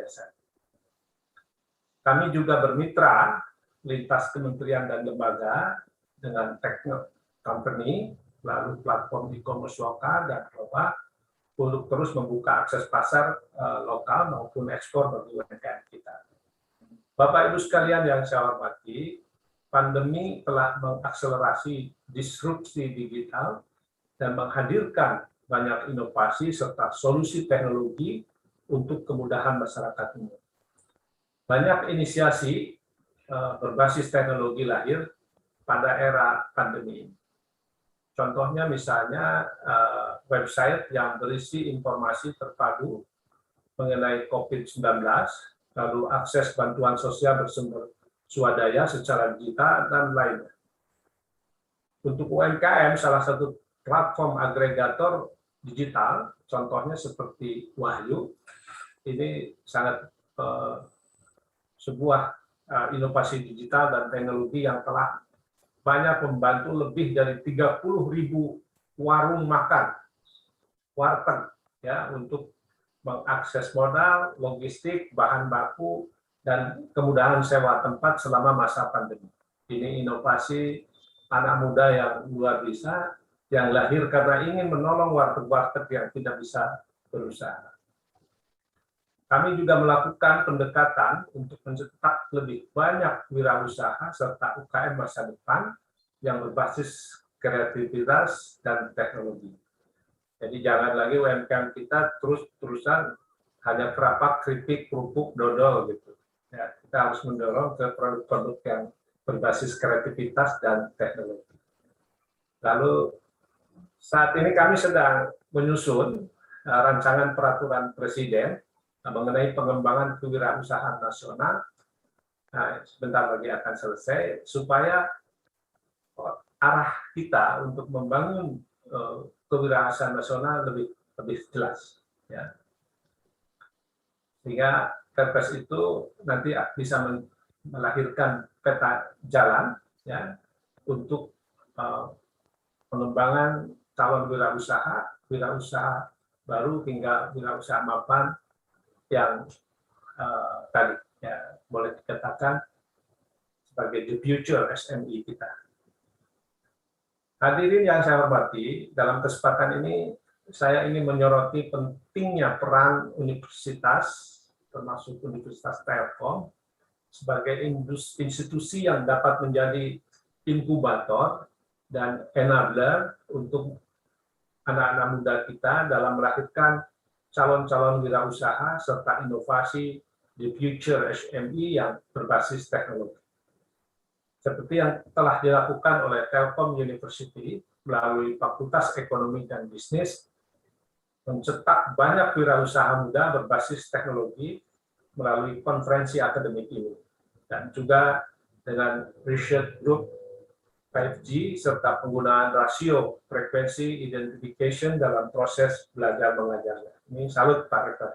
biasa. Kami juga bermitra lintas kementerian dan lembaga dengan technology company, lalu platform e-commerce lokal dan global untuk terus membuka akses pasar lokal maupun ekspor bagi UMKM kita. Bapak Ibu sekalian yang saya hormati, pandemi telah mengakselerasi disrupsi digital dan menghadirkan banyak inovasi serta solusi teknologi untuk kemudahan masyarakat umum. Banyak inisiasi berbasis teknologi lahir pada era pandemi. Contohnya misalnya website yang berisi informasi terpadu mengenai COVID-19, lalu akses bantuan sosial bersumber swadaya secara digital, dan lainnya. Untuk UMKM, salah satu platform agregator digital, contohnya seperti Wahyu, ini sangat sebuah inovasi digital dan teknologi yang telah banyak membantu lebih dari 30.000 warung makan, warteg, ya, untuk mengakses modal, logistik, bahan baku, dan kemudahan sewa tempat selama masa pandemi. Ini inovasi anak muda yang luar biasa, yang lahir karena ingin menolong warteg-warteg yang tidak bisa berusaha. Kami juga melakukan pendekatan untuk mencetak lebih banyak wirausaha serta UKM masa depan yang berbasis kreativitas dan teknologi. Jadi jangan lagi UMKM kita terus-terusan hanya kerapak, keripik, kerupuk, dodol gitu. Ya, kita harus mendorong ke produk-produk yang berbasis kreativitas dan teknologi. Lalu saat ini kami sedang menyusun rancangan peraturan Presiden mengenai pengembangan kewirausahaan nasional. Nah, sebentar lagi akan selesai, supaya arah kita untuk membangun kewirausahaan nasional lebih jelas. Ya. Sehingga Perpres itu nanti bisa melahirkan peta jalan, ya, untuk pengembangan calon wirausaha baru hingga wirausaha mapan yang tadi ya boleh dikatakan sebagai the future SME kita. Hadirin yang saya hormati, dalam kesempatan ini saya ingin menyoroti pentingnya peran universitas, termasuk Universitas Telkom, sebagai institusi yang dapat menjadi inkubator dan enabler untuk anak-anak muda kita dalam melahirkan calon-calon wirausaha serta inovasi di future SME yang berbasis teknologi. Seperti yang telah dilakukan oleh Telkom University melalui Fakultas Ekonomi dan Bisnis, mencetak banyak wirausaha muda berbasis teknologi melalui konferensi akademik ini, dan juga dengan research group 5G serta penggunaan rasio frekuensi identification dalam proses belajar mengajarnya. Ini salut Pak Rektor.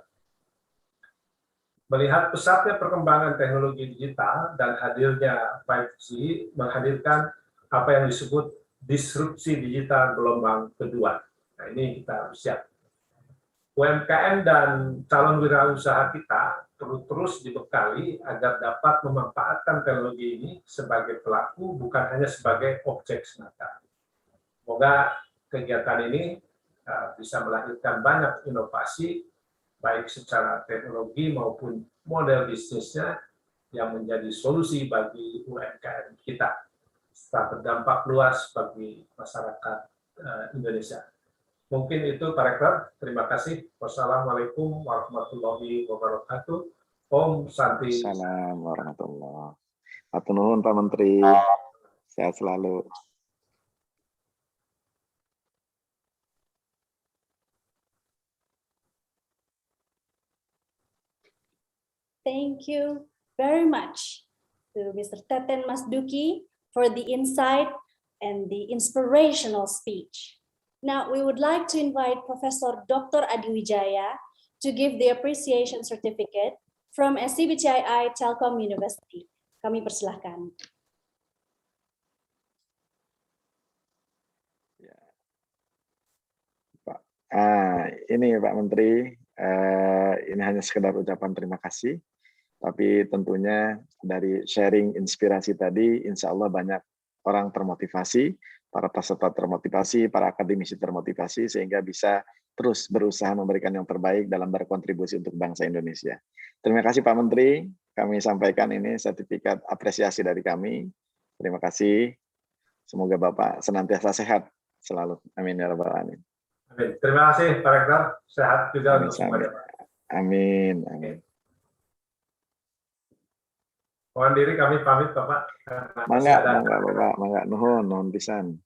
Melihat pesatnya perkembangan teknologi digital dan hadirnya 5G menghadirkan apa yang disebut disrupsi digital gelombang kedua. Nah, ini kita harus siap. UMKM dan calon wirausaha kita perlu terus dibekali agar dapat memanfaatkan teknologi ini sebagai pelaku, bukan hanya sebagai objek semata. Semoga kegiatan ini bisa melahirkan banyak inovasi, baik secara teknologi maupun model bisnisnya yang menjadi solusi bagi UMKM kita, serta berdampak luas bagi masyarakat Indonesia. Mungkin itu Pak Rektor. Terima kasih. Wassalamualaikum warahmatullahi wabarakatuh. Om Santi. Assalamualaikum warahmatullahi wabarakatuh. Hatur nuhun Pak Menteri. Sehat selalu. Thank you very much to Mr. Teten Mas Duki for the insight and the inspirational speech. Now, we would like to invite Professor Dr. Adi Wijaya to give the appreciation certificate from SCBTII Telkom University. Kami persilahkan. Ini Pak Menteri, ini hanya sekedar ucapan terima kasih, tapi tentunya dari sharing inspirasi tadi, insya Allah banyak orang termotivasi, para peserta termotivasi, para akademisi termotivasi, sehingga bisa terus berusaha memberikan yang terbaik dalam berkontribusi untuk bangsa Indonesia. Terima kasih Pak Menteri, kami sampaikan ini sertifikat apresiasi dari kami. Terima kasih, semoga Bapak senantiasa sehat selalu. Amin ya rabbal alamin. Amin. Terima kasih Pak Rektor, sehat juga Amin, untuk semuanya Pak. Amin. Amin. Mohon diri kami pamit Bapak. Mangga Bapak, mangga nuhun pisan.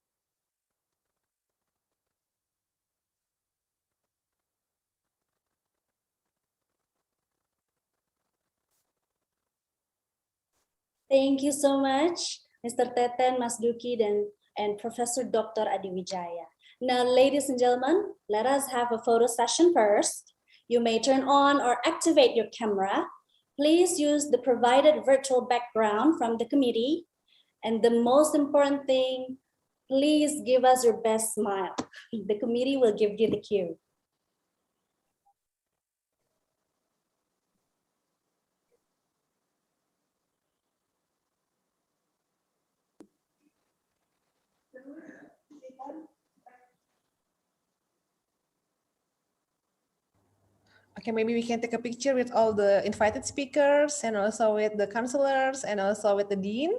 Thank you so much, Mr. Teten, Mas Duki, and Professor Dr. Adi Wijaya. Now, ladies and gentlemen, let us have a photo session first. You may turn on or activate your camera. Please use the provided virtual background from the committee. And the most important thing, please give us your best smile. The committee will give you the cue. Okay, maybe we can take a picture with all the invited speakers and also with the counselors and also with the dean.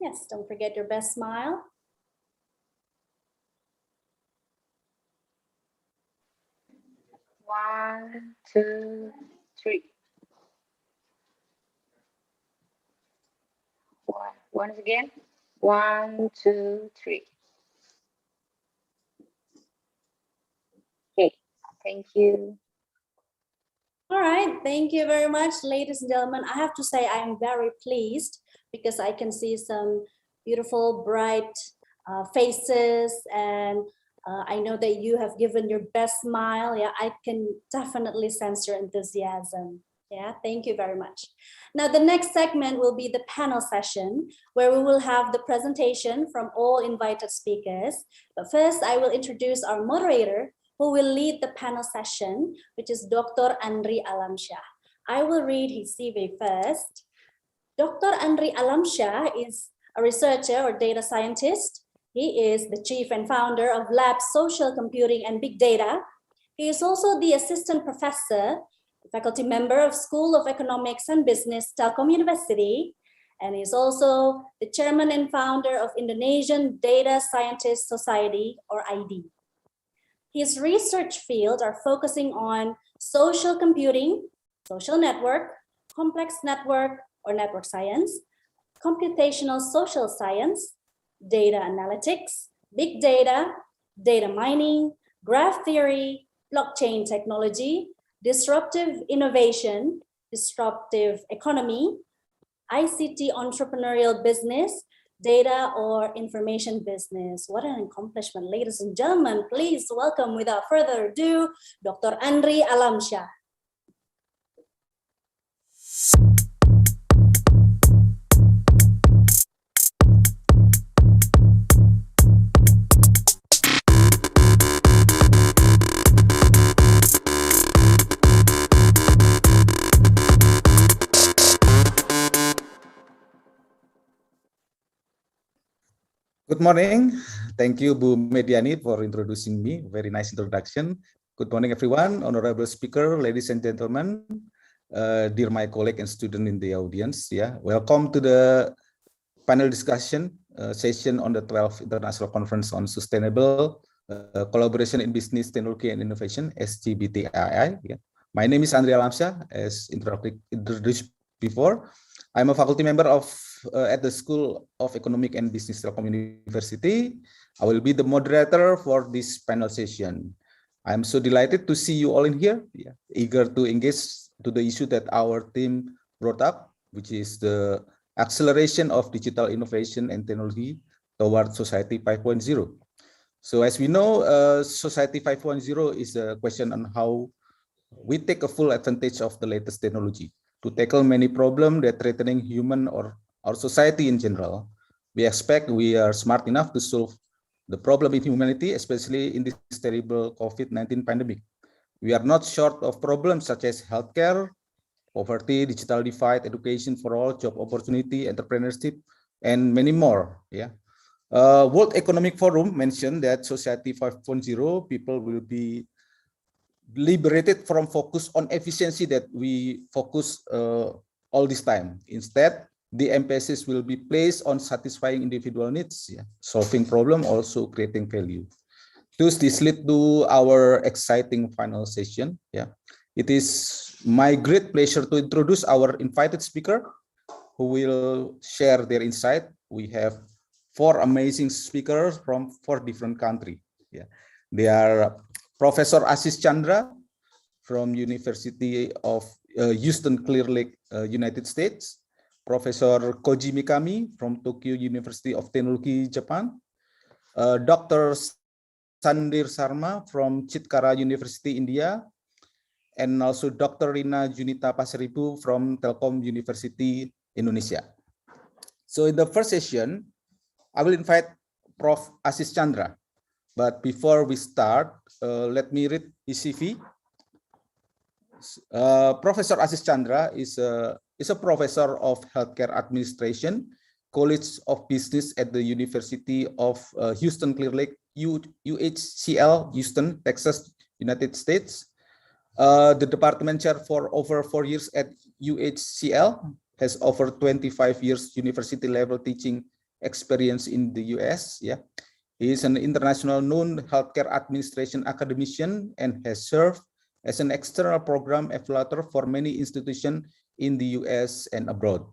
Yes, don't forget your best smile. One, two, three. Once again. 1, 2, 3. Okay, thank you. All right, thank you very much, ladies and gentlemen. I have to say I am very pleased because I can see some beautiful, bright faces, and I know that you have given your best smile. Yeah, I can definitely sense your enthusiasm. Yeah, thank you very much. Now, the next segment will be the panel session, where we will have the presentation from all invited speakers. But first, I will introduce our moderator, who will lead the panel session, which is Dr. Andri Alamsyah. I will read his CV first. Dr. Andri Alamsyah is a researcher or data scientist. He is the chief and founder of Lab Social Computing and Big Data. He is also the assistant professor, faculty member of School of Economics and Business, Telkom University, and is also the chairman and founder of Indonesian Data Scientist Society, or ID. His research fields are focusing on social computing, social network, complex network or network science, computational social science, data analytics, big data, data mining, graph theory, blockchain technology, disruptive innovation, disruptive economy, ICT entrepreneurial business, data or information business. What an accomplishment, ladies and gentlemen. Please welcome, without further ado, Dr. Andri Alamsyah. Good morning. Thank you, Bu Mediani, for introducing me. Very nice introduction. Good morning, everyone. Honorable speaker, ladies and gentlemen, dear my colleague and student in the audience. Yeah, welcome to the panel discussion session on the 12th International Conference on Sustainable Collaboration in Business, Technology, and Innovation, SCBTII. Yeah. My name is Andri Alamsyah, as introduced before. I'm a faculty member of at the School of Economic and Business Telkom University. I will be the moderator for this panel session. I'm so delighted to see you all in here, eager to engage to the issue that our team brought up, which is the acceleration of digital innovation and technology toward Society 5.0. So as we know, Society 5.0 is a question on how we take a full advantage of the latest technology to tackle many problems that threatening human or our society in general. We expect we are smart enough to solve the problem in humanity, especially in this terrible COVID-19 pandemic. We are not short of problems such as healthcare, poverty, digital divide, education for all, job opportunity, entrepreneurship, and many more. Yeah. World Economic Forum mentioned that Society 5.0 people will be liberated from focus on efficiency that we focus all this time. Instead, the emphasis will be placed on satisfying individual needs, yeah, solving problem, also creating value. Thus, this lead to our exciting final session. Yeah, it is my great pleasure to introduce our invited speaker who will share their insight. We have 4 amazing speakers from 4 different countries. Yeah, they are Professor Ashish Chandra from University of Houston Clear Lake, United States. Professor Koji Mikami from Tokyo University of Technology, Japan. Dr. Sandir Sharma from Chitkara University, India. And also Dr. Rina Junita Pasaribu from Telkom University, Indonesia. So in the first session, I will invite Prof. Ashish Chandra. But before we start, let me read his CV. Professor Ashish Chandra is a professor of healthcare administration, College of Business at the University of Houston Clear Lake, UHCL, Houston, Texas, United States. The department chair for over 4 years at UHCL, has over 25 years university level teaching experience in the US. Yeah, he is an international known healthcare administration academician and has served as an external program evaluator for many institutions in the US and abroad.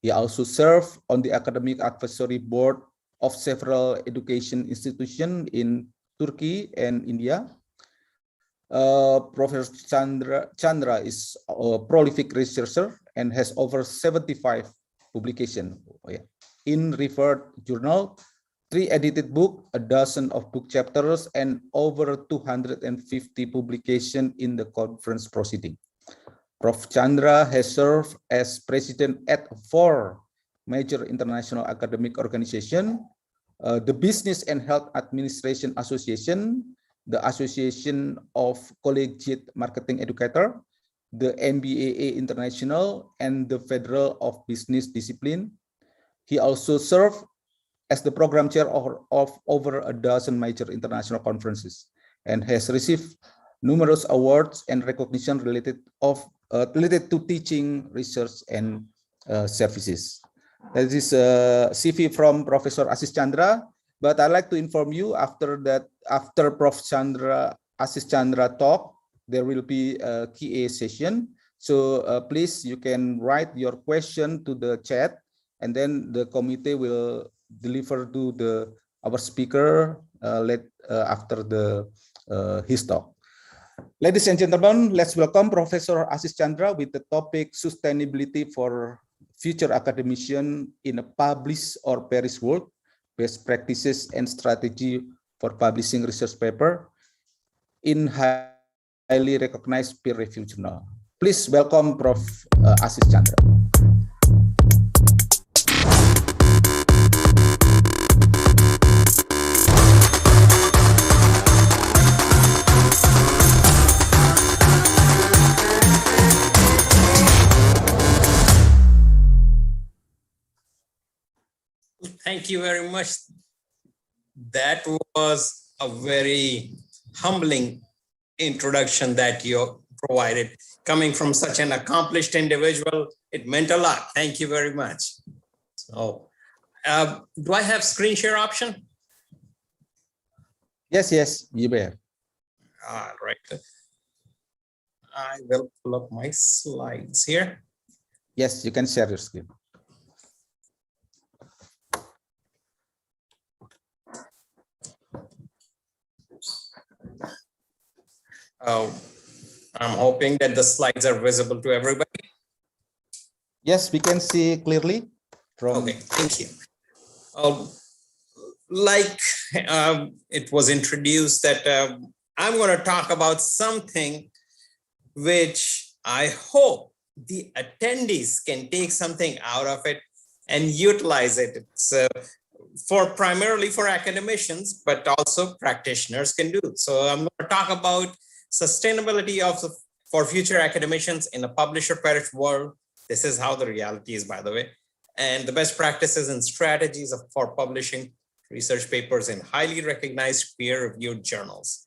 He also served on the academic advisory board of several education institutions in Turkey and India. Professor Chandra is a prolific researcher and has over 75 publications in referred journal, 3 edited books, a dozen of book chapters, and over 250 publications in the conference proceeding. Prof. Chandra has served as president at 4 major international academic organizations, the Business and Health Administration Association, the Association of Collegiate Marketing Educator, the MBAA International, and the Federal of Business Discipline. He also served as the program chair of over a dozen major international conferences and has received numerous awards and recognition related to teaching, research, and services. That is CV from Professor Ashish Chandra. But I'd like to inform you after Prof. Ashish Chandra talk, there will be a Q&A session. So please, you can write your question to the chat, and then the committee will deliver to our speaker after his talk. Ladies and gentlemen, let's welcome Professor Ashish Chandra with the topic Sustainability for Future Academician in a Publish or Perish World, Best Practices and Strategy for Publishing Research Paper in highly recognized peer-reviewed journal. Please welcome Prof. Ashish Chandra. Thank you very much. That was a very humbling introduction that you provided. Coming from such an accomplished individual, it meant a lot. Thank you very much. So, do I have screen share option? Yes, you may. All right. I will pull up my slides here. Yes, you can share your screen. I'm hoping that the slides are visible to everybody. Yes, we can see clearly. Okay, thank you. It was introduced that I'm going to talk about something which I hope the attendees can take something out of it and utilize it. So primarily for academicians, but also practitioners can do. So I'm going to talk about sustainability for future academicians in a publisher-perished world. This is how the reality is, by the way, and the best practices and strategies for publishing research papers in highly recognized peer-reviewed journals.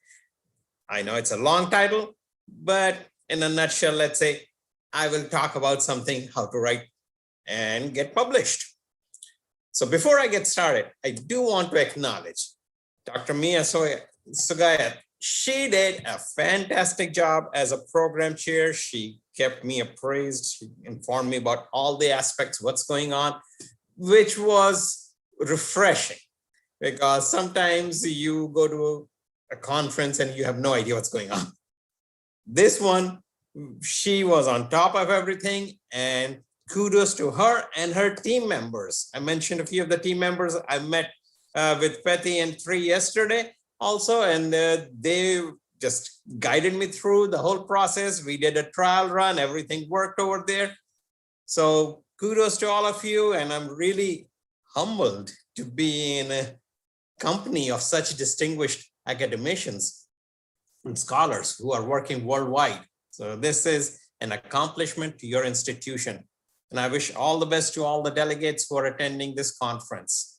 I know it's a long title, but in a nutshell, let's say I will talk about something, how to write and get published. So before I get started, I do want to acknowledge Dr. Mia Sugayat. She did a fantastic job as a program chair. She kept me appraised. She informed me about all the aspects, what's going on, which was refreshing, because sometimes you go to a conference and you have no idea what's going on. This one, she was on top of everything, and kudos to her and her team members. I mentioned a few of the team members. I met with Patty and Tri yesterday also, and they just guided me through the whole process. We did a trial run, everything worked over there. So kudos to all of you, and I'm really humbled to be in a company of such distinguished academicians and scholars who are working worldwide. So this is an accomplishment to your institution. And I wish all the best to all the delegates who are attending this conference.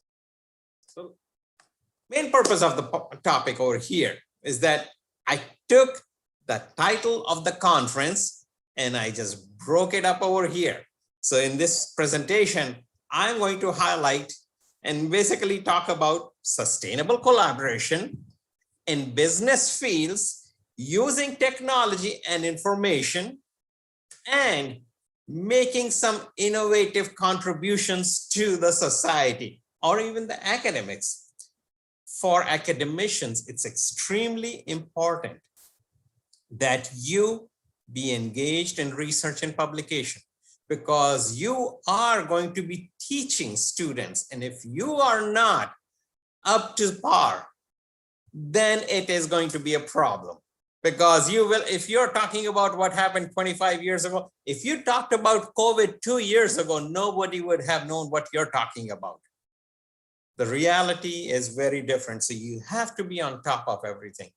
So main purpose of the topic over here is that I took the title of the conference and I just broke it up over here. So in this presentation, I'm going to highlight and basically talk about sustainable collaboration in business fields using technology and information, and making some innovative contributions to the society or even the academics. For academicians, it's extremely important that you be engaged in research and publication, because you are going to be teaching students. And if you are not up to par, then it is going to be a problem. Because you will, if you're talking about what happened 25 years ago, if you talked about COVID 2 years ago, nobody would have known what you're talking about. The reality is very different. So you have to be on top of everything.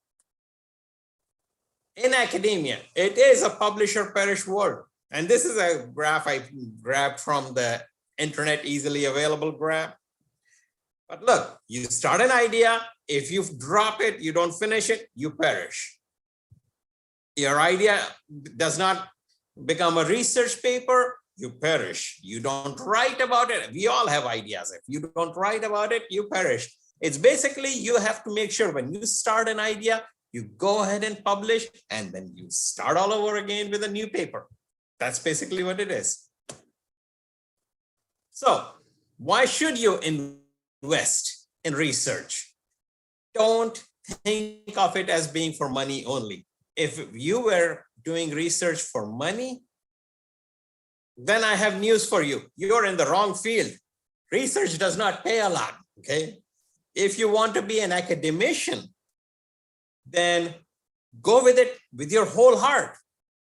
In academia, it is a publisher-perished world. And this is a graph I grabbed from the internet, easily available graph. But look, you start an idea. If you drop it, you don't finish it, you perish. Your idea does not become a research paper, you perish. You don't write about it. We all have ideas. If you don't write about it, you perish. It's basically, you have to make sure when you start an idea, you go ahead and publish, and then you start all over again with a new paper. That's basically what it is. So why should you invest in research? Don't think of it as being for money only. If you were doing research for money, then I have news for you. You're in the wrong field. Research does not pay a lot, okay? If you want to be an academician, then go with it with your whole heart.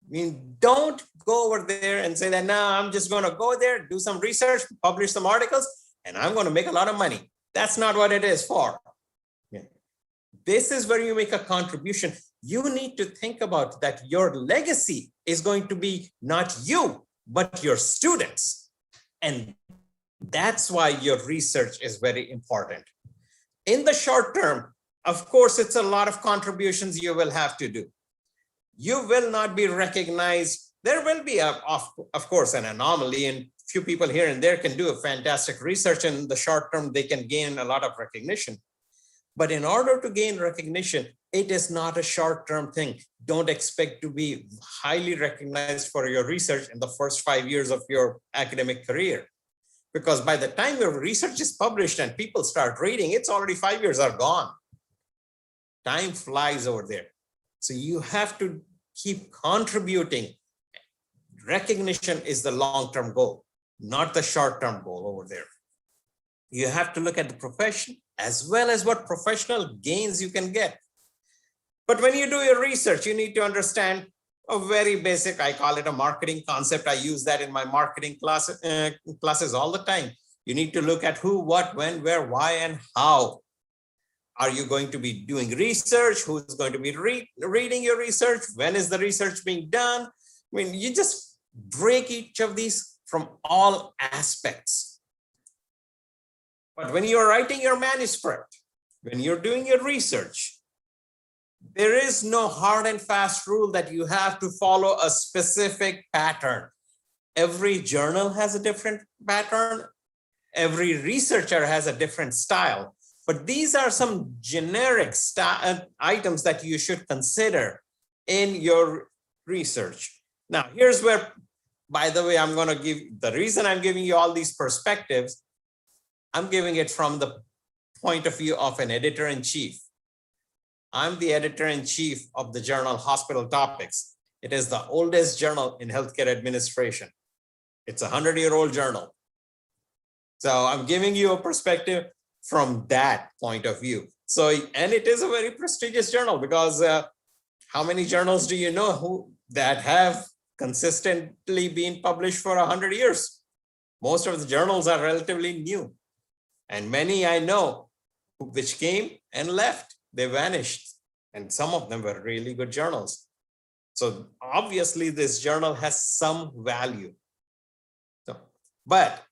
I mean, don't go over there and say that, no, I'm just going to go there, do some research, publish some articles, and I'm going to make a lot of money. That's not what it is for. This is where you make a contribution. You need to think about that your legacy is going to be not you, but your students. And that's why your research is very important. In the short term, of course, it's a lot of contributions you will have to do. You will not be recognized. There will be, of course, an anomaly, and few people here and there can do a fantastic research. In the short term, they can gain a lot of recognition. But in order to gain recognition, it is not a short-term thing. Don't expect to be highly recognized for your research in the first 5 years of your academic career. Because by the time your research is published and people start reading, it's already 5 years are gone. Time flies over there. So you have to keep contributing. Recognition is the long-term goal, not the short-term goal over there. You have to look at the profession as well as what professional gains you can get. But when you do your research, you need to understand, a very basic, I call it a marketing concept. I use that in my marketing classes all the time. You need to look at who, what, when, where, why, and how. Are you going to be doing research? Who's going to be reading your research? When is the research being done? I mean, you just break each of these from all aspects. But when you're writing your manuscript, when you're doing your research, there is no hard and fast rule that you have to follow a specific pattern. Every journal has a different pattern. Every researcher has a different style. But these are some generic items that you should consider in your research. Now, here's where, by the way, I'm going to give the reason I'm giving you all these perspectives. I'm giving it from the point of view of an editor-in-chief. I'm the editor-in-chief of the journal Hospital Topics. It is the oldest journal in healthcare administration. It's a 100-year-old journal. So I'm giving you a perspective from that point of view. So, and it is a very prestigious journal because how many journals do you know that have consistently been published for 100 years? Most of the journals are relatively new. And many I know which came and left, they vanished. And some of them were really good journals. So obviously this journal has some value. So, but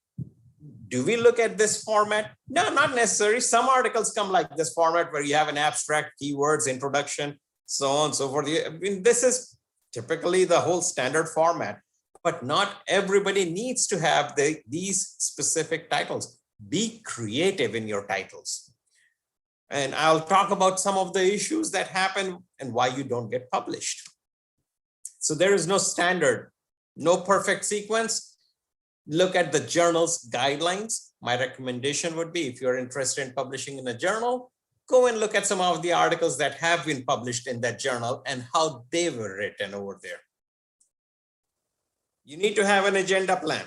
do we look at this format? No, not necessarily. Some articles come like this format where you have an abstract, keywords, introduction, so on and so forth. I mean, this is typically the whole standard format, but not everybody needs to have these specific titles. Be creative in your titles. And I'll talk about some of the issues that happen and why you don't get published. So there is no standard, no perfect sequence. Look at the journal's guidelines. My recommendation would be, if you're interested in publishing in a journal, go and look at some of the articles that have been published in that journal and how they were written over there. You need to have an agenda plan.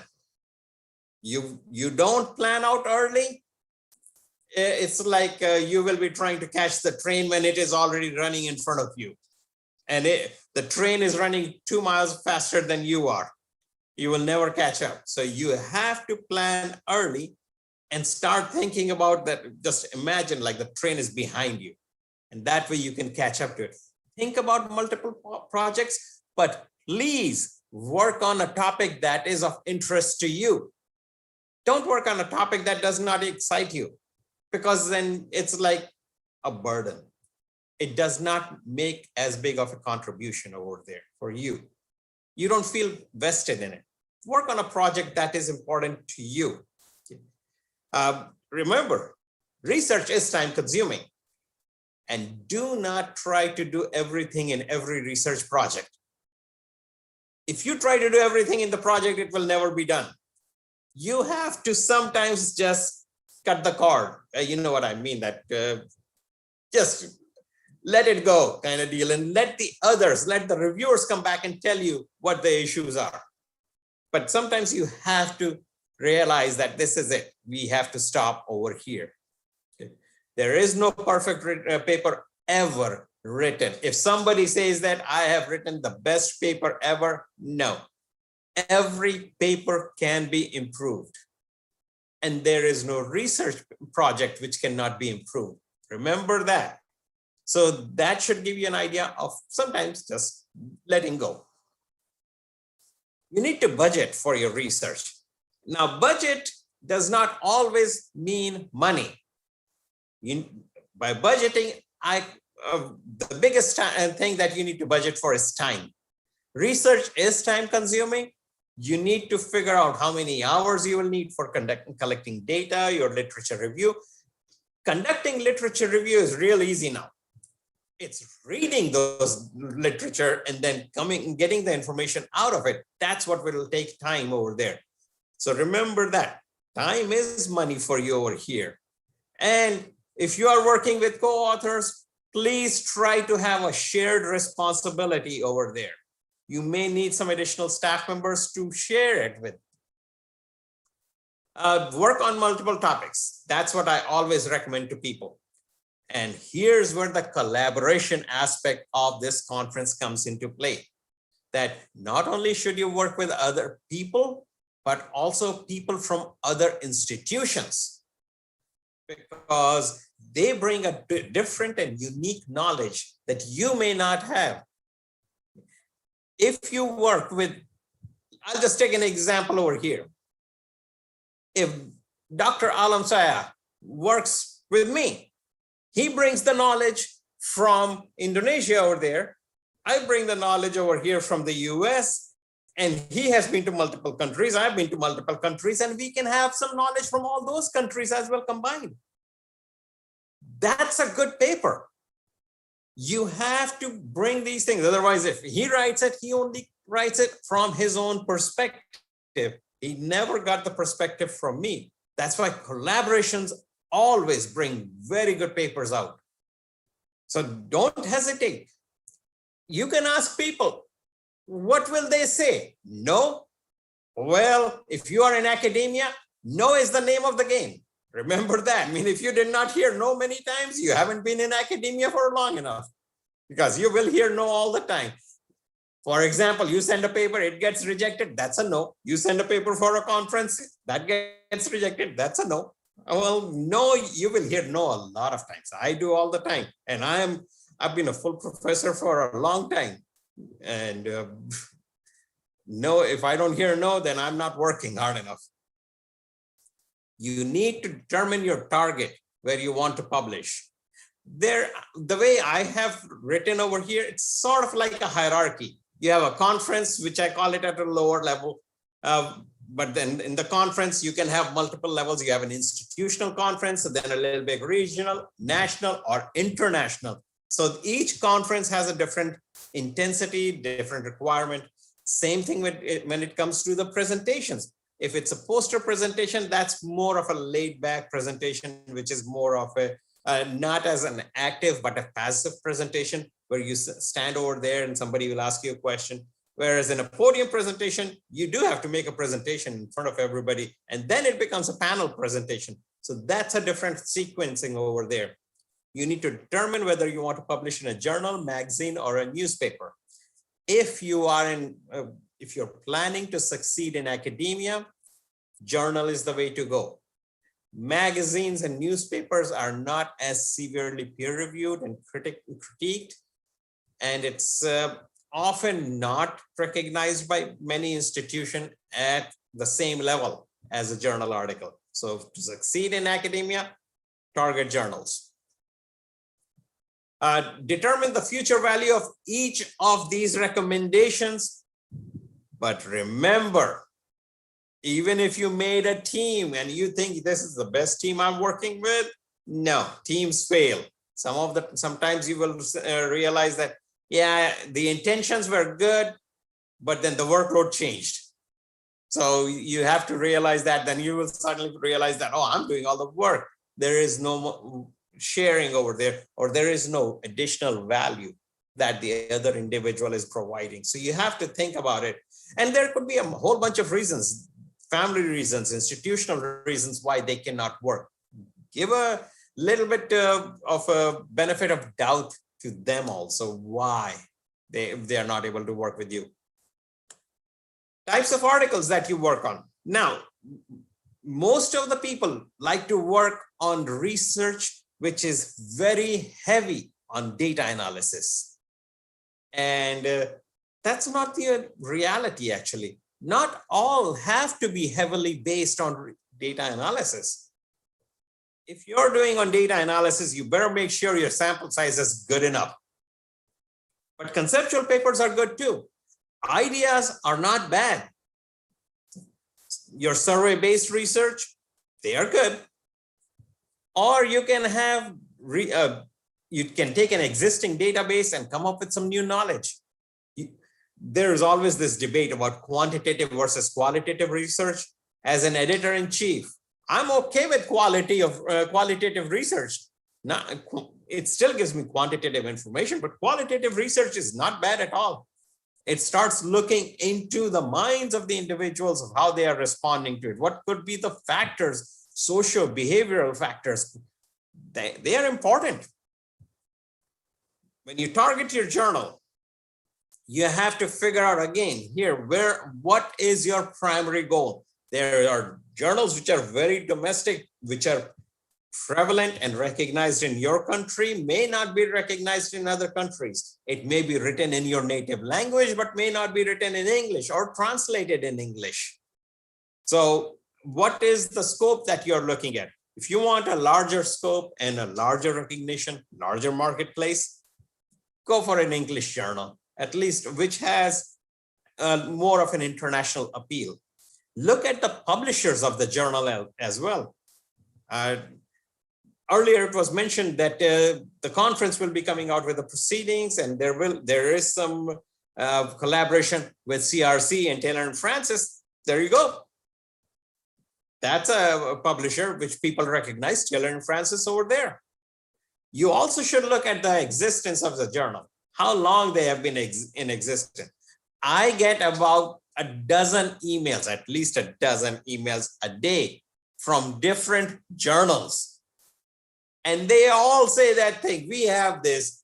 You don't plan out early. It's like you will be trying to catch the train when it is already running in front of you. And the train is running 2 miles faster than you are. You will never catch up. So you have to plan early and start thinking about that. Just imagine like the train is behind you. And that way you can catch up to it. Think about multiple projects, but please work on a topic that is of interest to you. Don't work on a topic that does not excite you, because then it's like a burden. It does not make as big of a contribution over there for you. You don't feel vested in it. Work on a project that is important to you. Remember, research is time consuming, and do not try to do everything in every research project. If you try to do everything in the project, it will never be done. You have to sometimes just cut the cord. You know what I mean, that just let it go kind of deal, and let the reviewers come back and tell you what the issues are. But sometimes you have to realize that this is it. We have to stop over here. Okay. There is no perfect paper ever written. If somebody says that I have written the best paper ever, no. Every paper can be improved. And there is no research project which cannot be improved. Remember that. So that should give you an idea of sometimes just letting go. You need to budget for your research. Now, budget does not always mean money. By budgeting, the biggest thing that you need to budget for is time. Research is time consuming. You need to figure out how many hours you will need for collecting data, your literature review. Conducting literature review is real easy now. It's reading those literature and then getting the information out of it. That's what will take time over there. So remember that time is money for you over here. And if you are working with co-authors, please try to have a shared responsibility over there. You may need some additional staff members to share it with. Work on multiple topics. That's what I always recommend to people. And here's where the collaboration aspect of this conference comes into play. that not only should you work with other people, but also people from other institutions, because they bring a different and unique knowledge that you may not have. If you work with, I'll just take an example over here. If Dr. Alam Saya works with me, he brings the knowledge from Indonesia over there. I bring the knowledge over here from the US, and he has been to multiple countries. I've been to multiple countries, and we can have some knowledge from all those countries as well combined. That's a good paper. You have to bring these things. Otherwise, if he writes it, he only writes it from his own perspective. He never got the perspective from me. That's why collaborations always bring very good papers out. So don't hesitate. You can ask people, what will they say? No? Well, if you are in academia, no is the name of the game. Remember that. I mean, if you did not hear no many times, you haven't been in academia for long enough, because you will hear no all the time. For example, you send a paper, it gets rejected, that's a no. You send a paper for a conference, that gets rejected, that's a no. Well, no, you will hear no a lot of times. I do all the time. And I've been a full professor for a long time. And no, if I don't hear no, then I'm not working hard enough. You need to determine your target where you want to publish. The way I have written over here, it's sort of like a hierarchy. You have a conference, which I call it at a lower level. But then in the conference, you can have multiple levels. You have an institutional conference, then a little bit regional, national, or international. So each conference has a different intensity, different requirement. Same thing when it comes to the presentations. If it's a poster presentation, that's more of a laid back presentation, which is more of a, not as an active, but a passive presentation where you stand over there and somebody will ask you a question. Whereas in a podium presentation, you do have to make a presentation in front of everybody, and then it becomes a panel presentation. So that's a different sequencing over there. You need to determine whether you want to publish in a journal, magazine, or a newspaper. If you are if you're planning to succeed in academia, journal is the way to go. Magazines and newspapers are not as severely peer-reviewed and critiqued, and it's often not recognized by many institutions at the same level as a journal article. So to succeed in academia, target journals. Determine the future value of each of these recommendations. But remember, even if you made a team and you think this is the best team I'm working with, no, teams fail. Sometimes you will realize that, yeah, the intentions were good, but then the workload changed. So you have to realize that, then you will suddenly realize that, oh, I'm doing all the work. There is no sharing over there, or there is no additional value that the other individual is providing. So you have to think about it. And there could be a whole bunch of reasons, family reasons, institutional reasons why they cannot work. Give a little bit of a benefit of doubt to them also, why they are not able to work with you. Types of articles that you work on. Now, most of the people like to work on research which is very heavy on data analysis. And that's not the reality, actually. Not all have to be heavily based on data analysis. If you're doing on data analysis, you better make sure your sample size is good enough. But conceptual papers are good too. Ideas are not bad. Your survey-based research, they are good. Or you can have, you can take an existing database and come up with some new knowledge. There is always this debate about quantitative versus qualitative research. As an editor-in-chief, I'm okay with qualitative research. Now, it still gives me quantitative information, but qualitative research is not bad at all. It starts looking into the minds of the individuals, of how they are responding to it. What could be the factors, social behavioral factors? They are important. When you target your journal, you have to figure out again here, what is your primary goal? There are journals which are very domestic, which are prevalent and recognized in your country, may not be recognized in other countries. It may be written in your native language, but may not be written in English or translated in English. So what is the scope that you're looking at? If you want a larger scope and a larger recognition, larger marketplace, go for an English journal, at least, which has more of an international appeal. Look at the publishers of the journal as well. Earlier, it was mentioned that the conference will be coming out with the proceedings, and there is some collaboration with CRC and Taylor and Francis. There you go. That's a publisher which people recognize, Taylor and Francis over there. You also should look at the existence of the journal, how long they have been in existence. I get about a dozen emails, at least a dozen emails a day from different journals. And they all say that thing. We have this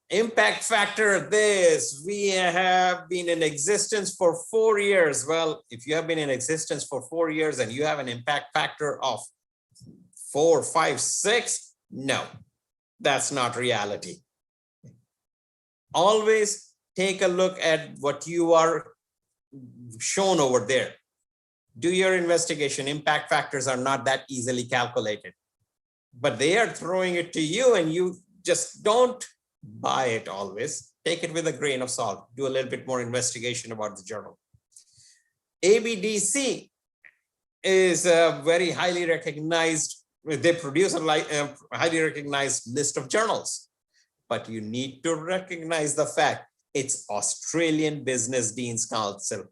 impact factor, this, we have been in existence for 4 years. Well, if you have been in existence for 4 years and you have an impact factor of 4, 5, 6, no, that's not reality. Always take a look at what you are shown over there. Do your investigation. Impact factors are not that easily calculated, but they are throwing it to you and you just don't buy it always. Take it with a grain of salt. Do a little bit more investigation about the journal. ABDC is a very highly recognized, they produce a highly recognized list of journals, but you need to recognize the fact it's Australian Business Deans Council.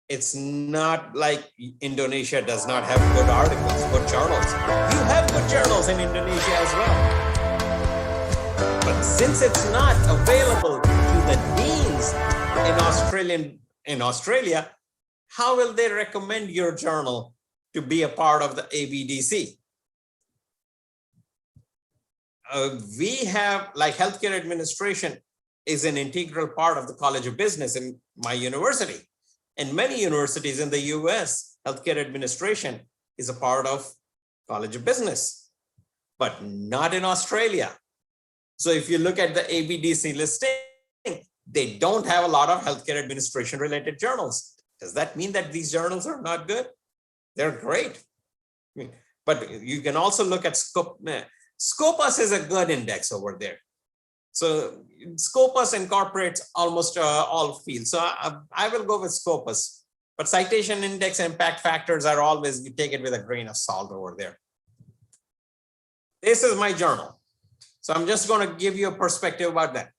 It's not like Indonesia does not have good articles, good journals. You have good journals in Indonesia as well. But since it's not available to the deans in Australia, how will they recommend your journal to be a part of the ABDC? We have, like, healthcare administration is an integral part of the College of Business in my university. And many universities in the US, healthcare administration is a part of College of Business, but not in Australia. So if you look at the ABDC listing, they don't have a lot of healthcare administration related journals. Does that mean that these journals are not good? They're great. But you can also look at Scopus is a good index over there. So Scopus incorporates almost all fields. So I will go with Scopus, but citation index and impact factors are always, you take it with a grain of salt over there. This is my journal. So I'm just going to give you a perspective about that.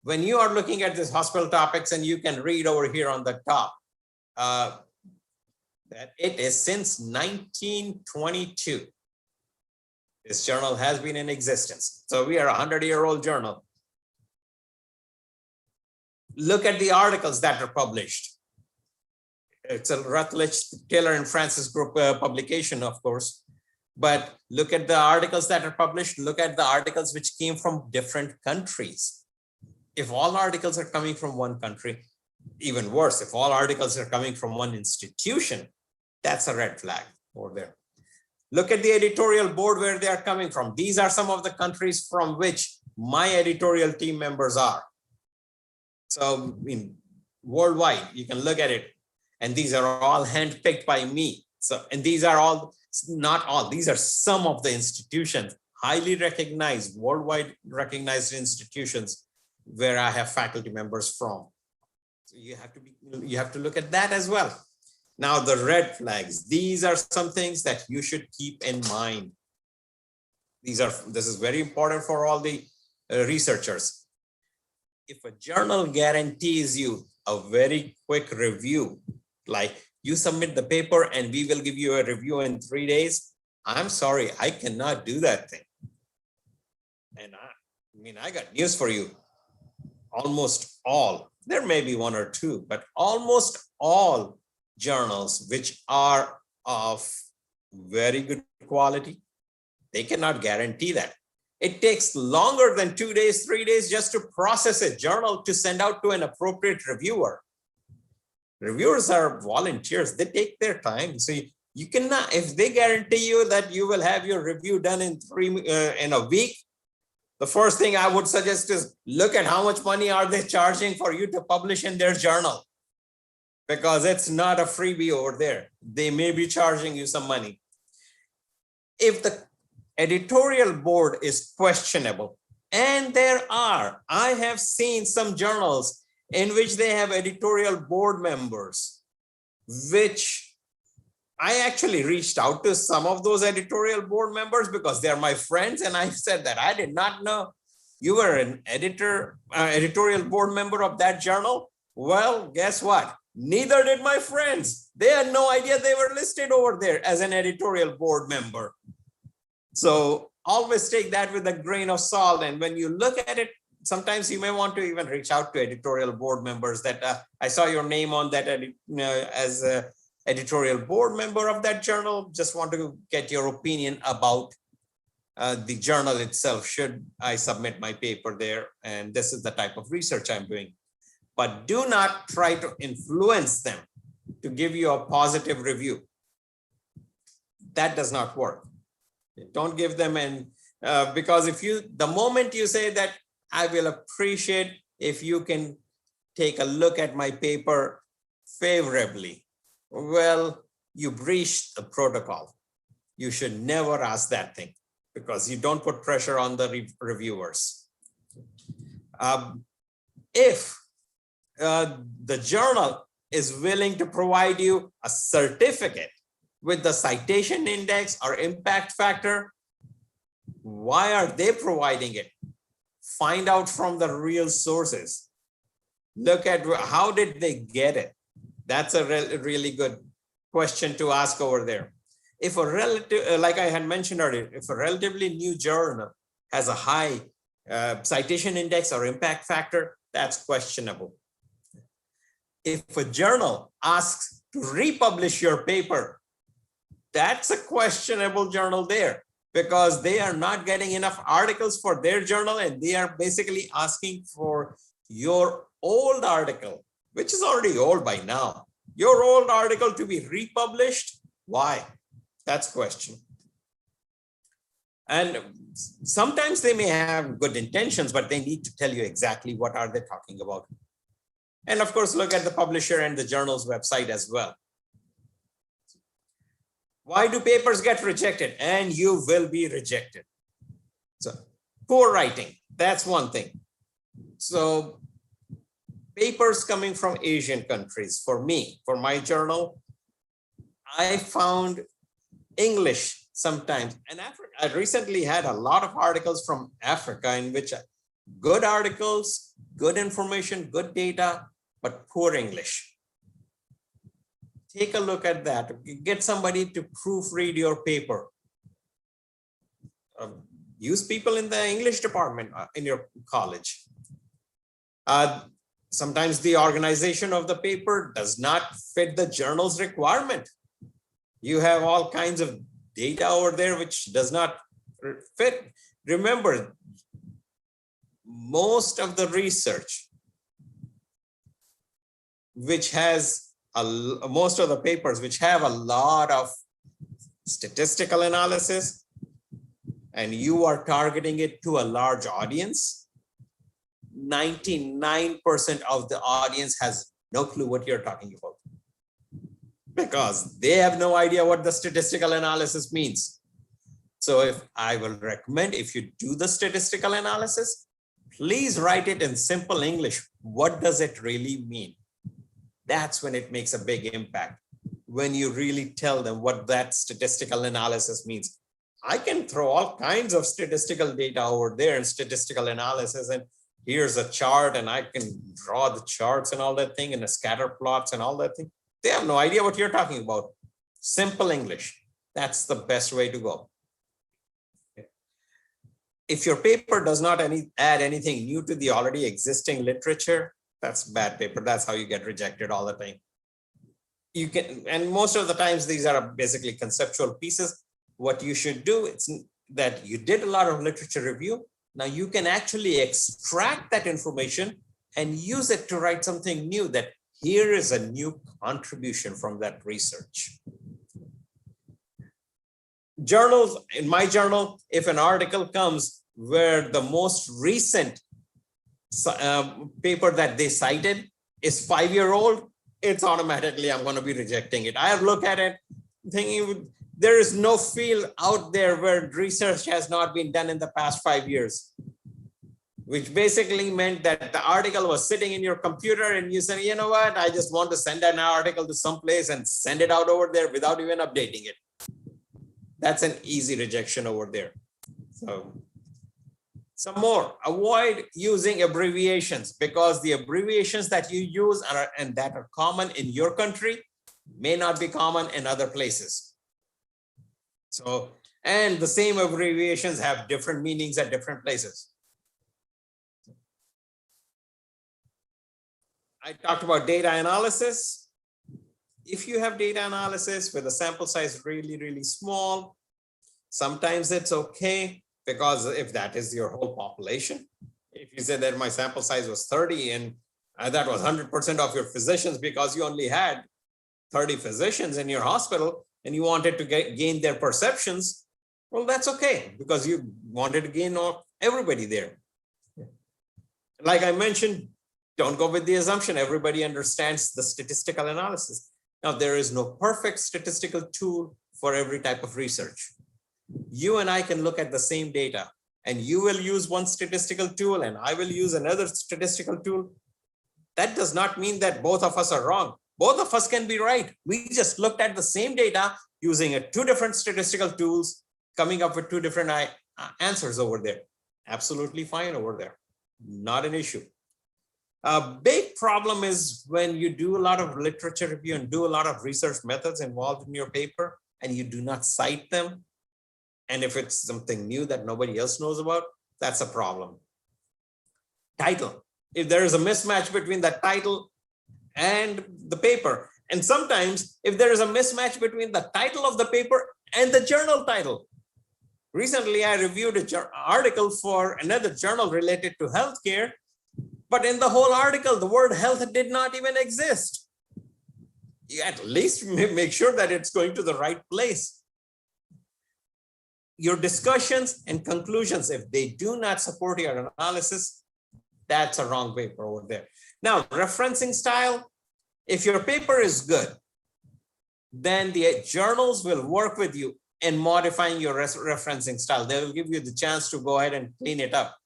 When you are looking at this hospital topics, and you can read over here on the top, that it is since 1922. This journal has been in existence. So we are a 100-year-old journal. Look at the articles that are published. It's a Rutledge, Taylor and Francis Group publication, of course. But look at the articles that are published. Look at the articles which came from different countries. If all articles are coming from one country, even worse, if all articles are coming from one institution, that's a red flag over there. Look at the editorial board where they are coming from. These are some of the countries from which my editorial team members are. So worldwide, you can look at it. And these are all handpicked by me. So, and these are all, not all, these are some of the institutions, highly recognized, worldwide recognized institutions where I have faculty members from. So you have to look at that as well. Now the red flags, these are some things that you should keep in mind. This is very important for all the researchers. If a journal guarantees you a very quick review, like you submit the paper and we will give you a review in 3 days, I'm sorry, I cannot do that thing. And I got news for you. Almost all, there may be one or two, but almost all journals which are of very good quality, they cannot guarantee that. It takes longer than 2 days, 3 days just to process a journal to send out to an appropriate reviewer. Reviewers are volunteers. They take their time. So you cannot, if they guarantee you that you will have your review done in a week, the first thing I would suggest is look at how much money are they charging for you to publish in their journal, because it's not a freebie over there. They may be charging you some money. If the editorial board is questionable, and I have seen some journals in which they have editorial board members, which I actually reached out to some of those editorial board members because they're my friends. And I said that I did not know you were an editorial board member of that journal. Well, guess what? Neither did my friends. They had no idea they were listed over there as an editorial board member. So always take that with a grain of salt. And when you look at it, sometimes you may want to even reach out to editorial board members that I saw your name on that as a editorial board member of that journal. Just want to get your opinion about the journal itself. Should I submit my paper there? And this is the type of research I'm doing. But do not try to influence them to give you a positive review. That does not work. Don't give them because the moment you say that I will appreciate if you can take a look at my paper favorably, well, you breached the protocol. You should never ask that thing because you don't put pressure on the reviewers. If the journal is willing to provide you a certificate with the citation index or impact factor, why are they providing it? Find out from the real sources. Look at how did they get it? That's a really good question to ask over there. If a relative, like I had mentioned earlier, if a relatively new journal has a high citation index or impact factor, that's questionable. If a journal asks to republish your paper, that's a questionable journal there because they are not getting enough articles for their journal and they are basically asking for your old article, which is already old by now. Your old article to be republished, why? That's question. And sometimes they may have good intentions, but they need to tell you exactly what are they talking about. And of course, look at the publisher and the journal's website as well. Why do papers get rejected? And you will be rejected. So poor writing, that's one thing. So papers coming from Asian countries, for me, for my journal, I found English sometimes. And I recently had a lot of articles from Africa in which good articles, good information, good data, but poor English. Take a look at that. Get somebody to proofread your paper. Use people in the English department in your college. Sometimes the organization of the paper does not fit the journal's requirement. You have all kinds of data over there which does not fit. Remember, most of the research which has most of the papers which have a lot of statistical analysis and you are targeting it to a large audience, 99% of the audience has no clue what you're talking about because they have no idea what the statistical analysis means. So if I will recommend, if you do the statistical analysis, please write it in simple English. What does it really mean? That's when it makes a big impact. When you really tell them what that statistical analysis means. I can throw all kinds of statistical data over there and statistical analysis, and here's a chart and I can draw the charts and all that thing and the scatter plots and all that thing. They have no idea what you're talking about. Simple English. That's the best way to go. If your paper does not add anything new to the already existing literature, that's bad paper. That's how you get rejected all the time. You can, and most of the times these are basically conceptual pieces. What you should do, that you did a lot of literature review. Now you can actually extract that information and use it to write something new, that here is a new contribution from that research. Journals, in my journal, if an article comes where the most recent paper that they cited is 5-year-old, it's automatically, I'm going to be rejecting it. I look at it thinking there is no field out there where research has not been done in the past 5 years, which basically meant that the article was sitting in your computer and you said, you know what, I just want to send an article to someplace and send it out over there without even updating it. That's an easy rejection over there. So some more, avoid using abbreviations, because the abbreviations that you use and that are common in your country may not be common in other places. So, and the same abbreviations have different meanings at different places. I talked about data analysis. If you have data analysis with a sample size really, really small, sometimes it's okay, because if that is your whole population, if you said that my sample size was 30 and that was 100% of your physicians because you only had 30 physicians in your hospital and you wanted to gain their perceptions, well, that's okay, because you wanted to gain everybody there. Like I mentioned, don't go with the assumption everybody understands the statistical analysis. Now, there is no perfect statistical tool for every type of research. You and I can look at the same data, and you will use one statistical tool and I will use another statistical tool. That does not mean that both of us are wrong. Both of us can be right. We just looked at the same data using two different statistical tools, coming up with two different answers over there. Absolutely fine over there. Not an issue. A big problem is when you do a lot of literature review and do a lot of research methods involved in your paper and you do not cite them. And if it's something new that nobody else knows about, that's a problem. Title. If there is a mismatch between the title and the paper, and sometimes if there is a mismatch between the title of the paper and the journal title. Recently, I reviewed an article for another journal related to healthcare, but in the whole article, the word health did not even exist. You at least make sure that it's going to the right place. Your discussions and conclusions, if they do not support your analysis, that's a wrong paper over there. Now, referencing style, if your paper is good, then the journals will work with you in modifying your referencing style. They will give you the chance to go ahead and clean it up.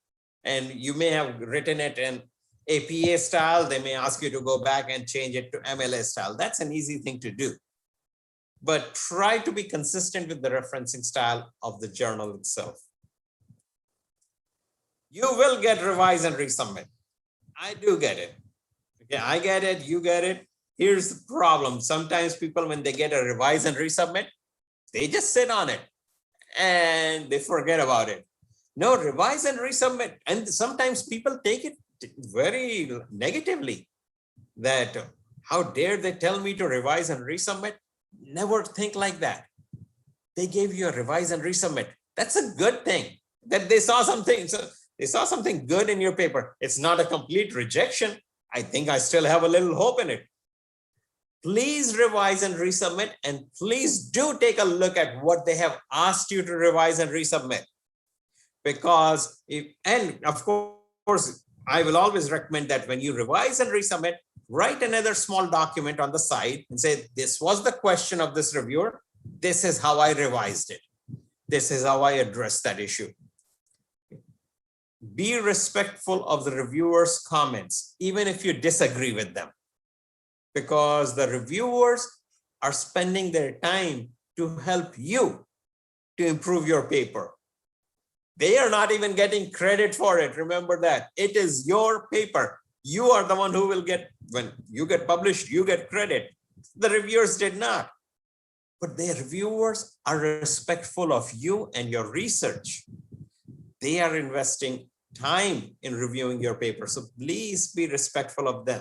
And you may have written it in APA style. They may ask you to go back and change it to MLA style. That's an easy thing to do. But try to be consistent with the referencing style of the journal itself. You will get revise and resubmit. I do get it. Okay, I get it, you get it. Here's the problem. Sometimes people, when they get a revise and resubmit, they just sit on it and they forget about it. No, revise and resubmit. And sometimes people take it very negatively, that how dare they tell me to revise and resubmit? Never think like that. They gave you a revise and resubmit. That's a good thing, that they saw something. So they saw something good in your paper. It's not a complete rejection. I think I still have a little hope in it. Please revise and resubmit, and please do take a look at what they have asked you to revise and resubmit. Because and of course, I will always recommend that when you revise and resubmit, write another small document on the side and say, this was the question of this reviewer. This is how I revised it. This is how I addressed that issue. Be respectful of the reviewer's comments, even if you disagree with them, because the reviewers are spending their time to help you to improve your paper. They are not even getting credit for it. Remember that. It is your paper. You are the one who will get, when you get published, you get credit. The reviewers did not. But the reviewers are respectful of you and your research. They are investing time in reviewing your paper. So please be respectful of them.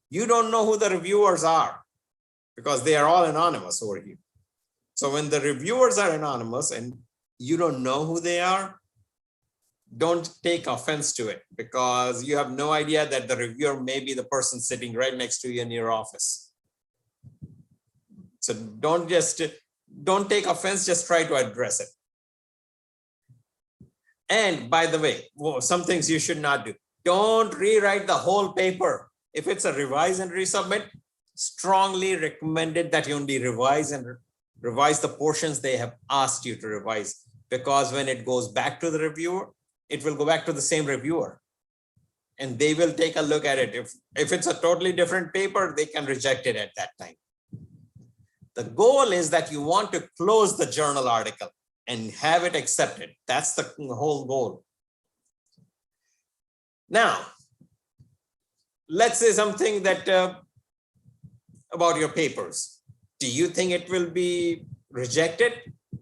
You don't know who the reviewers are because they are all anonymous over here. So when the reviewers are anonymous and you don't know who they are, don't take offense to it, because you have no idea that the reviewer may be the person sitting right next to you in your office. So don't take offense, just try to address it. And by the way, some things you should not do. Don't rewrite the whole paper. If it's a revise and resubmit, strongly recommended that you only revise the portions they have asked you to revise, because when it goes back to the reviewer, it will go back to the same reviewer and they will take a look at it. If it's a totally different paper, they can reject it at that time. The goal is that you want to close the journal article and have it accepted. That's the whole goal. Now, let's say something that about your papers. Do you think it will be rejected?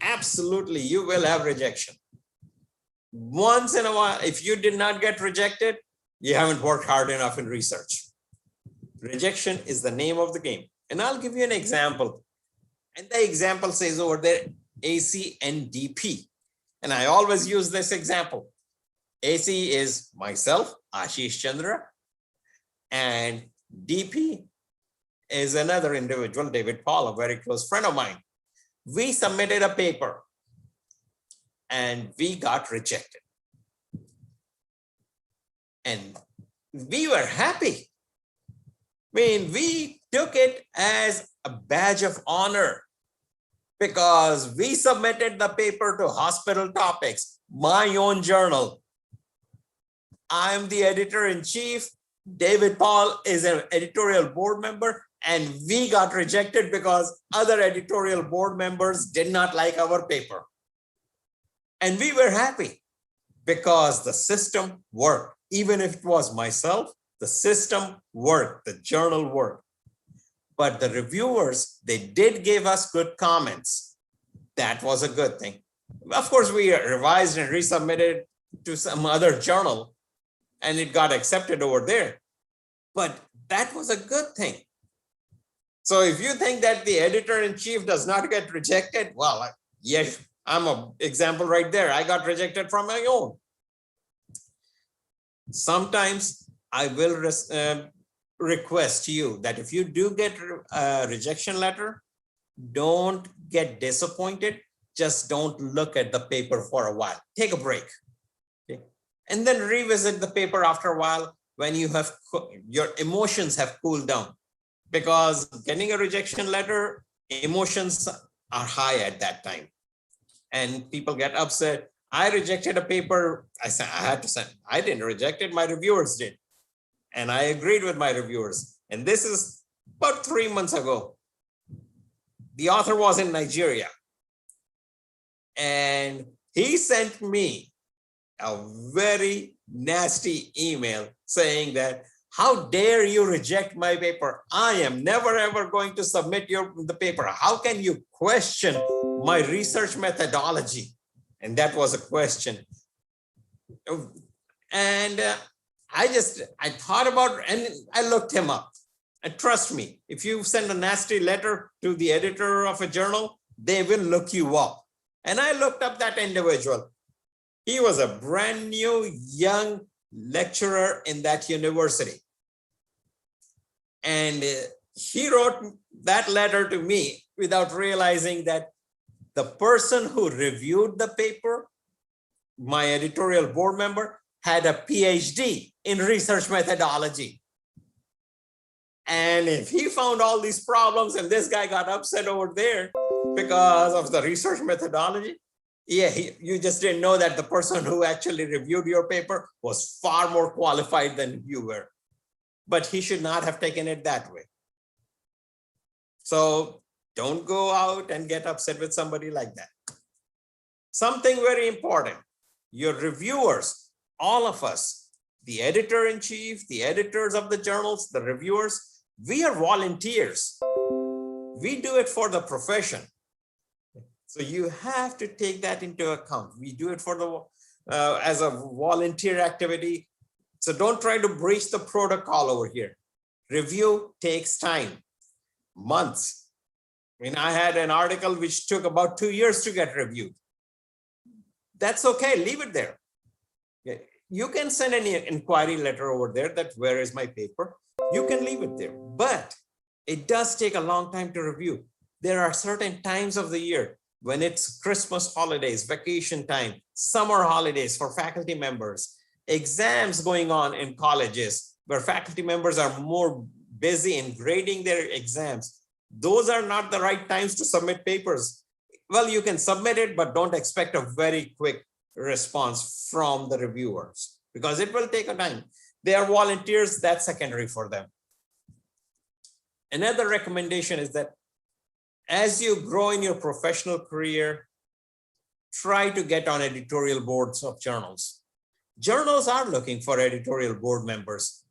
Absolutely, you will have rejection. Once in a while, if you did not get rejected, you haven't worked hard enough in research. Rejection is the name of the game. And I'll give you an example. And the example says over there, AC and DP. And I always use this example. AC is myself, Ashish Chandra, and DP is another individual, David Paul, a very close friend of mine. We submitted a paper and we got rejected. And we were happy. I mean, we took it as a badge of honor because we submitted the paper to Hospital Topics, my own journal. I'm the editor-in-chief. David Paul is an editorial board member, and we got rejected because other editorial board members did not like our paper. And we were happy because the system worked. Even if it was myself, the system worked, the journal worked. But the reviewers, they did give us good comments. That was a good thing. Of course, we revised and resubmitted to some other journal, and it got accepted over there. But that was a good thing. So if you think that the editor-in-chief does not get rejected, well, yes, I'm an example right there. I got rejected from my own. Sometimes I will request you that if you do get a rejection letter, don't get disappointed. Just don't look at the paper for a while. Take a break. Okay? And then revisit the paper after a while when you have your emotions have cooled down. Because getting a rejection letter, emotions are high at that time. And people get upset. I rejected a paper. I had to send. I didn't reject it. My reviewers did. And I agreed with my reviewers. And this is about 3 months ago. The author was in Nigeria. And he sent me a very nasty email saying that, how dare you reject my paper? I am never ever going to submit the paper. How can you question my research methodology? And that was a question. And I thought about it and I looked him up. And trust me, if you send a nasty letter to the editor of a journal, they will look you up. And I looked up that individual. He was a brand new young lecturer in that university. And he wrote that letter to me without realizing that the person who reviewed the paper, my editorial board member, had a PhD in research methodology. And if he found all these problems and this guy got upset over there because of the research methodology, yeah, you just didn't know that the person who actually reviewed your paper was far more qualified than you were. But he should not have taken it that way. So don't go out and get upset with somebody like that. Something very important, your reviewers, all of us, the editor-in-chief, the editors of the journals, the reviewers, we are volunteers. We do it for the profession. So you have to take that into account. We do it for the as a volunteer activity. So don't try to breach the protocol over here. Review takes time, months. I mean, I had an article which took about 2 years to get reviewed. that's okay, leave it there. You can send an inquiry letter over there that where is my paper? You can leave it there, but it does take a long time to review. There are certain times of the year when it's Christmas holidays, vacation time, summer holidays for faculty members, exams going on in colleges where faculty members are more busy in grading their exams. Those are not the right times to submit papers. Well, you can submit it, but don't expect a very quick response from the reviewers because it will take a time. They are volunteers, that's secondary for them. Another recommendation is that as you grow in your professional career, try to get on editorial boards of journals. Journals are looking for editorial board members.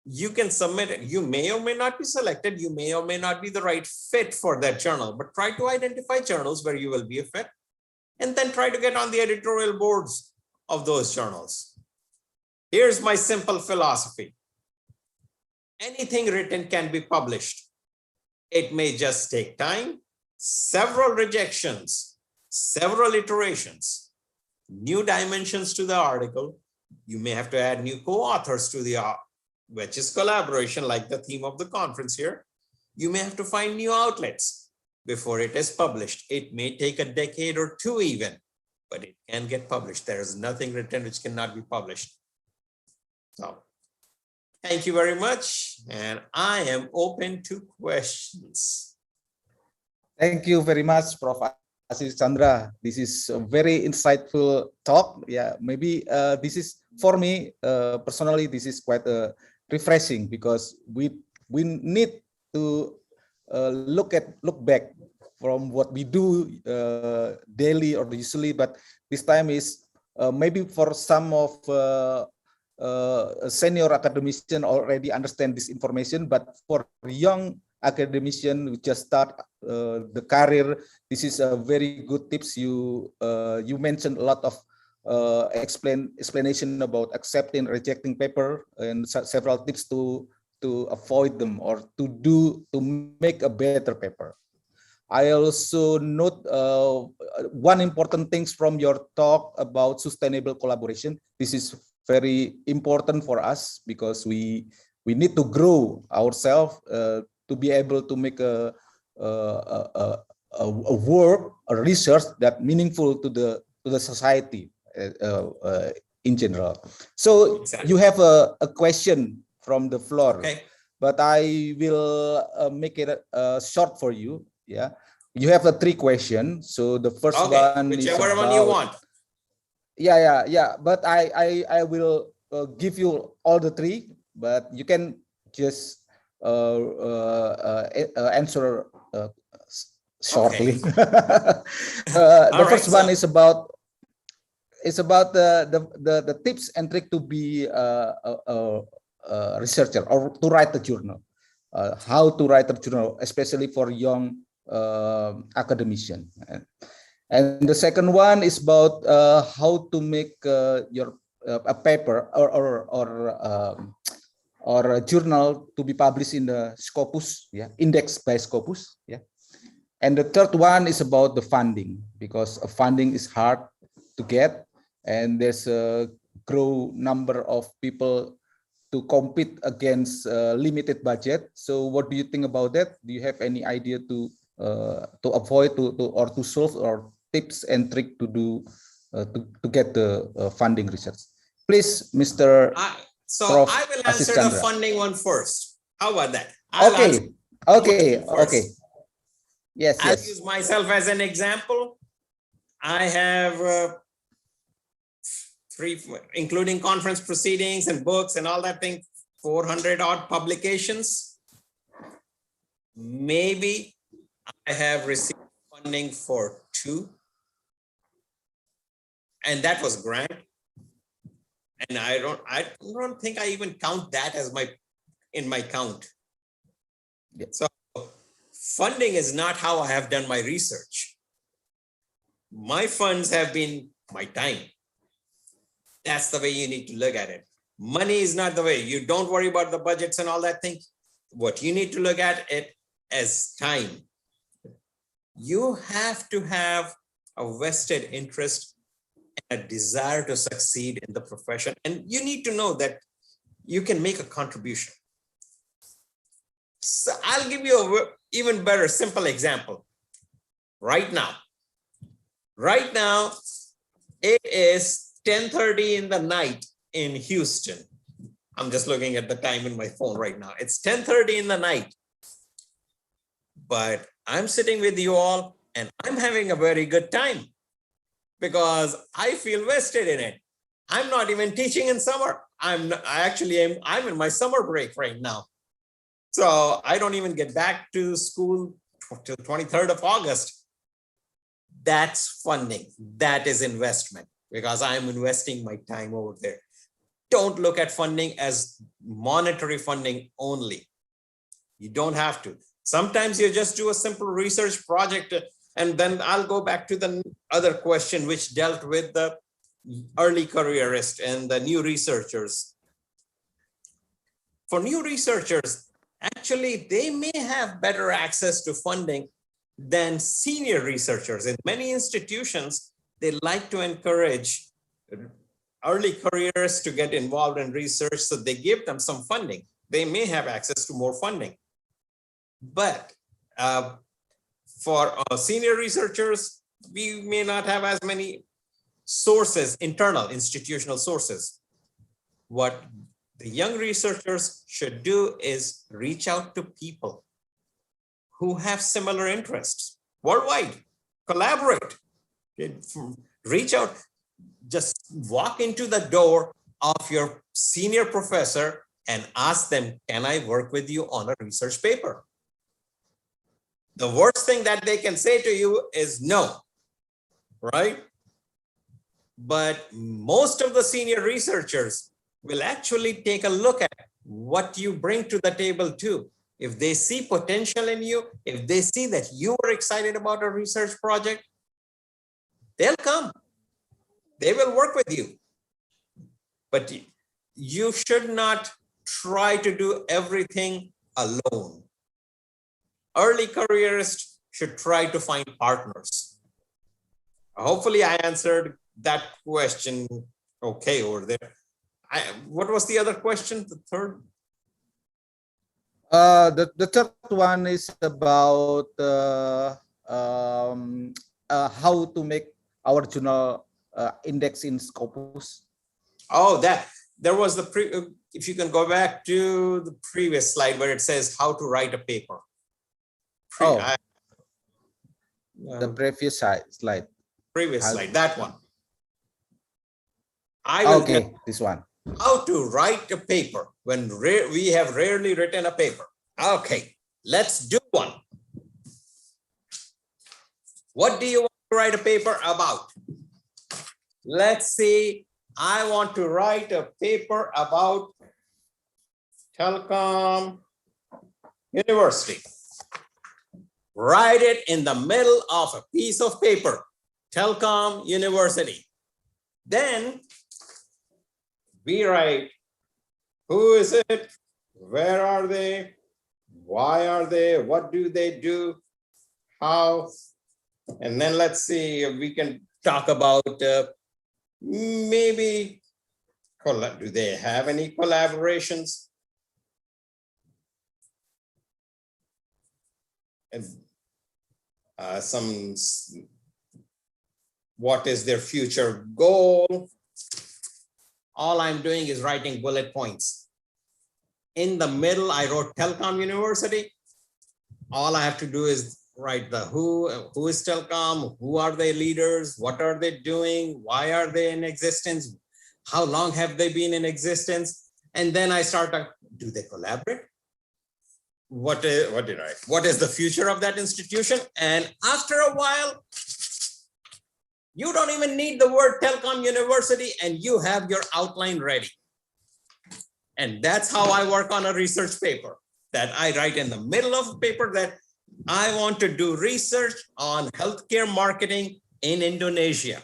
You can submit it. You may or may not be selected. You may or may not be the right fit for that journal, but try to identify journals where you will be a fit and then try to get on the editorial boards of those journals. Here's my simple philosophy. Anything written can be published. It may just take time, several rejections, several iterations, new dimensions to the article. You may have to add new co-authors to the which is collaboration, like the theme of the conference here. You may have to find new outlets before it is published. It may take a decade or two even, but it can get published. There is nothing written which cannot be published. So thank you very much. And I am open to questions. Thank you very much, Prof. Assis Chandra. This is a very insightful talk. Yeah, maybe this is, for me, personally, this is quite refreshing because we need to look back from what we do daily or usually, but this time is maybe for some of senior academician already understand this information, but for young academician who just start the career, this is a very good tips. You mentioned a lot of explanation about accepting, rejecting paper, and several tips to avoid them or to make a better paper. I also note one important things from your talk about sustainable collaboration. This is very important for us because we need to grow ourselves to be able to make a work, a research that meaningful to the society in general. So exactly. You have a question from the floor, okay, but I will make it short for you. Yeah, you have 3 questions. So the first one, whichever one you want. Yeah. But I will give you all the 3, but you can just answer shortly. Okay. The first one is about the tips and trick to be a researcher or to write a journal. How to write a journal, especially for young academician. And the second one is about how to make your a paper or a journal to be published in the Scopus, yeah, indexed by Scopus, yeah. And the third one is about the funding, because funding is hard to get, and there's a grow number of people to compete against limited budget. So what do you think about that? Do you have any idea to avoid or to solve, or tips and trick to do to get the funding research? Please, Mr. So Prof. I will answer the funding one first. How about that? Okay. Yes. I'll use myself as an example. I have 3, including conference proceedings and books and all that thing, 400 odd publications. Maybe I have received funding for 2, and that was grant. And I don't think I even count that as in my count. Yeah. So funding is not how I have done my research. My funds have been my time. That's the way you need to look at it. Money is not the way. You don't worry about the budgets and all that thing. What you need to look at it as time. You have to have a vested interest and a desire to succeed in the profession. And you need to know that you can make a contribution. So I'll give you an even better, simple example. Right now, it is 10:30 in the night in Houston. I'm just looking at the time in my phone right now. It's 10:30 in the night. But I'm sitting with you all and I'm having a very good time because I feel vested in it. I'm not even teaching in summer. I'm in my summer break right now. So I don't even get back to school till 23rd of August. That's funding. That is investment because I'm investing my time over there. Don't look at funding as monetary funding only. You don't have to. Sometimes you just do a simple research project, and then I'll go back to the other question which dealt with the early careerists and the new researchers. For new researchers, actually, they may have better access to funding than senior researchers. In many institutions, they like to encourage early careerists to get involved in research, so they give them some funding. They may have access to more funding. But for senior researchers, we may not have as many sources, internal institutional sources. What the young researchers should do is reach out to people who have similar interests worldwide, collaborate, reach out, just walk into the door of your senior professor and ask them, can I work with you on a research paper? The worst thing that they can say to you is no, right? But most of the senior researchers will actually take a look at what you bring to the table too. If they see potential in you, if they see that you are excited about a research project, they'll come. They will work with you. But you should not try to do everything alone. Early careerists should try to find partners. Hopefully I answered that question okay over there. What was the other question, the third? The third one is about how to make our journal index in Scopus. Oh, there was the if you can go back to the previous slide where it says how to write a paper. The previous slide. Previous slide, that one. Okay, this one. How to write a paper when we have rarely written a paper. Okay, let's do one. What do you want to write a paper about? Let's see. I want to write a paper about Telkom University. Write it in the middle of a piece of paper, Telkom University. Then we write, who is it? Where are they? Why are they? What do they do? How? And then let's see if we can talk about maybe, do they have any collaborations? And what is their future goal? All I'm doing is writing bullet points. In the middle, I wrote Telkom University. All I have to do is write the who is Telkom, who are their leaders, what are they doing, why are they in existence, how long have they been in existence, and then I start to, do they collaborate? What is the future of that institution? And after a while, you don't even need the word Telkom University and you have your outline ready. And that's how I work on a research paper, that I write in the middle of a paper that I want to do research on healthcare marketing in Indonesia.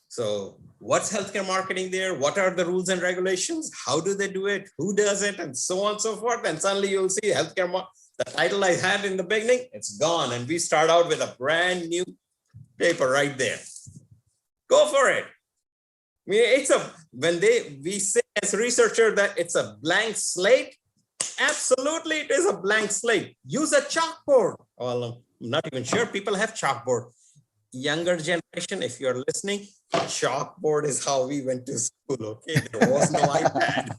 So what's healthcare marketing there? What are the rules and regulations? How do they do it? Who does it? And so on and so forth. And suddenly you'll see healthcare, the title I had in the beginning, it's gone. And we start out with a brand new paper right there. Go for it. it's when we say as researcher that it's a blank slate, absolutely it is a blank slate. Use a chalkboard. Well, I'm not even sure people have chalkboard. Younger generation, if you're listening, chalkboard is how we went to school, okay? There was no iPad.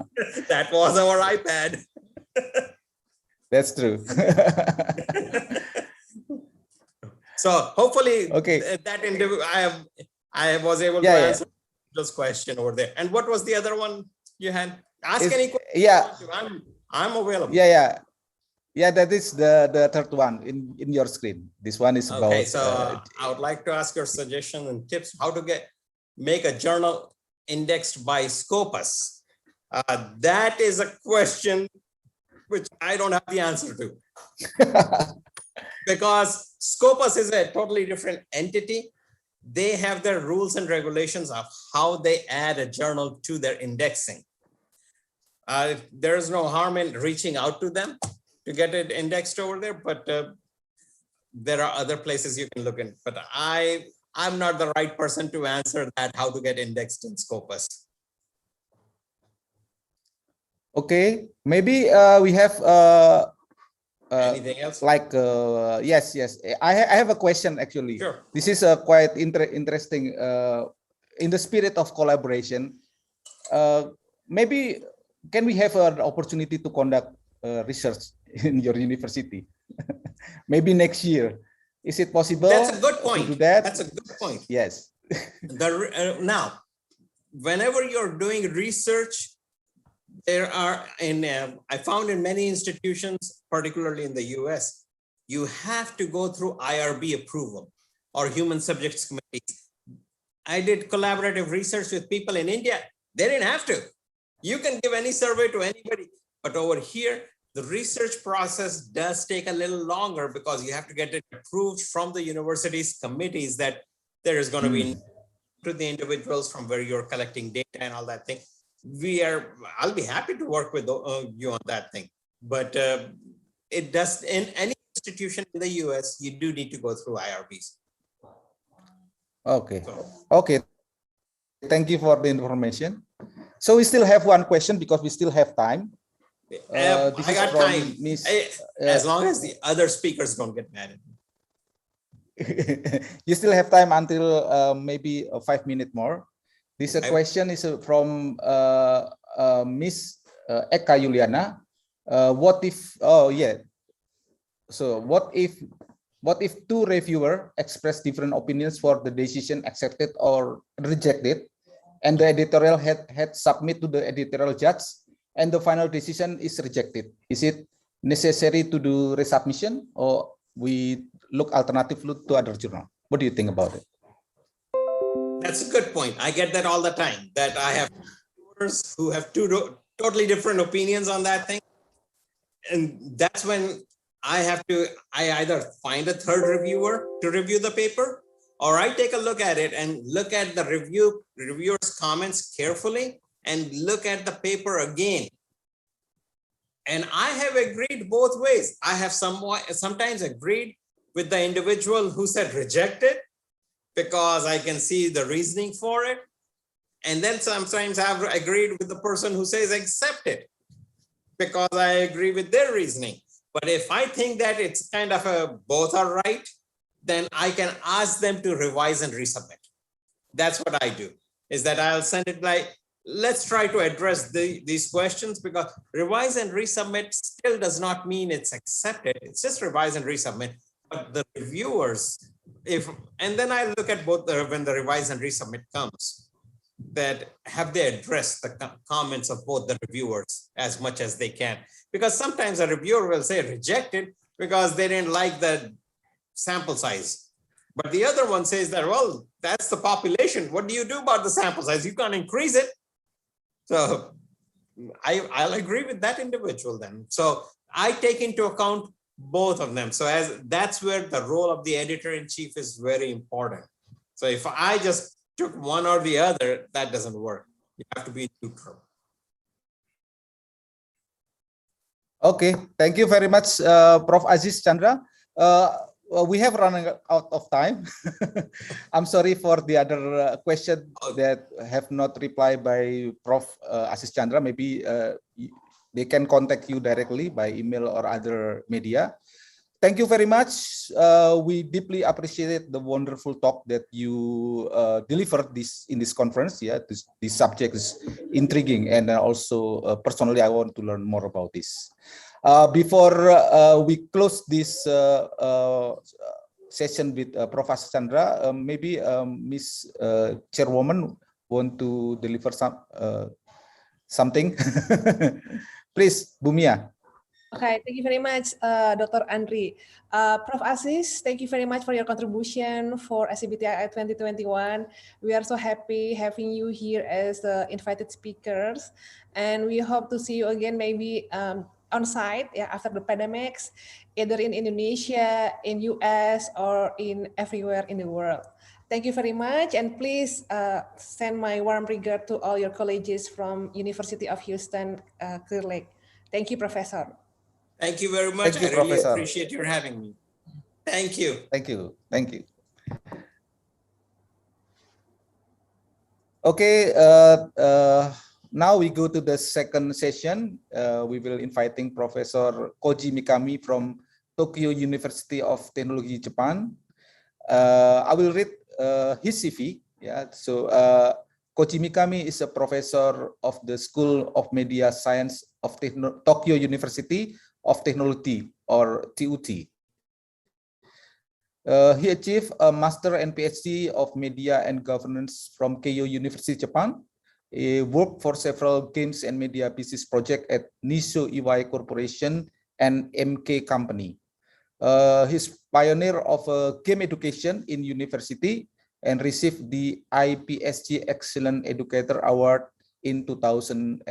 That was our iPad. That's true. So hopefully that interview, I was able to answer this question over there. And what was the other one you had? Ask any question. Yeah. I'm available. Yeah, that is the third one in your screen. This one is about. Okay, so I would like to ask your suggestion and tips how to make a journal indexed by Scopus. That is a question which I don't have the answer to. Because Scopus is a totally different entity. They have their rules and regulations of how they add a journal to their indexing. There is no harm in reaching out to them to get it indexed over there, but there are other places you can look in. But I'm not the right person to answer that, how to get indexed in Scopus. Okay, maybe we have anything else? Like yes. I have a question actually. Sure. This is quite interesting. In the spirit of collaboration, maybe can we have an opportunity to conduct research in your university? Maybe next year. Is it possible? That's a good point. To do that? That's a good point. Yes. Now, whenever you're doing research, there are I found in many institutions, particularly in the US, you have to go through IRB approval or human subjects committees. I did collaborative research with people in India. They didn't have to. You can give any survey to anybody, but over here, the research process does take a little longer because you have to get it approved from the university's committees that there is going to be to the individuals from where you're collecting data and all that thing. I'll be happy to work with you on that thing, but it does in any institution in the US, you do need to go through IRBs. Okay. Okay. Thank you for the information. So we still have one question because we still have time. I got time. As long as the other speakers don't get mad at me. You still have time until maybe 5 minutes more. This question is from Miss Eka Yuliana. What if? Oh yeah. So what if two reviewers express different opinions for the decision accepted or rejected, and the editorial head submit to the editorial judge, and the final decision is rejected? Is it necessary to do resubmission, or we look alternatively to other journal? What do you think about it? That's a good point. I get that all the time, that I have viewers who have two totally different opinions on that thing. And that's when I either find a third reviewer to review the paper, or I take a look at it and look at the reviewer's comments carefully and look at the paper again. And I have agreed both ways. I have sometimes agreed with the individual who said rejected, because I can see the reasoning for it. And then sometimes I've agreed with the person who says accept it, because I agree with their reasoning. But if I think that it's kind of both are right, then I can ask them to revise and resubmit. That's what I do, is that I'll send it like, let's try to address these questions, because revise and resubmit still does not mean it's accepted. It's just revise and resubmit. But the reviewers, and then I look at both when the revise and resubmit comes, that have they addressed the comments of both the reviewers as much as they can. Because sometimes a reviewer will say rejected because they didn't like the sample size. But the other one says that, well, that's the population. What do you do about the sample size? You can't increase it. So I'll agree with that individual then. So I take into account both of them. So that's where the role of the editor-in-chief is very important. So if I just took one or the other, that doesn't work. You have to be neutral. Okay, thank you very much, Prof. Aziz Chandra. we have running out of time. I'm sorry for the other question that have not replied by Prof. Asis Chandra. Maybe they can contact you directly by email or other media. Thank you very much. We deeply appreciate the wonderful talk that you delivered in this conference. Yeah, this subject is intriguing, and also personally, I want to learn more about this. Before we close this session with Professor Chandra, maybe Miss Chairwoman want to deliver something. Please, Bumia. Okay, thank you very much, Dr. Andri. Prof. Asis, thank you very much for your contribution for SCBTII 2021. We are so happy having you here as the invited speakers, and we hope to see you again maybe on site, yeah, after the pandemics, either in Indonesia, in US, or in everywhere in the world. Thank you very much, and please send my warm regard to all your colleagues from University of Houston, Clear Lake. Thank you, Professor. Thank you very much. Thank you, I really Professor. appreciate your having me. Thank you. Thank you. Thank you. Okay, now we go to the second session. We will inviting Professor Koji Mikami from Tokyo University of Technology, Japan. I will read his CV. Yeah, so Koji Mikami is a professor of the School of Media Science of Tokyo University of Technology, or TUT. He achieved a Master and PhD of Media and Governance from Keio University, Japan. He worked for several games and media business projects at Nisho Iwai Corporation and MK Company. He's pioneer of game education in university and received the IPSG Excellent Educator Award in 2012.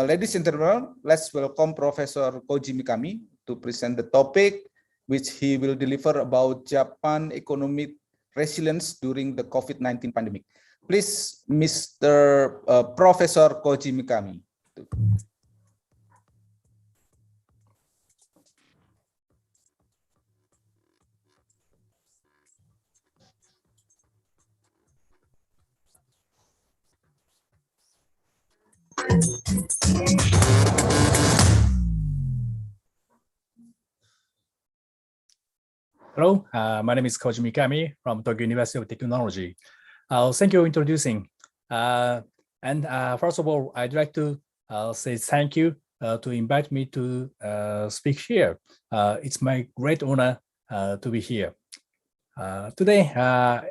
Ladies and gentlemen, let's welcome Professor Koji Mikami to present the topic which he will deliver about Japan economic resilience during the COVID-19 pandemic. Please, Mr. Professor Koji Mikami. Hello, my name is Koji Mikami from Tokyo University of Technology. Thank you for introducing. First of all, I'd like to say thank you to invite me to speak here. It's my great honor to be here. Today,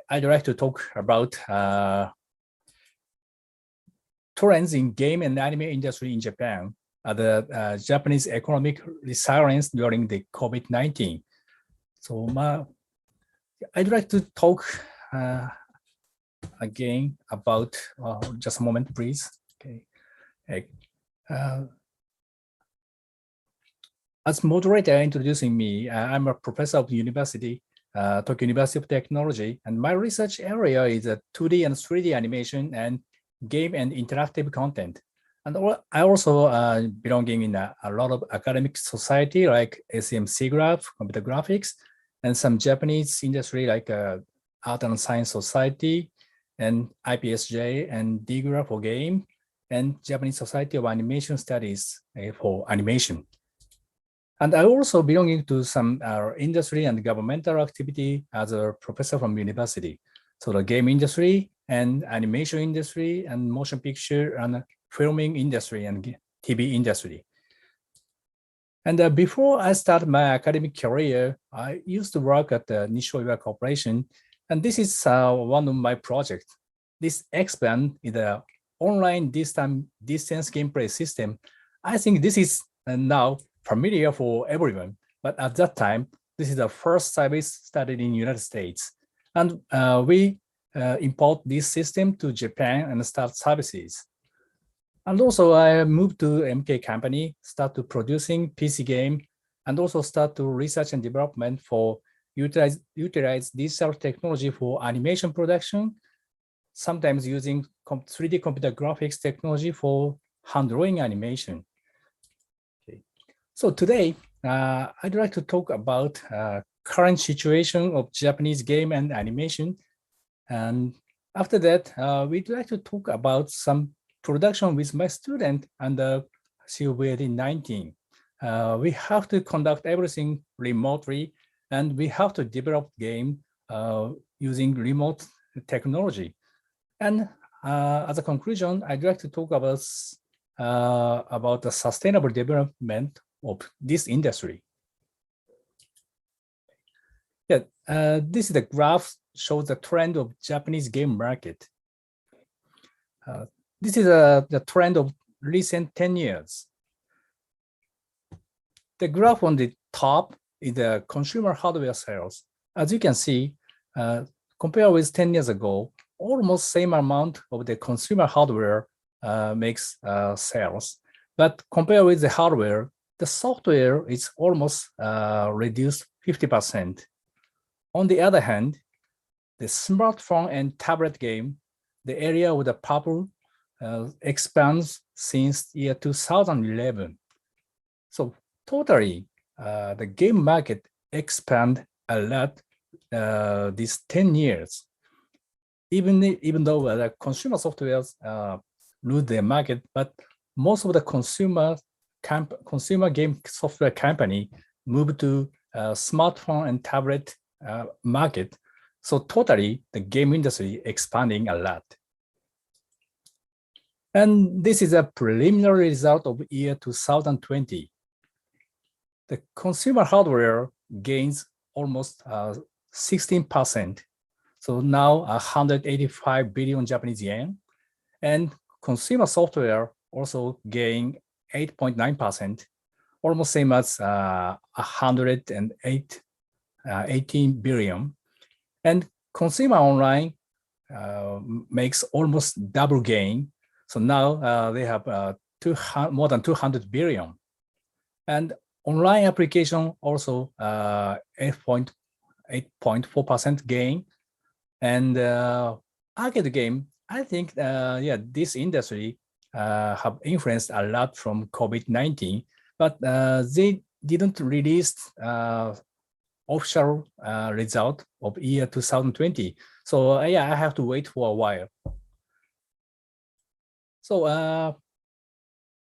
I'd like to talk about trends in game and anime industry in Japan, the Japanese economic resilience during the COVID-19. So I'd like to talk again about, just a moment, please. Okay. As moderator introducing me, I'm a professor of the university, Tokyo University of Technology, and my research area is 2D and 3D animation and game and interactive content. And I also belonging in a lot of academic society like SMC Graph, computer graphics, and some Japanese industry like Art and Science Society and IPSJ and DGRA for game and Japanese Society of Animation Studies for animation. And I also belonging to some industry and governmental activity as a professor from university. So the game industry and animation industry and motion picture and filming industry and TV industry. And before I started my academic career, I used to work at the Nisho Iwai Corporation, and this is one of my projects. This X-Band is an online distance gameplay system. I think this is now familiar for everyone, but at that time, this is the first service started in the United States. And we import this system to Japan and start services. And also I moved to MK Company, start to producing PC game, and also start to research and development for utilize digital technology for animation production, sometimes using 3D computer graphics technology for hand drawing animation. Okay. So today, I'd like to talk about current situation of Japanese game and animation. And after that, we'd like to talk about some production with my student under SCBTII. We have to conduct everything remotely, and we have to develop game using remote technology. And as a conclusion, I'd like to talk about the sustainable development of this industry. Yeah, this is the graph shows the trend of Japanese game market. This is the trend of recent 10 years. The graph on the top is the consumer hardware sales. As you can see, compared with 10 years ago, almost same amount of the consumer hardware makes sales. But compared with the hardware, the software is almost reduced 50%. On the other hand, the smartphone and tablet game, the area with the purple, expands since year 2011. So totally, the game market expand a lot these 10 years. Even though the consumer softwares lose their market, but most of the consumer game software company move to smartphone and tablet market. So totally, the game industry expanding a lot. And this is a preliminary result of year 2020. The consumer hardware gains almost 16%. So now 185 billion Japanese yen. And consumer software also gain 8.9%, almost same as 118 billion. And consumer online makes almost double gain. So now they have more than 200 billion. And online application also 8.4% gain. And arcade game, I think, this industry have influenced a lot from COVID-19, but they didn't release official result of year 2020. So I have to wait for a while. So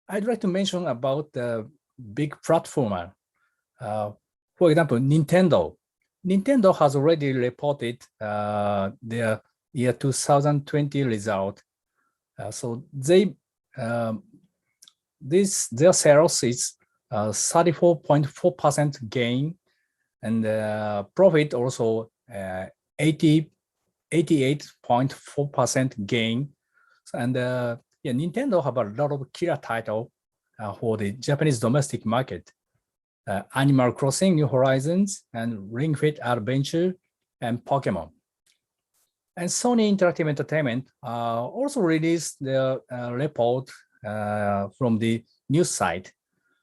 I'd like to mention about the big platformer. For example, Nintendo. Nintendo has already reported their year 2020 result. So their sales is 34.4% gain, and profit also 88.4% gain. And Nintendo have a lot of killer title for the Japanese domestic market. Animal Crossing, New Horizons, and Ring Fit Adventure, and Pokemon. And Sony Interactive Entertainment also released their report from the news site.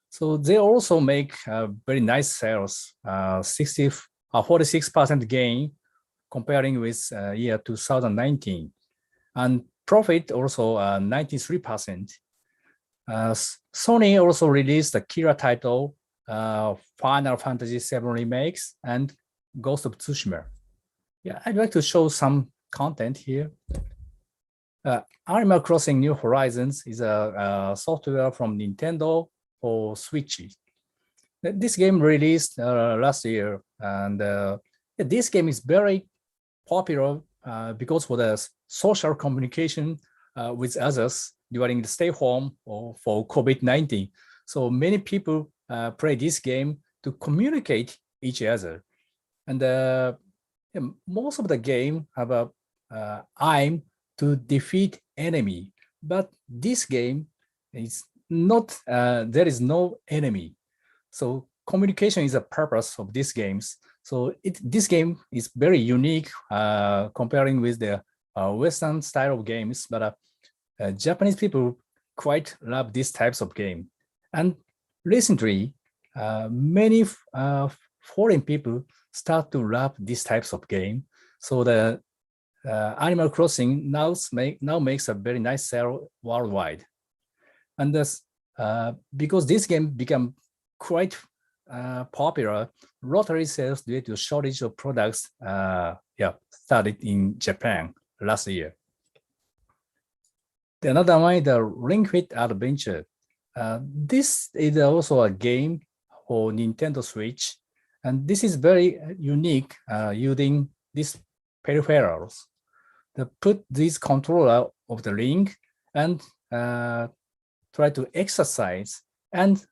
So they also make very nice sales, 46% gain comparing with year 2019. And profit also 93%. Sony also released a killer title, Final Fantasy VII Remakes and Ghost of Tsushima. Yeah, I'd like to show some content here. Animal Crossing New Horizons is a software from Nintendo for Switch. This game released last year, and this game is very popular because for the social communication with others during the stay home or for COVID-19. So many people play this game to communicate each other. And most of the game have a aim to defeat enemy. But this game is not, there is no enemy. So communication is a purpose of these games. So this game is very unique comparing with the Western style of games, but Japanese people quite love these types of game. And recently, many foreign people start to love these types of game. So the Animal Crossing now makes a very nice sale worldwide. And this, because this game became quite popular, lottery sales due to shortage of products started in Japan last year. The another one is the Ring Fit Adventure. This is also a game for Nintendo Switch, and this is very unique using these peripherals. To put this controller of the ring and try to exercise, and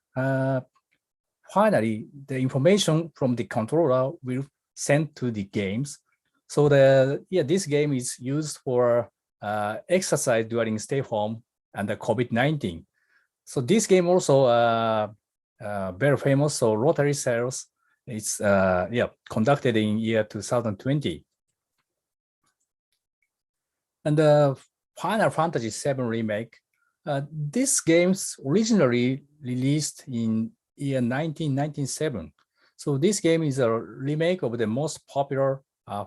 finally the information from the controller will send to the games. So this game is used for exercise during stay home and the COVID-19. So this game also very famous. So lottery sales is conducted in year 2020. And the Final Fantasy VII Remake, this game's originally released in year 1997. So this game is a remake of the most popular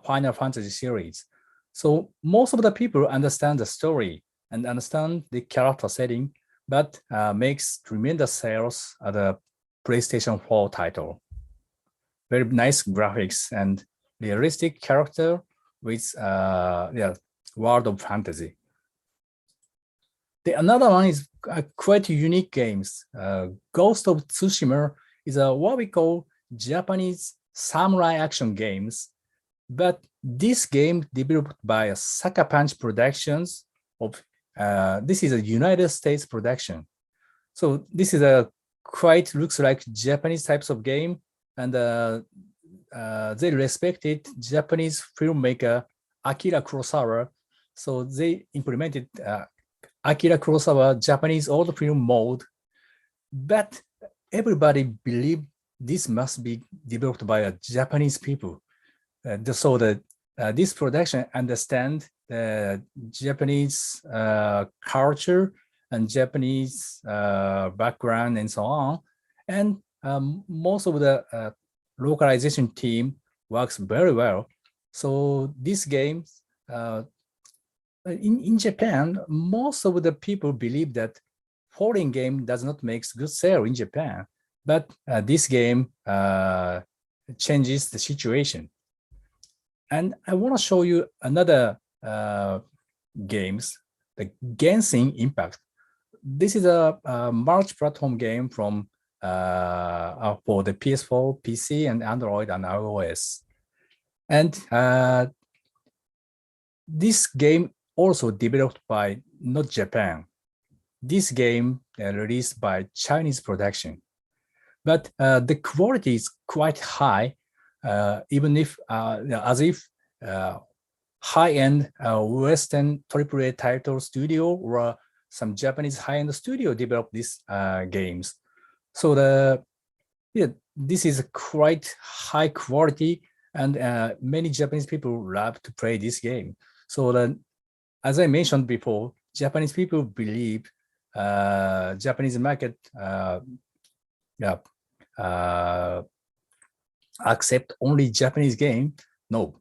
Final Fantasy series. So most of the people understand the story and understand the character setting, but makes tremendous sales at the PlayStation 4 title. Very nice graphics and realistic character with world of fantasy. The another one is quite unique games. Ghost of Tsushima is what we call Japanese samurai action games, but this game developed by Sucker Punch Productions of this is a United States production. So this is a quite looks like Japanese types of game, and they respected Japanese filmmaker Akira Kurosawa. So they implemented Akira Kurosawa Japanese old film mode, but everybody believed this must be developed by a Japanese people. So that this production understand the Japanese culture and Japanese background and so on. And most of the localization team works very well. So this game, in Japan, most of the people believe that foreign game does not make good sale in Japan, but this game changes the situation. And I want to show you another games, the Genshin Impact. This is a multi-platform game from for the PS4, PC, and Android and iOS. And this game also developed by not Japan. This game released by Chinese production, but the quality is quite high, even if as if high-end Western AAA title studio or some Japanese high-end studio developed these games. So this is quite high quality, and many Japanese people love to play this game. So as I mentioned before, Japanese people believe Japanese market accept only Japanese game. No,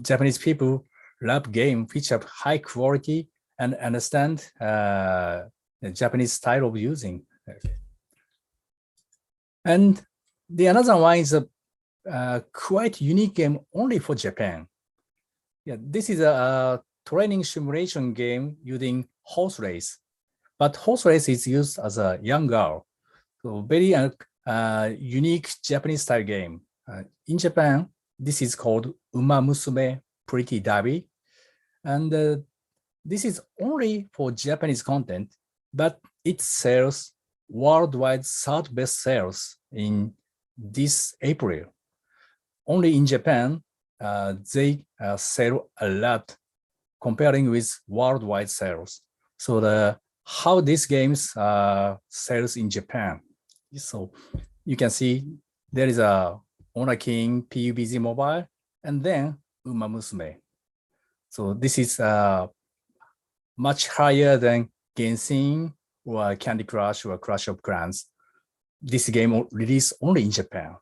Japanese people love game which have high quality and understand the Japanese style of using. And the another one is a quite unique game only for Japan. This is a training simulation game using horse race, but horse race is used as a young girl. So very unique Japanese style game. In Japan, this is called Uma Musume Pretty Derby. And this is only for Japanese content, but it sells worldwide third best sales in this April. Only in Japan, they sell a lot comparing with worldwide sales. So how these games sells in Japan. So you can see there is a Honor King, PUBG Mobile, and then Uma Musume. So this is much higher than Genshin or Candy Crush or Clash of Clans. This game released only in Japan.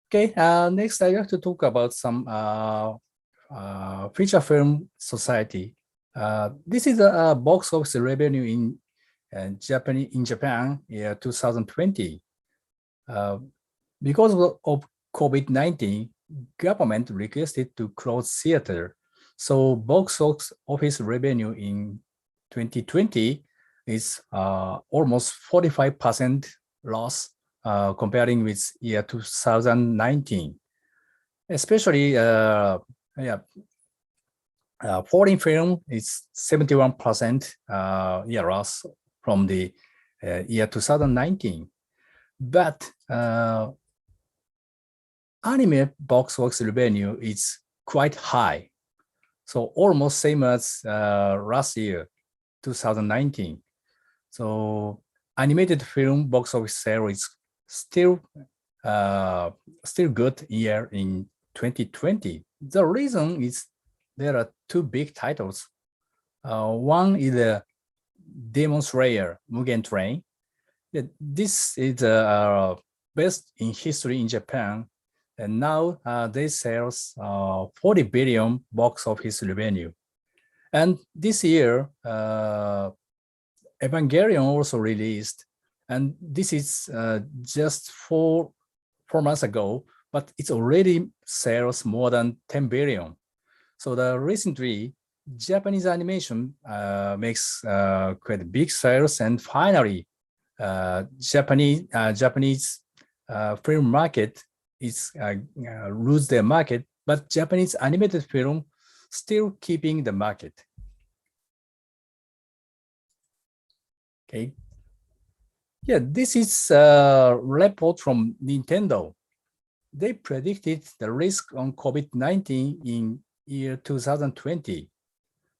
Okay, next I have to talk about some feature film society. This is a box office revenue in Japan year 2020. Because of COVID-19, government requested to close theater. So box office revenue in 2020 is almost 45% loss comparing with year 2019. Especially, foreign film is 71% loss from the year 2019. But anime box office revenue is quite high. So almost same as last year, 2019. So animated film box office sale is still good year in 2020. The reason is there are two big titles. One is the Demon Slayer Mugen Train. This is the best in history in Japan. And now they sales 40 billion box office revenue. And this year, Evangelion also released. And this is just four months ago, but it's already sales more than 10 billion. So the recently, Japanese animation makes quite big sales, and finally, Japanese film market is lose their market, but Japanese animated film still keeping the market. Okay. Yeah, this is a report from Nintendo. They predicted the risk on COVID-19 in year 2020.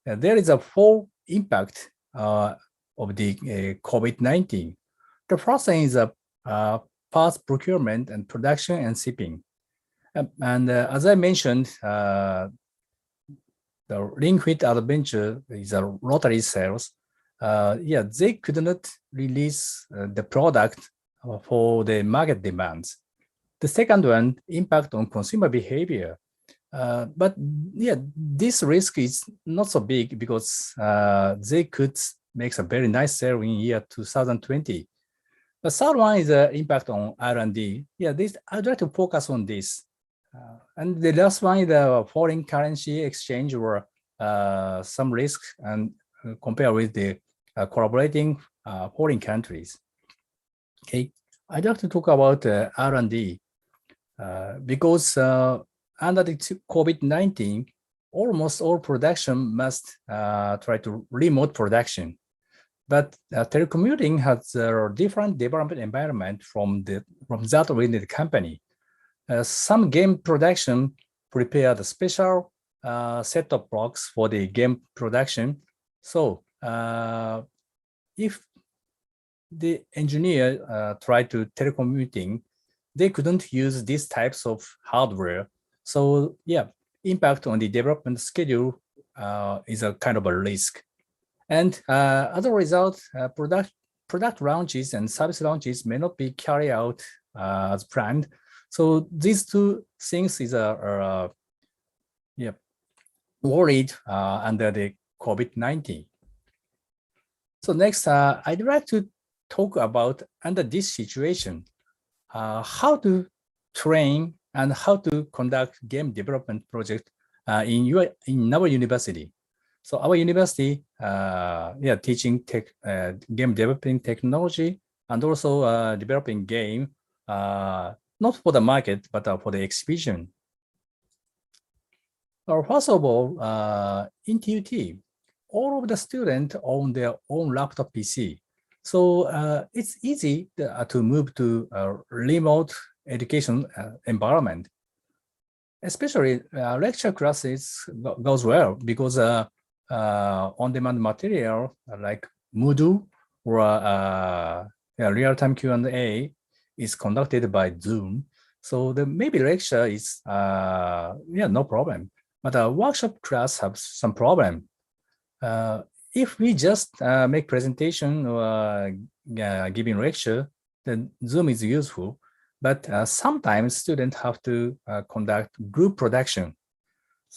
There is a full impact of the COVID-19. The first thing is parts procurement and production and shipping. And as I mentioned, the Ring Fit Adventure is a lottery sales. They could not release the product for the market demands. The second one, impact on consumer behavior. But this risk is not so big because they could make a very nice sale in year 2020. The third one is the impact on R&D. I'd like to focus on this. And the last one is the foreign currency exchange or some risk and compare with the collaborating foreign countries. Okay, I'd like to talk about R&D because under the COVID-19, almost all production must try to remote production. But telecommuting has a different development environment from that within the company. Some game production prepare the special set-top box for the game production. So if the engineer try to telecommuting, they couldn't use these types of hardware. So impact on the development schedule is a kind of a risk. And as a result, product launches and service launches may not be carried out as planned. So these two things is worried under the COVID-19. So next, I'd like to talk about under this situation, how to train and how to conduct game development project in our university. So our university, teaching game developing technology and also developing game, not for the market, but for the exhibition. First of all, in TUT, all of the students own their own laptop PC. So it's easy to move to a remote education environment. Especially lecture classes goes well because on-demand material like Moodle or real-time Q&A is conducted by Zoom. So the maybe lecture is no problem. But a workshop class have some problem. If we just make presentation or giving lecture, then Zoom is useful. But sometimes students have to conduct group production.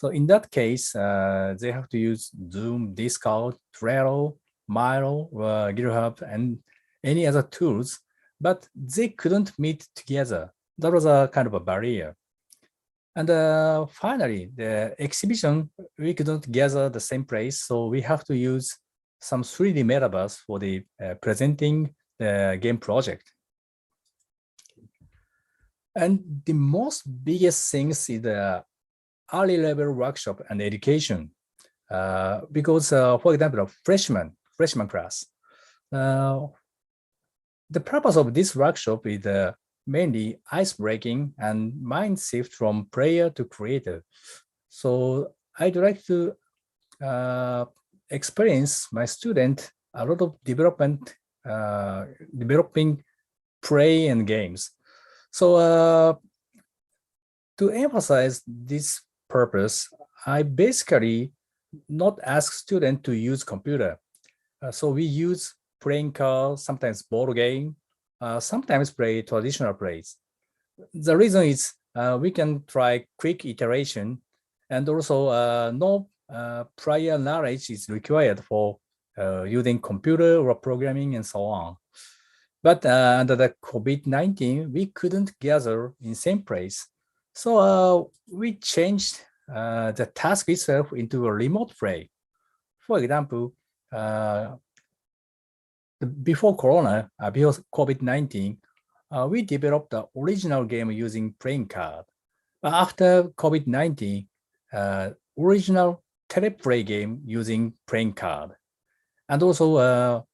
So in that case, they have to use Zoom, Discord, Trello, Miro, GitHub, and any other tools, but they couldn't meet together. That was a kind of a barrier. And finally, the exhibition, we couldn't gather the same place, so we have to use some 3D metaverse for the presenting the game project. And the most biggest things is the early level workshop and education. Because, for example, freshman class, the purpose of this workshop is mainly ice breaking and mind shift from player to creator. So I'd like to experience my student a lot of developing play and games. So to emphasize this purpose, I basically not ask students to use computer. So we use playing cards, sometimes board game, sometimes play traditional plays. The reason is we can try quick iteration, and also no prior knowledge is required for using computer or programming and so on. But under the COVID-19, we couldn't gather in same place. So we changed the task itself into a remote play. For example, before Corona, before COVID-19, we developed the original game using playing card. After COVID-19, original teleplay game using playing card. And also,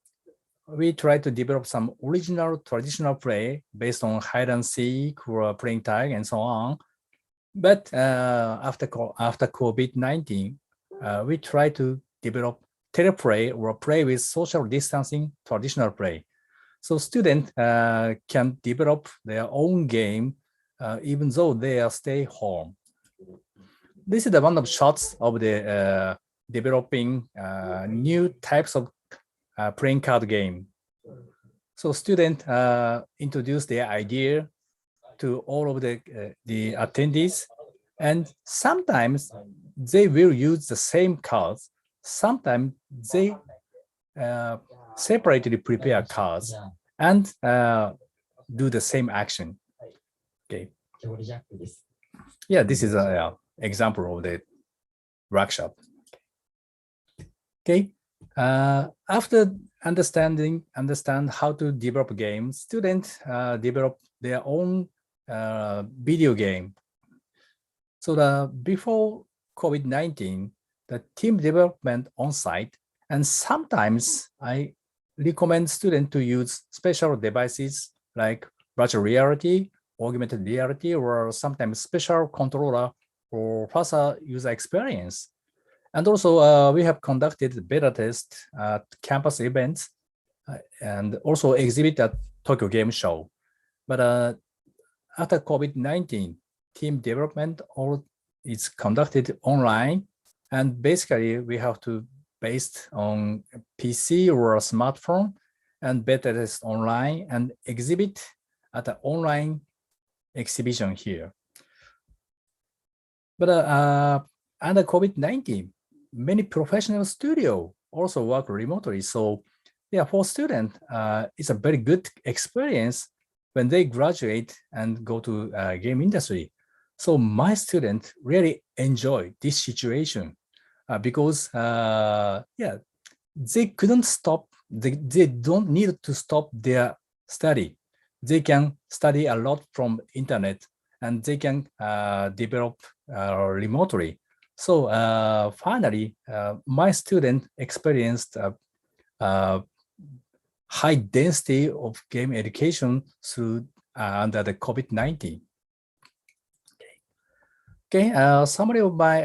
we tried to develop some original traditional play based on hide and seek or playing tag and so on. But after COVID-19, we tried to develop teleplay or play with social distancing traditional play. So students can develop their own game even though they are stay home. This is the one of shots of the developing new types of playing card game. So students introduce their idea to all of the attendees, and sometimes they will use the same cards. Sometimes they separately prepare cards and do the same action. Okay. Yeah, this is an example of the workshop. Okay. After understand how to develop games, students develop their own video game. So before COVID-19, the team development on site, and sometimes I recommend students to use special devices like virtual reality, augmented reality, or sometimes special controller for faster user experience. And also, we have conducted beta tests at campus events and also exhibit at Tokyo Game Show. But after COVID-19, team development all is conducted online, and basically we have to based on PC or a smartphone and beta test online and exhibit at an online exhibition here. But under COVID-19, many professional studios also work remotely. So yeah, for students, it's a very good experience when they graduate and go to game industry. So my students really enjoy this situation because yeah, they couldn't stop. They don't need to stop their study. They can study a lot from internet, and they can develop remotely. So finally, my student experienced high density of game education through under the COVID-19. Okay, summary of my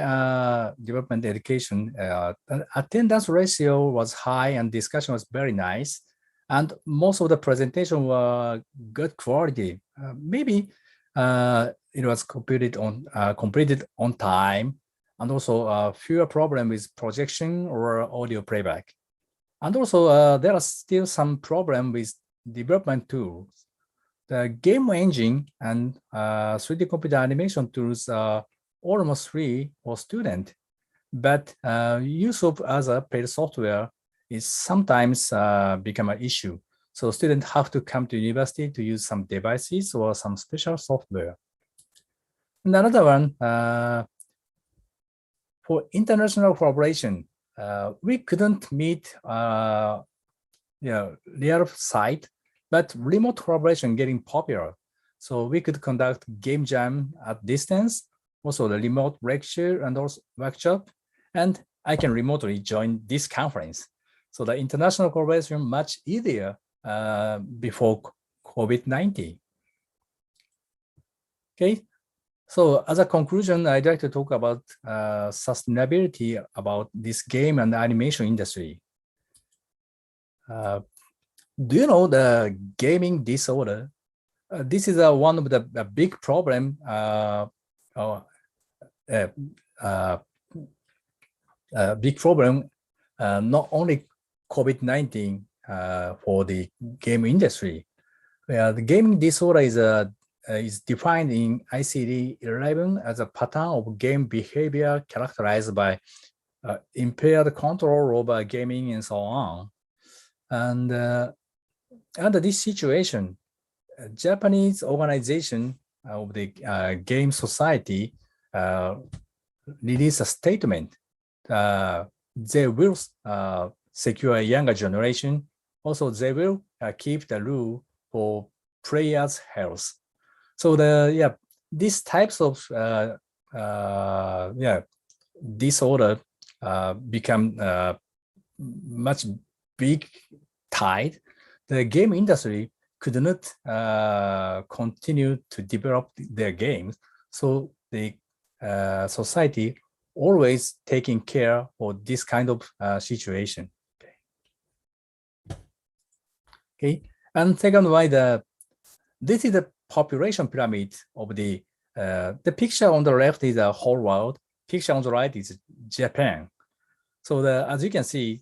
development education. Attendance ratio was high and discussion was very nice. And most of the presentation were good quality. Maybe it was completed on time, and also fewer problem with projection or audio playback. And also there are still some problem with development tools. The game engine and 3D computer animation tools are almost free for student, but use of other paid software is sometimes become an issue. So students have to come to university to use some devices or some special software. And another one, for international collaboration, we couldn't meet real site, but remote collaboration getting popular. So we could conduct game jam at distance, also the remote lecture and also workshop, and I can remotely join this conference. So the international collaboration much easier before COVID-19. Okay, so as a conclusion, I'd like to talk about sustainability about this game and animation industry. Do you know the gaming disorder? This is one of the big problem. Big problem, not only COVID-19 for the game industry. The gaming disorder is defined in ICD-11 as a pattern of game behavior characterized by impaired control over gaming and so on. And under this situation, Japanese organization of the game society released a statement. They will secure a younger generation. Also, they will keep the rule for players' health. So these types of disorder become much big tide. The game industry could not continue to develop their games. So the society always taking care for this kind of situation. Okay. And second, why this is the population pyramid of the picture on the left is the whole world. Picture on the right is Japan. So as you can see,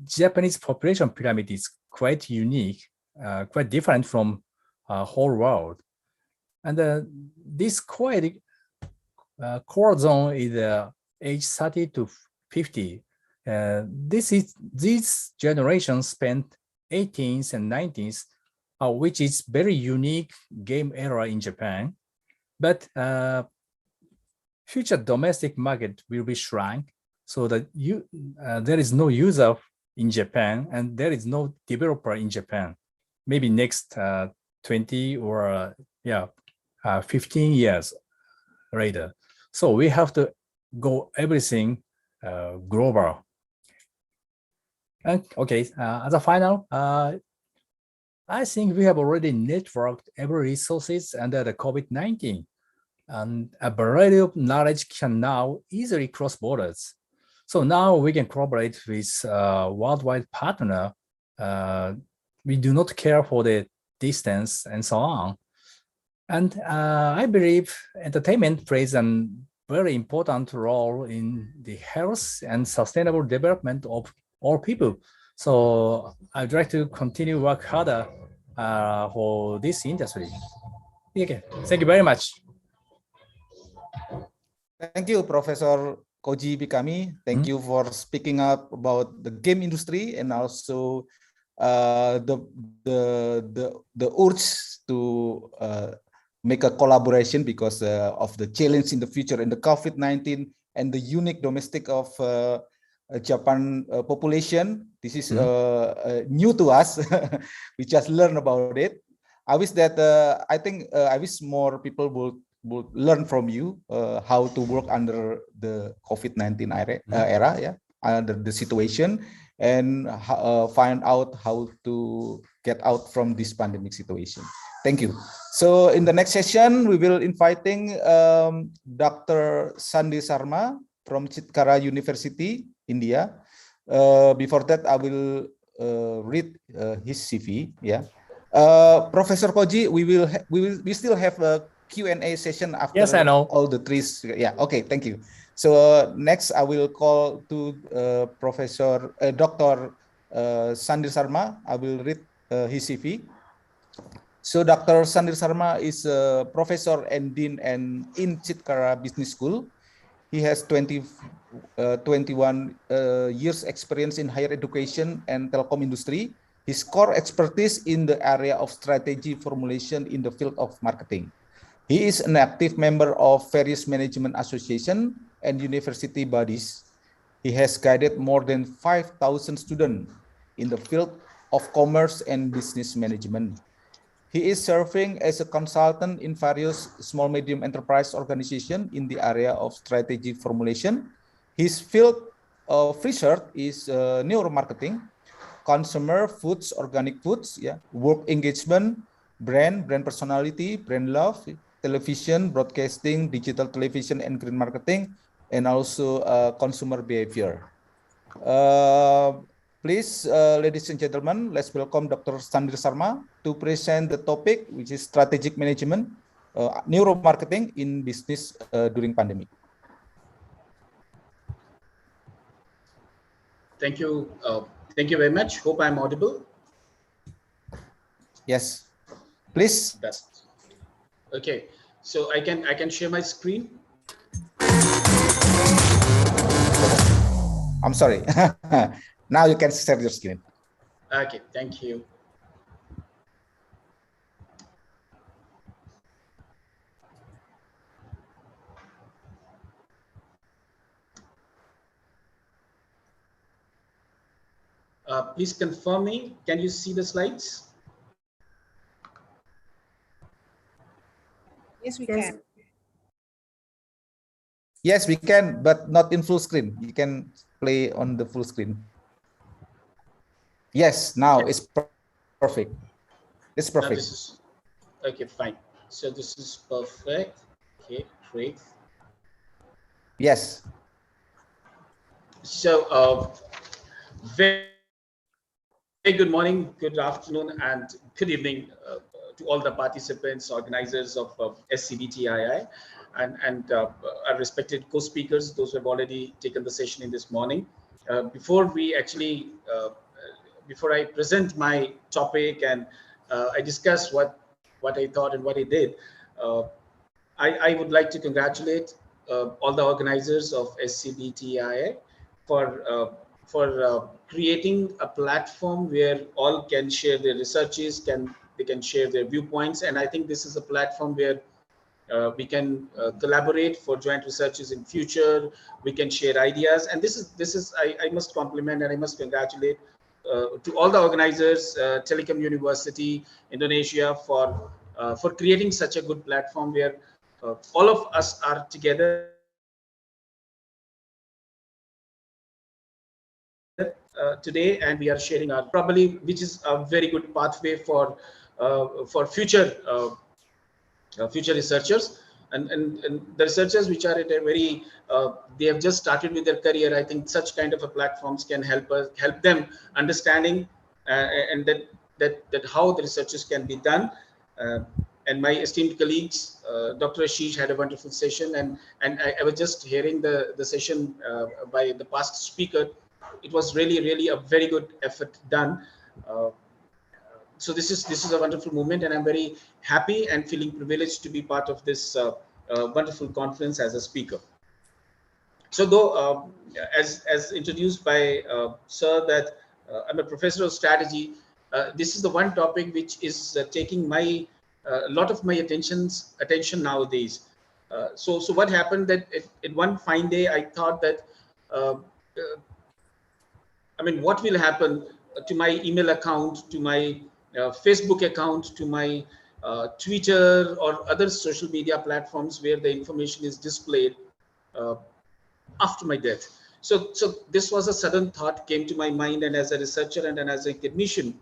Japanese population pyramid is quite unique, quite different from whole world. And this quite core zone is age 30 to 50. These generations spent 18s and 19s, which is very unique game era in Japan. But future domestic market will be shrunk, so that there is no user in Japan and there is no developer in Japan. Maybe next 20 or 15 years later. So we have to go everything global. And okay, as a final, I think we have already networked every resources under the COVID-19, and a variety of knowledge can now easily cross borders. So now we can collaborate with worldwide partner. We do not care for the distance and so on. And I believe entertainment plays a very important role in the health and sustainable development of all people. So I'd like to continue work harder for this industry. Okay, thank you very much. Thank you, Professor Koji Bikami. Thank you for speaking up about the game industry and also the urge to make a collaboration because of the challenge in the future and the COVID-19 and the unique domestic of Japan population. This is new to us. We just learned about it. I wish that I wish more people would learn from you how to work under the COVID-19 era, under the situation, and find out how to get out from this pandemic situation. Thank you. So in the next session, we will inviting Dr. Sandy Sharma from Chitkara University, India. Before that, I will read his CV. Professor Koji, we still have a Q&A session after yes, I know. all the trees. Yeah, okay, thank you. So next I will call to Dr. Sandy Sharma. I will read his CV. So Dr. Sandir Sarma is a professor and dean and in Chitkara Business School. He has 21 years experience in higher education and telecom industry. His core expertise in the area of strategy formulation in the field of marketing. He is an active member of various management associations and university bodies. He has guided more than 5,000 students in the field of commerce and business management. He is serving as a consultant in various small medium enterprise organizations in the area of strategy formulation. His field of research is neuromarketing, consumer foods, organic foods, work engagement, brand personality, brand love, television, broadcasting, digital television, and green marketing, and also consumer behavior. Please, ladies and gentlemen, let's welcome Dr. Sandir Sarma to present the topic, which is strategic management, neuromarketing in business during pandemic. Thank you. Thank you very much. Hope I'm audible. Yes, please. That's okay. So I can share my screen. I'm sorry. Now you can share your screen. Okay, thank you. Please confirm me. Can you see the slides? Yes, we can. Yes, we can, but not in full screen. You can play on the full screen. Yes, now it's perfect. It's perfect. This is, okay, fine. So this is perfect. Okay, great. Yes. So very good morning, good afternoon, and good evening to all the participants, organizers of SCBTII, and our respected co-speakers, those who have already taken the session in this morning. Before I present my topic and I discuss what I thought and what I did, I would like to congratulate all the organizers of SCBTII for creating a platform where all can share their researches, they can share their viewpoints, and I think this is a platform where we can collaborate for joint researches in future. We can share ideas, and this is I must compliment and I must congratulate to all the organizers, Telkom University, Indonesia, for creating such a good platform where all of us are together today, and we are sharing our probably, which is a very good pathway for future researchers and the researchers which are at a very they have just started with their career. I think such kind of a platforms can help them understanding and that how the researches can be done. And my esteemed colleagues, Dr. Ashish had a wonderful session, and I was just hearing the session by the past speaker. It was really a very good effort done. So this is a wonderful moment, and I'm very happy and feeling privileged to be part of this wonderful conference as a speaker. So though, as introduced by Sir, that I'm a professor of strategy, this is the one topic which is taking my a lot of my attention nowadays. So what happened that in one fine day I thought that I mean, what will happen to my email account, to my Facebook account, to my Twitter or other social media platforms where the information is displayed after my death. So this was a sudden thought came to my mind, and as a researcher and as a academician,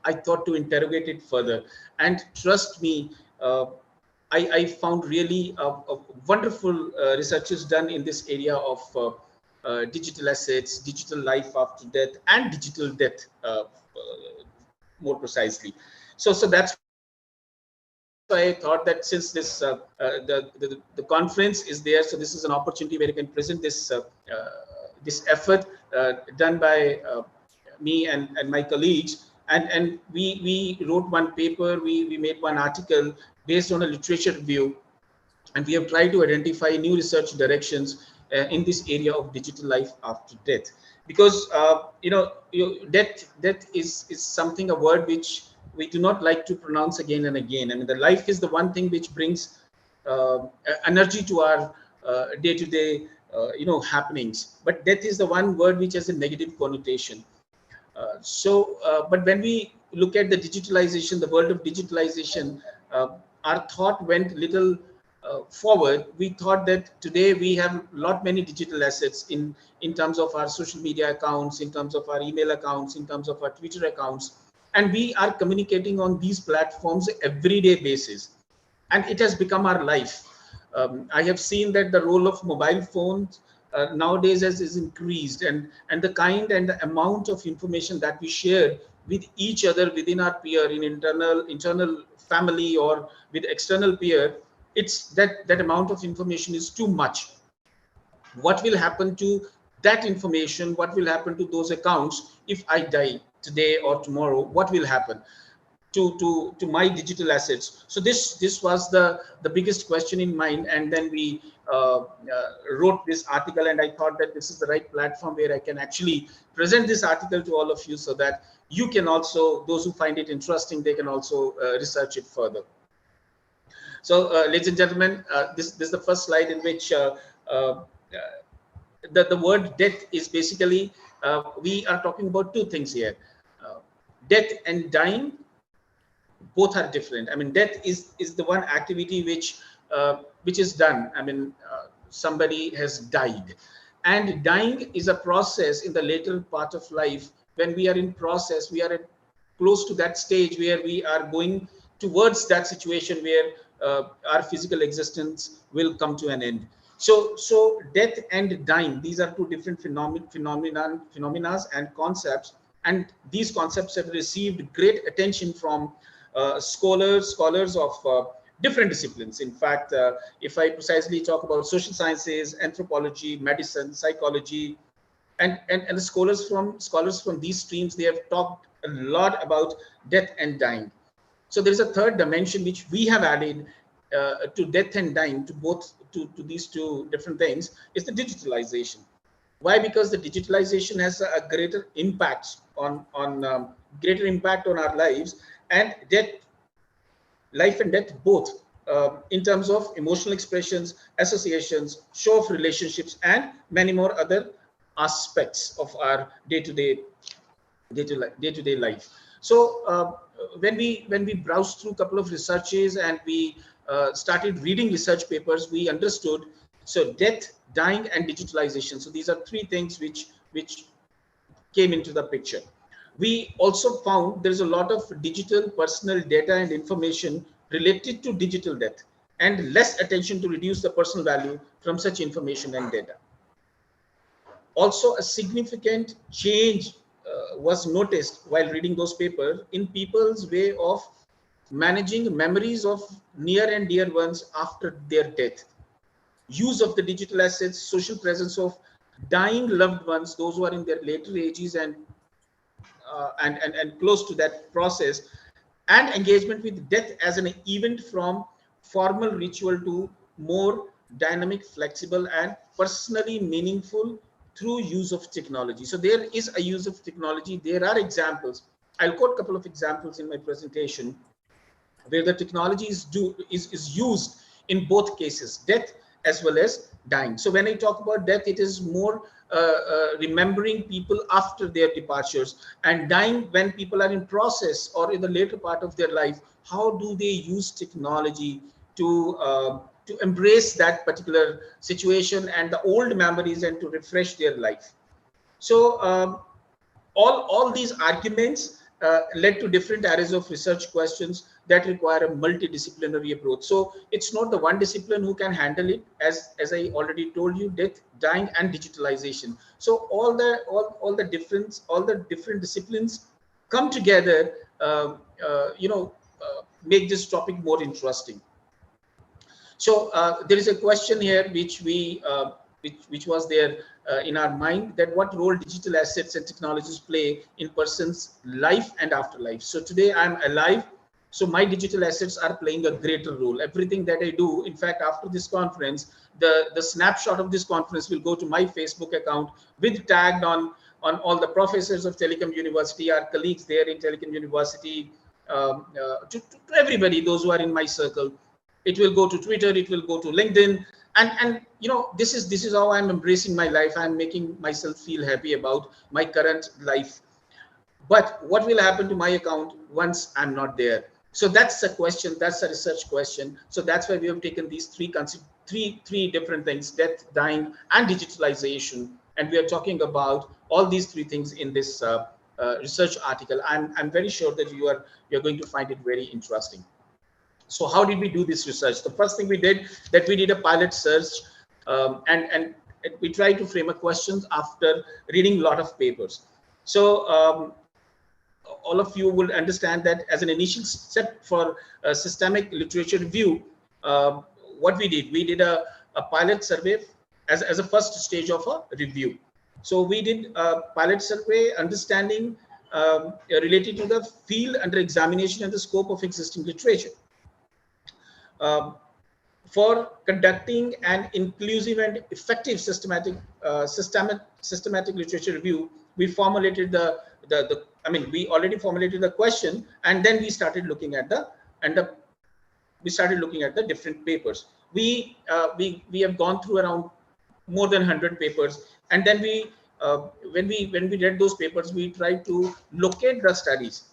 I thought to interrogate it further. And trust me, I found really a wonderful researches done in this area of digital assets, digital life after death, and digital death, more precisely. So that's why I thought that since this the conference is there, so this is an opportunity where you can present this this effort done by me and my colleagues, And we wrote one paper, we made one article based on a literature review, and we have tried to identify new research directions in this area of digital life after death. Because death is something, a word which we do not like to pronounce again and again. I mean, the life is the one thing which brings energy to our day-to-day happenings, but death is the one word which has a negative connotation. But when we look at the digitalization, the world of digitalization, our thought went little forward. We thought that today we have many digital assets in terms of our social media accounts, in terms of our email accounts, in terms of our Twitter accounts, and we are communicating on these platforms everyday basis, and it has become our life. I have seen that the role of mobile phones nowadays is increased, and the kind and the amount of information that we share with each other within our peer, in internal family or with external peer, it's that amount of information is too much. What will happen to that information? What will happen to those accounts if I die today or tomorrow? What will happen to my digital assets? So this was the biggest question in mind, and then we wrote this article, and I thought that this is the right platform where I can actually present this article to all of you, so that you can also, those who find it interesting, they can also research it further. So ladies and gentlemen, this is the first slide in which the word death is basically, we are talking about two things here. Death and dying, both are different. I mean, death is the one activity which is done. I mean, somebody has died, and dying is a process in the later part of life. When we are in process, we are close to that stage where we are going towards that situation where our physical existence will come to an end. So death and dying, these are two different phenomena and concepts, and these concepts have received great attention from scholars of different disciplines. In fact, if I precisely talk about social sciences, anthropology, medicine, psychology, and the scholars from these streams, they have talked a lot about death and dying. So there is a third dimension which we have added to death and dying, to these two different things, is the digitalization. Why? Because the digitalization has a greater impact on our lives, and life and death both, in terms of emotional expressions, associations, show of relationships, and many more other aspects of our day-to-day life. So when we browsed through a couple of researches and we started reading research papers, we understood, so death, dying, and digitalization. So these are three things which came into the picture. We also found there's a lot of digital personal data and information related to digital death, and less attention to reduce the personal value from such information and data. Also, a significant change was noticed while reading those papers in people's way of managing memories of near and dear ones after their death. Use of the digital assets, social presence of dying loved ones, those who are in their later ages and close to that process, and engagement with death as an event from formal ritual to more dynamic, flexible, and personally meaningful through use of technology. So there is a use of technology. There are examples. I'll quote a couple of examples in my presentation where the technology is used in both cases, death as well as dying. So when I talk about death, it is more remembering people after their departures, and dying when people are in process or in the later part of their life. How do they use technology to embrace that particular situation and the old memories and to refresh their life? So all these arguments led to different areas of research questions that require a multidisciplinary approach. So it's not the one discipline who can handle it, as I already told you, death, dying, and digitalization. So all the different disciplines come together, make this topic more interesting. So there is a question here which we which was there in our mind, that what role digital assets and technologies play in person's life and afterlife. So today I'm alive, so my digital assets are playing a greater role. Everything that I do, in fact, after this conference, the snapshot of this conference will go to my Facebook account with tagged on all the professors of Telkom University, our colleagues there in Telkom University, to everybody, those who are in my circle. It will go to Twitter, it will go to LinkedIn, and you know, this is how I'm embracing my life. I'm making myself feel happy about my current life. But what will happen to my account once I'm not there? So that's a question, that's a research question. So that's why we have taken these three different things: death, dying, and digitalization. And we are talking about all these three things in this research article. I'm very sure that you're going to find it very interesting. So how did we do this research? The first thing we did, that we did a pilot search, and we tried to frame a question after reading a lot of papers. So all of you will understand that as an initial step for systemic literature review, what we did a pilot survey as a first stage of a review. So we did a pilot survey understanding related to the field under examination and the scope of existing literature. For conducting an inclusive and effective systematic literature review, we formulated we already formulated the question, and then we started looking at the different papers. We have gone through around more than 100 papers, and then when we read those papers, we tried to locate the studies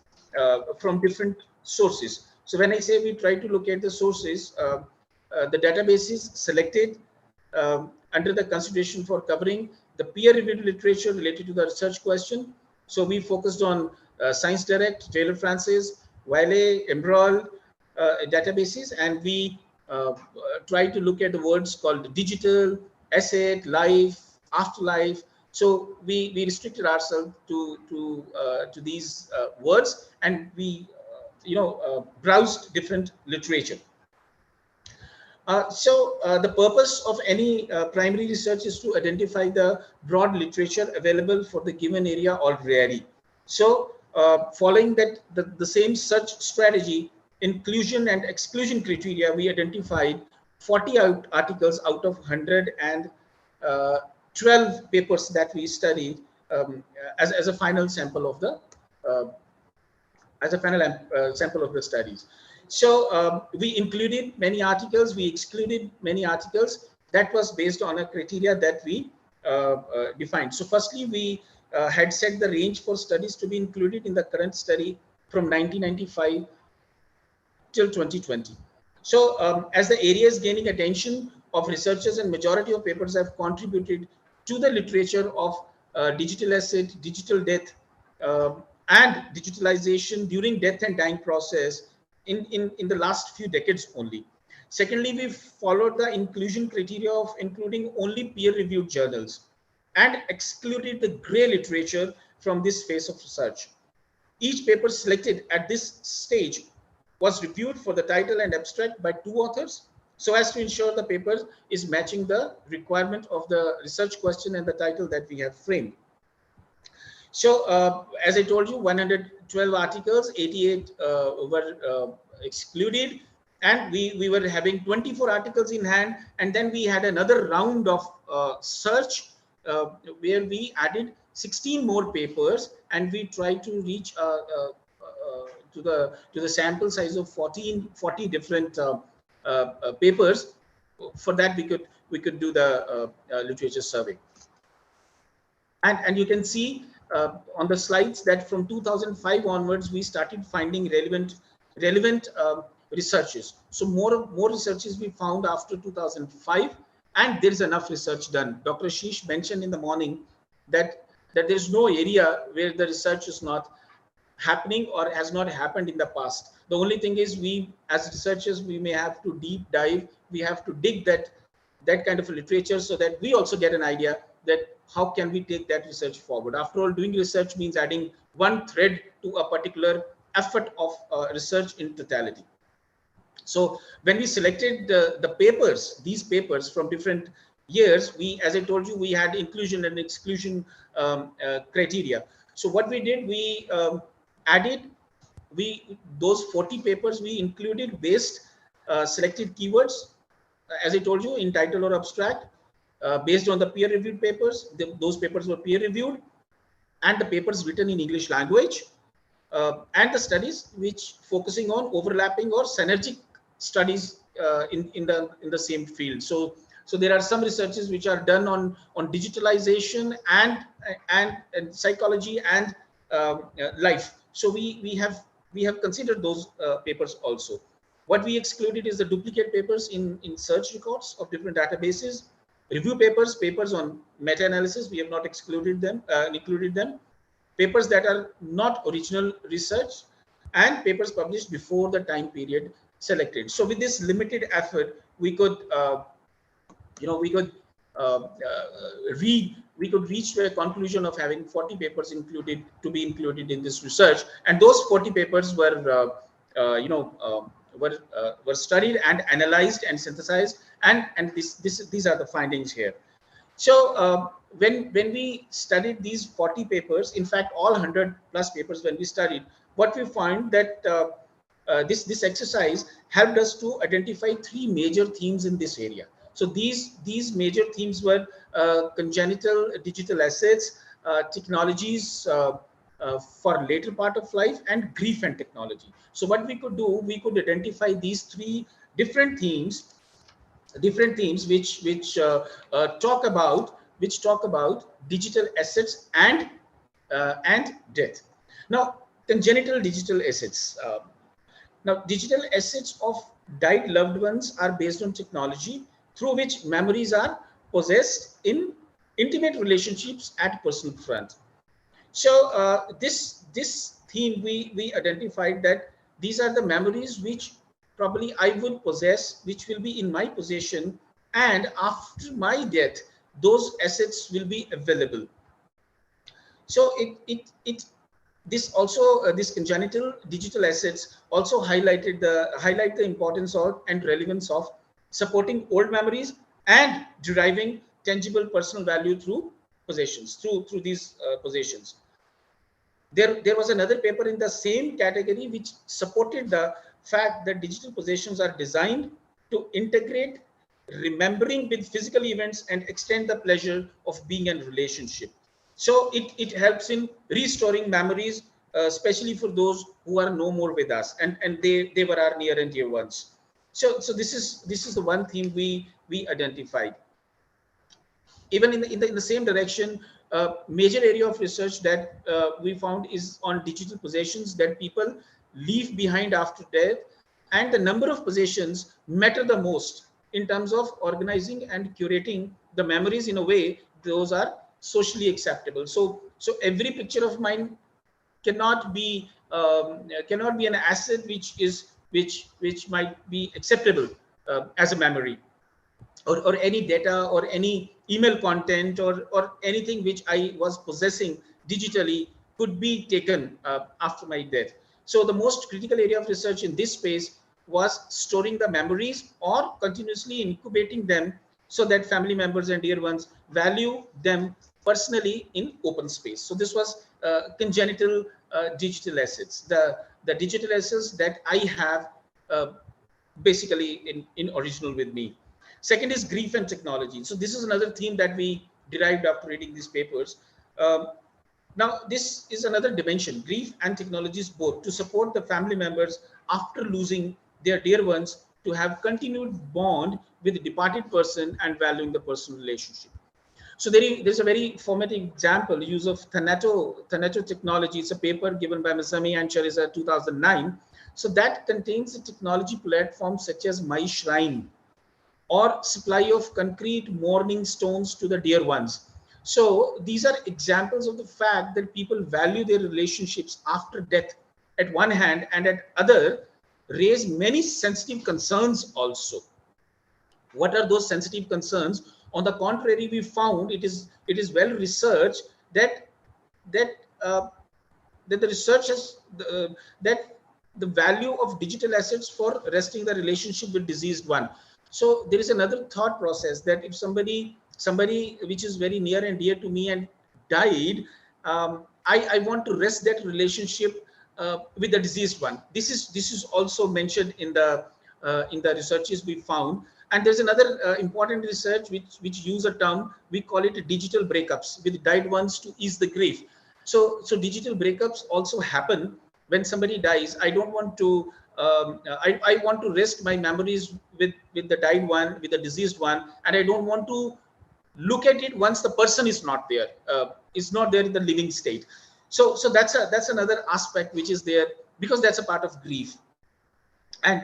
from different sources. So when I say we try to locate the sources, the databases selected under the consideration for covering the peer-reviewed literature related to the research question. So we focused on Science Direct, Taylor Francis, Wiley, Emerald databases, and we tried to look at the words called digital, asset, life, afterlife. So we restricted ourselves to these words, and we browsed different literature. The purpose of any primary research is to identify the broad literature available for the given area already. So following that, the same search strategy, inclusion and exclusion criteria, we identified 40 articles out of 112 papers that we studied as a final sample of the sample of the studies. So we included many articles, we excluded many articles. That was based on a criteria that we defined. So firstly, we had set the range for studies to be included in the current study from 1995 till 2020. So as the area is gaining attention of researchers, and majority of papers have contributed to the literature of digital asset, digital death, and digitalization during death and dying process in the last few decades only. Secondly, we followed the inclusion criteria of including only peer-reviewed journals and excluded the gray literature from this phase of research. Each paper selected at this stage was reviewed for the title and abstract by 2 authors, so as to ensure the paper is matching the requirement of the research question and the title that we have framed. So as I told you, 112 articles, 88 were excluded, and we were having 24 articles in hand, and then we had another round of search where we added 16 more papers, and we tried to reach to the sample size of 40 different papers. For that, we could do the literature survey, and you can see on the slides that from 2005 onwards we started finding relevant researches. So more researches we found after 2005, and there is enough research done. Dr. Ashish mentioned in the morning that there's no area where the research is not happening or has not happened in the past. The only thing is, we as researchers, we may have to deep dive, we have to dig that kind of a literature, so that we also get an idea that how can we take that research forward. After all, doing research means adding one thread to a particular effort of research in totality. So when we selected the papers, these papers from different years, as I told you, we had inclusion and exclusion criteria. So what we did, we added those 40 papers we included based selected keywords, as I told you, in title or abstract, based on the peer-reviewed papers. Those papers were peer-reviewed, and the papers written in English language, and the studies which focusing on overlapping or synergic studies in the same field. So there are some researches which are done on digitalization and psychology and life. So we have considered those papers also. What we excluded is the duplicate papers in search records of different databases, review papers on meta-analysis. We have not excluded them, included them. Papers that are not original research, and papers published before the time period selected. So with this limited effort, we could, we could reach to a conclusion of having 40 papers to be included in this research, and those 40 papers were, were studied and analyzed and synthesized, and these are the findings here. So when we studied these 40 papers, in fact, all 100 plus papers, when we studied, what we find that this exercise helped us to identify 3 major themes in this area. So these major themes were congenital digital assets, technologies for later part of life, and grief and technology. So what we could do, we could identify these 3 different themes which talk about digital assets and death. Now, congenital digital assets. Now, digital assets of died loved ones are based on technology through which memories are possessed in intimate relationships at personal front. So this theme, we identified that these are the memories which probably I would possess, which will be in my possession, and after my death, those assets will be available. So this congenital digital assets also highlight the importance of and relevance of supporting old memories and deriving tangible personal value through possessions, through these possessions. There was another paper in the same category which supported the fact that digital possessions are designed to integrate remembering with physical events and extend the pleasure of being in relationship. So it helps in restoring memories, especially for those who are no more with us, and they were our near and dear ones. So this is the one theme we identified. Even in the same direction, major area of research that we found is on digital possessions that people leave behind after death, and the number of possessions matter the most in terms of organizing and curating the memories in a way those are socially acceptable. So every picture of mine cannot be an asset which might be acceptable as a memory, or any data or any email content or anything which I was possessing digitally could be taken after my death. So the most critical area of research in this space was storing the memories or continuously incubating them so that family members and dear ones value them personally in open space. So this was congenital digital assets, the digital assets that I have basically in original with me. Second is grief and technology. So this is another theme that we derived after reading these papers. Now, this is another dimension, grief and technologies both, to support the family members after losing their dear ones, to have continued bond with the departed person and valuing the personal relationship. So there's a very formative example, use of Thanato technology. It's a paper given by Masami and Chariza 2009. So that contains a technology platform such as My Shrine, or supply of concrete mourning stones to the dear ones. So these are examples of the fact that people value their relationships after death at one hand, and at other raise many sensitive concerns also. What are those sensitive concerns? On the contrary, we found it is well researched that the research has that the value of digital assets for arresting the relationship with deceased one. So there is another thought process that if somebody which is very near and dear to me and died, I want to rest that relationship with the deceased one. This is also mentioned in the researches we found. And there's another important research which use a term, we call it digital breakups with died ones to ease the grief. So digital breakups also happen when somebody dies. I don't want to I want to rest my memories with the died one, with the deceased one, and I don't want to look at it once the person is not there, in the living state. So that's another aspect which is there, because that's a part of grief. And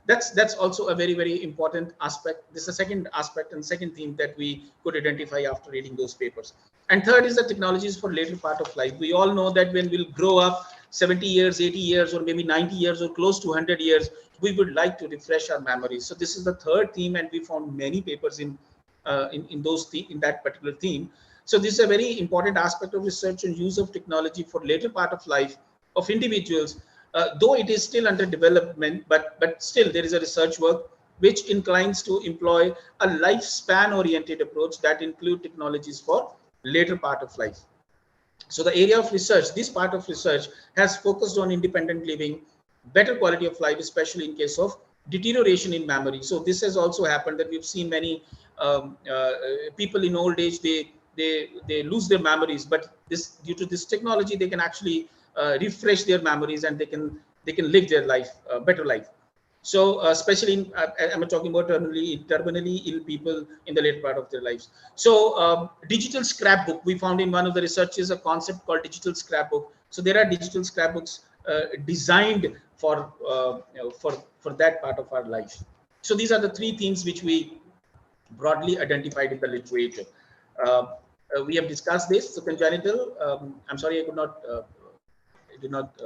that's also a very, very important aspect. This is the second aspect and second theme that we could identify after reading those papers. And third is the technologies for later part of life. We all know that when we'll grow up 70 years, 80 years, or maybe 90 years, or close to 100 years, we would like to refresh our memories. So this is the third theme, and we found many papers in that particular theme. So this is a very important aspect of research and use of technology for later part of life of individuals. Though it is still under development, but still there is a research work which inclines to employ a lifespan oriented approach that include technologies for later part of life. So the area of research, this part of research has focused on independent living, better quality of life, especially in case of deterioration in memory. So this has also happened that we've seen many people in old age, they lose their memories, but due to this technology, they can actually refresh their memories, and they can live their life, better life. So especially I'm talking about terminally ill people in the late part of their lives. So digital scrapbook, we found in one of the researches a concept called digital scrapbook. So there are digital scrapbooks designed for that part of our life. So these are the three themes which we broadly identified in the literature. We have discussed this. So congenital, I'm sorry, I did not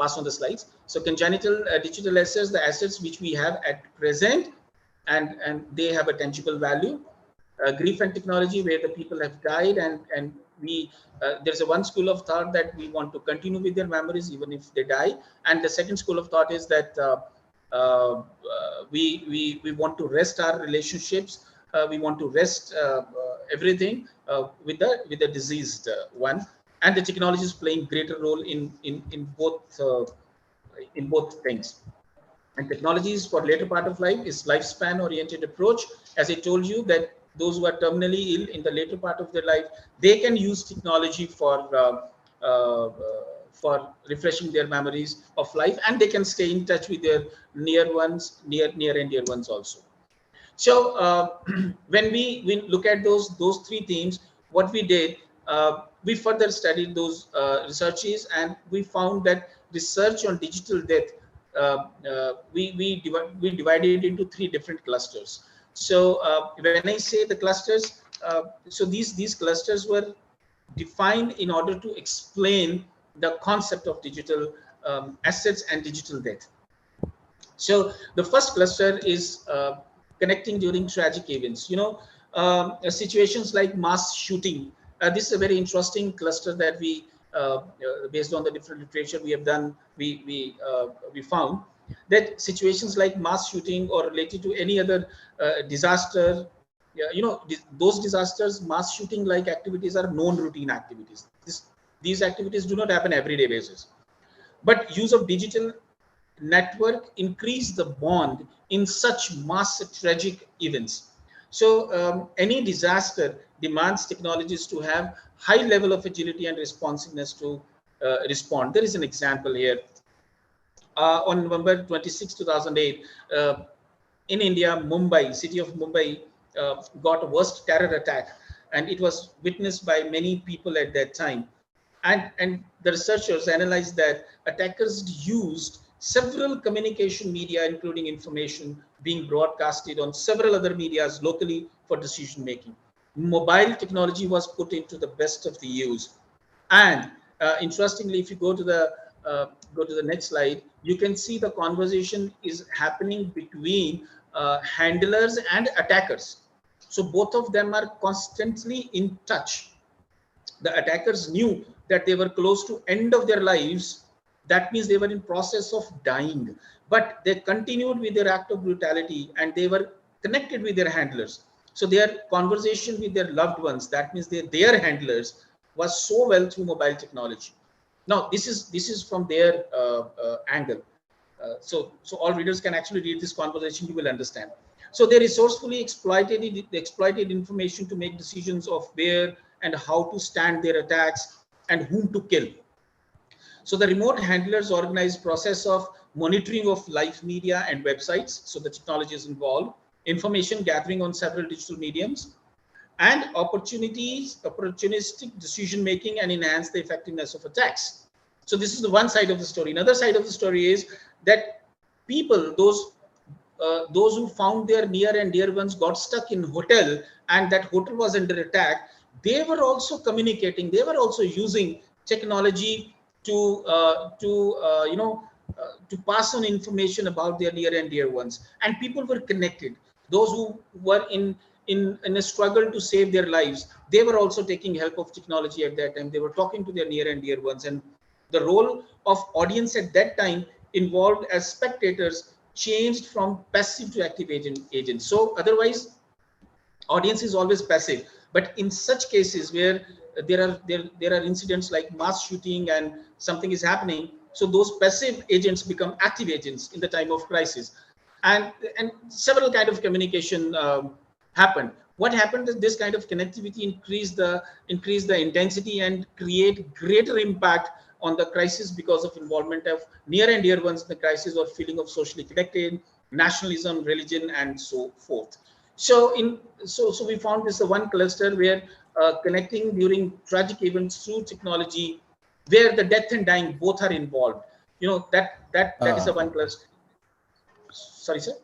pass on the slides. So congenital digital assets, the assets which we have at present, and they have a tangible value. Grief and technology, where the people have died, and we there's a one school of thought that we want to continue with their memories even if they die, and the second school of thought is that we want to rest our relationships. We want to rest everything with the deceased one. And the technology is playing greater role in both things. And technologies for later part of life is lifespan oriented approach. As I told you, that those who are terminally ill in the later part of their life, they can use technology for refreshing their memories of life, and they can stay in touch with their near and dear ones also. So when we look at those three themes, what we did, we further studied those researches, and we found that research on digital death, we divided it into three different clusters. So when I say the clusters, so these clusters were defined in order to explain the concept of digital assets and digital death. So the first cluster is connecting during tragic events. Situations like mass shooting. This is a very interesting cluster that we, based on the different literature we have done, we found that situations like mass shooting or related to any other disaster, those disasters, mass shooting like activities are known routine activities. These activities do not happen everyday basis, but use of digital network increase the bond in such mass tragic events. So any disaster demands technologies to have high level of agility and responsiveness to respond. There is an example here. On November 26, 2008, in India, Mumbai, city of Mumbai, got a worst terror attack, and it was witnessed by many people at that time. And the researchers analyzed that attackers used several communication media, including information being broadcasted on several other medias locally for decision making. Mobile technology was put into the best of the use. And interestingly, if you go to the next slide, you can see the conversation is happening between handlers and attackers. So both of them are constantly in touch. The attackers knew that they were close to end of their lives, that means they were in process of dying, but they continued with their act of brutality and they were connected with their handlers. So their conversation with their loved ones, that means their handlers, was so well through mobile technology. Now this is from their angle. So all readers can actually read this conversation, you will understand. So they resourcefully exploited information to make decisions of where and how to stand their attacks and whom to kill. So the remote handlers organized process of monitoring of live media and websites. So the technology is involved, information gathering on several digital mediums, and opportunistic decision making and enhance the effectiveness of attacks. So this is the one side of the story. Another side of the story is that people, those who found their near and dear ones got stuck in hotel and that hotel was under attack, they were also communicating, they were also using technology to pass on information about their near and dear ones, and people were connected. Those who were in a struggle to save their lives, they were also taking help of technology at that time. They were talking to their near and dear ones, and the role of audience at that time involved as spectators changed from passive to active agents. So otherwise audience is always passive, but in such cases where there are incidents like mass shooting and something is happening, so those passive agents become active agents in the time of crisis, and several kind of communication happened. What happened is this kind of connectivity increase the intensity and create greater impact on the crisis because of involvement of near and dear ones in the crisis, or feeling of socially connected, nationalism, religion, and so forth. So we found this one cluster where connecting during tragic events through technology, where the death and dying both are involved. You know, that is the one cluster. Sorry, sir.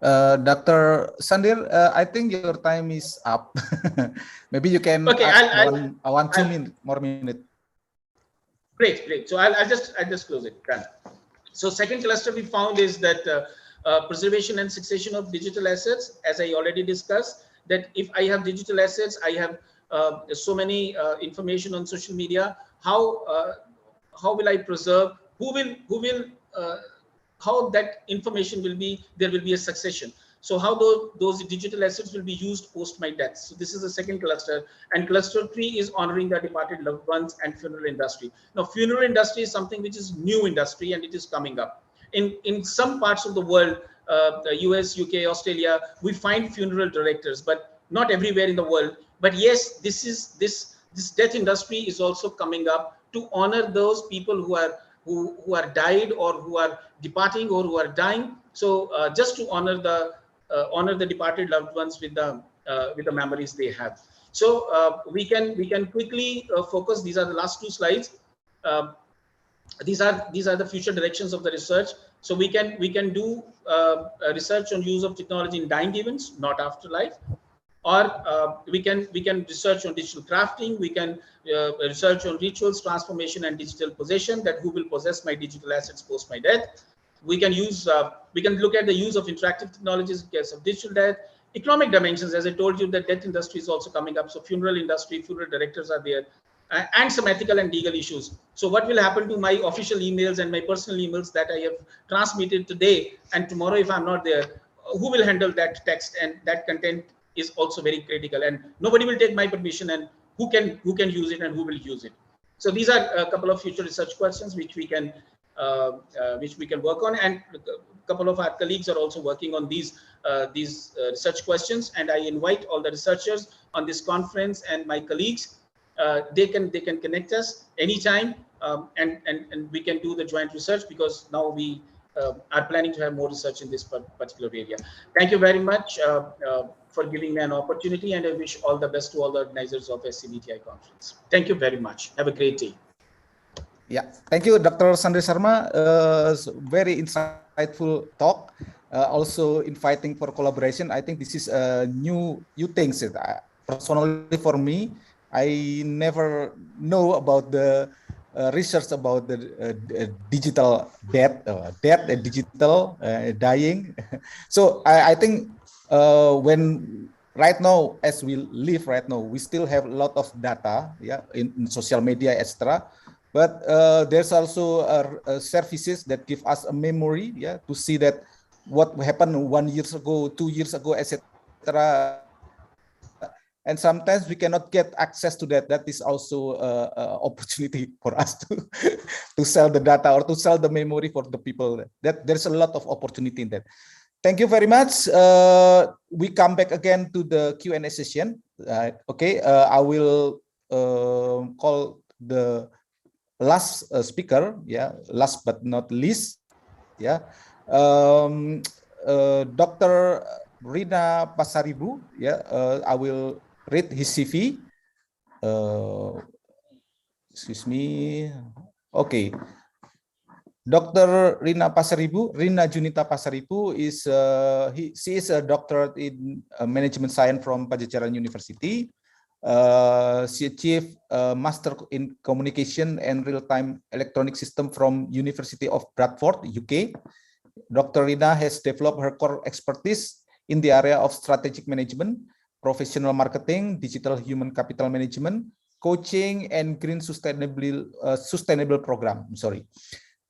Dr. Sandir, I think your time is up. Maybe you can ask 2 more minutes. Great. So I'll just close it. Done. So second cluster we found is that preservation and succession of digital assets. As I already discussed, that if I have digital assets, I have so many information on social media. How will I preserve? How that information will be? There will be a succession. So how those digital assets will be used post my death. So this is the second cluster. And cluster 3 is honoring the departed loved ones and funeral industry. Now, funeral industry is something which is new industry and it is coming up. In some parts of the world, the US, UK, Australia, we find funeral directors, but not everywhere in the world. But yes, this death industry is also coming up to honor those people who are died, or who are departing, or who are dying. So just to honor the departed loved ones with the memories they have. So we can quickly focus. These are the last 2 slides. These are the future directions of the research. So we can do research on use of technology in dying events, not afterlife, or we can research on digital crafting. We can research on rituals, transformation, and digital possession. That who will possess my digital assets post my death. We can look at the use of interactive technologies in case of digital death. Economic dimensions, as I told you, the death industry is also coming up. So funeral industry, funeral directors are there, and some ethical and legal issues. So what will happen to my official emails and my personal emails that I have transmitted today, and tomorrow if I'm not there, who will handle that text? And that content is also very critical, and nobody will take my permission, and who can use it and who will use it. So these are a couple of future research questions which we can work on, and a couple of our colleagues are also working on these research questions, and I invite all the researchers on this conference and my colleagues. They can connect us anytime, and we can do the joint research, because now we are planning to have more research in this particular area. Thank you very much for giving me an opportunity, and I wish all the best to all the organizers of SCBTII conference. Thank you very much. Have a great day. Yeah, thank you, Dr. Sandri Sharma. Very insightful talk. Also inviting for collaboration. I think this is new things. Personally, for me, I never know about the research about the digital death and digital dying. So I think when right now, as we live right now, we still have a lot of data, yeah, in social media, etc. but there's also services that give us a memory, yeah, to see that what happened 1 year ago, 2 years ago, etc. And sometimes we cannot get access to that. That is also an opportunity for us to sell the data or to sell the memory for the people. That there's a lot of opportunity in that. Thank you very much. We come back again to the Q&A session. Okay, I will call the last speaker. Yeah, last but not least. Yeah, Dr. Rina Pasaribu. Yeah, I will read his CV. Excuse me. Okay. Dr. Rina Pasaribu, Rina Junita Pasaribu is she is a doctorate in management science from Pajajaran University. She achieved a master in communication and real-time electronic system from University of Bradford, UK. Dr. Rina has developed her core expertise in the area of strategic management, professional marketing, digital human capital management, coaching, and green sustainable program.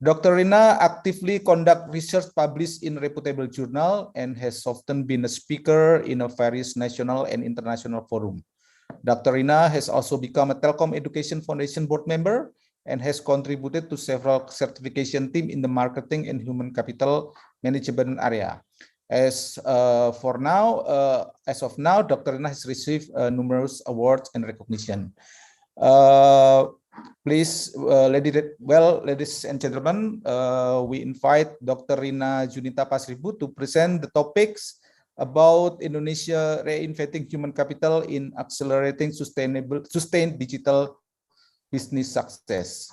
Dr. Rina actively conducts research published in reputable journal and has often been a speaker in a various national and international forum. Dr. Rina has also become a Telkom Education Foundation board member and has contributed to several certification teams in the marketing and human capital management area. As of now, Dr. Rina has received numerous awards and recognition. Please, ladies and gentlemen, we invite Dr. Rina Junita Pasaribu to present the topics about Indonesia reinventing human capital in accelerating sustained digital business success.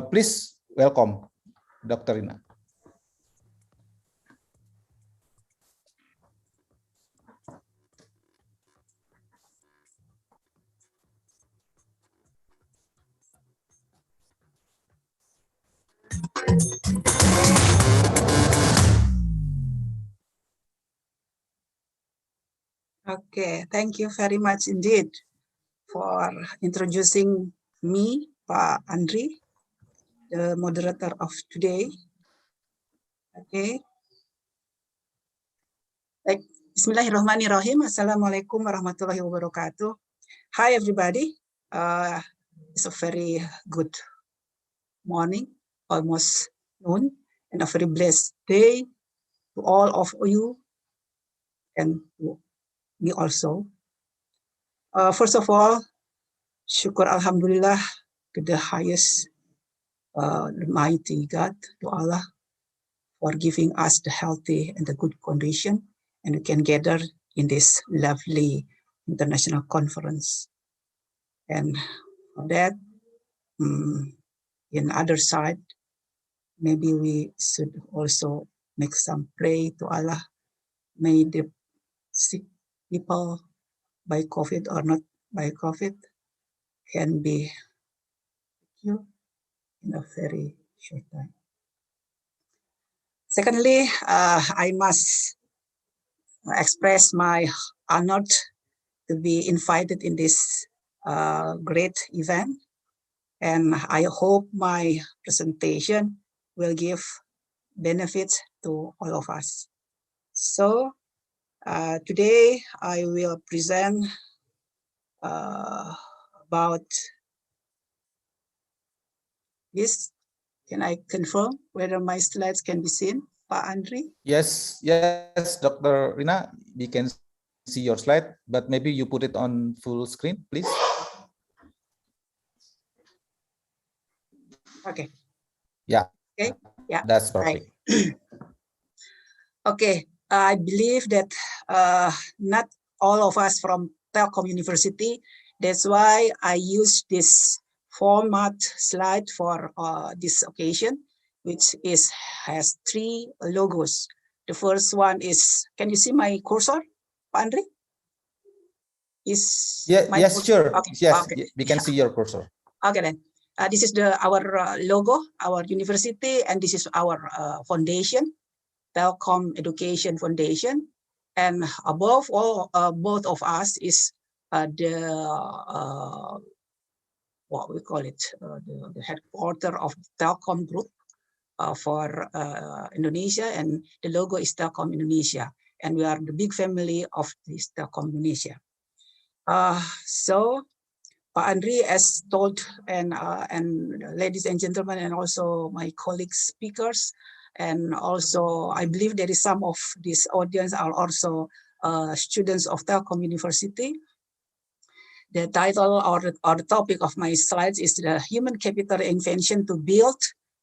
Please welcome Dr. Rina. Okay, thank you very much indeed for introducing me, Pak Andri, the moderator of today. Okay. Bismillahirrahmanirrahim. Assalamualaikum warahmatullahi wabarakatuh. Hi, everybody. It's a very good morning, almost noon, and a very blessed day to all of you and to me also. First of all, syukur alhamdulillah to the highest, the mighty God, to Allah, for giving us the healthy and the good condition, and we can gather in this lovely international conference. And for that, in other side, maybe we should also make some pray to Allah. May the sick people by COVID or not by COVID can be cured in a very short time. Secondly, I must express my honor to be invited in this great event, and I hope my presentation will give benefits to all of us. So today I will present about this. Can I confirm whether my slides can be seen, Pak Andri? Yes, Dr. Rina, we can see your slide, but maybe you put it on full screen, please. Okay. Yeah. Okay. Yeah. That's perfect. Right. Okay. I believe that not all of us from Telkom University. That's why I use this format slide for this occasion, which has 3 logos. The first one is, can you see my cursor, Pak Andri? Yes, sure. Okay. Yes, okay. We can see your cursor. Okay then. This is our logo, our university, and this is our foundation, Telkom Education Foundation. And above all, both of us is the what we call it, the headquarters of Telkom Group for Indonesia, and the logo is Telkom Indonesia, and we are the big family of this Telkom Indonesia. So Pak Andri, as told, and ladies and gentlemen, and also my colleagues speakers, and also I believe there is some of this audience are also students of Telkom University. The title or the topic of my slides is the Human Capital Invention to Build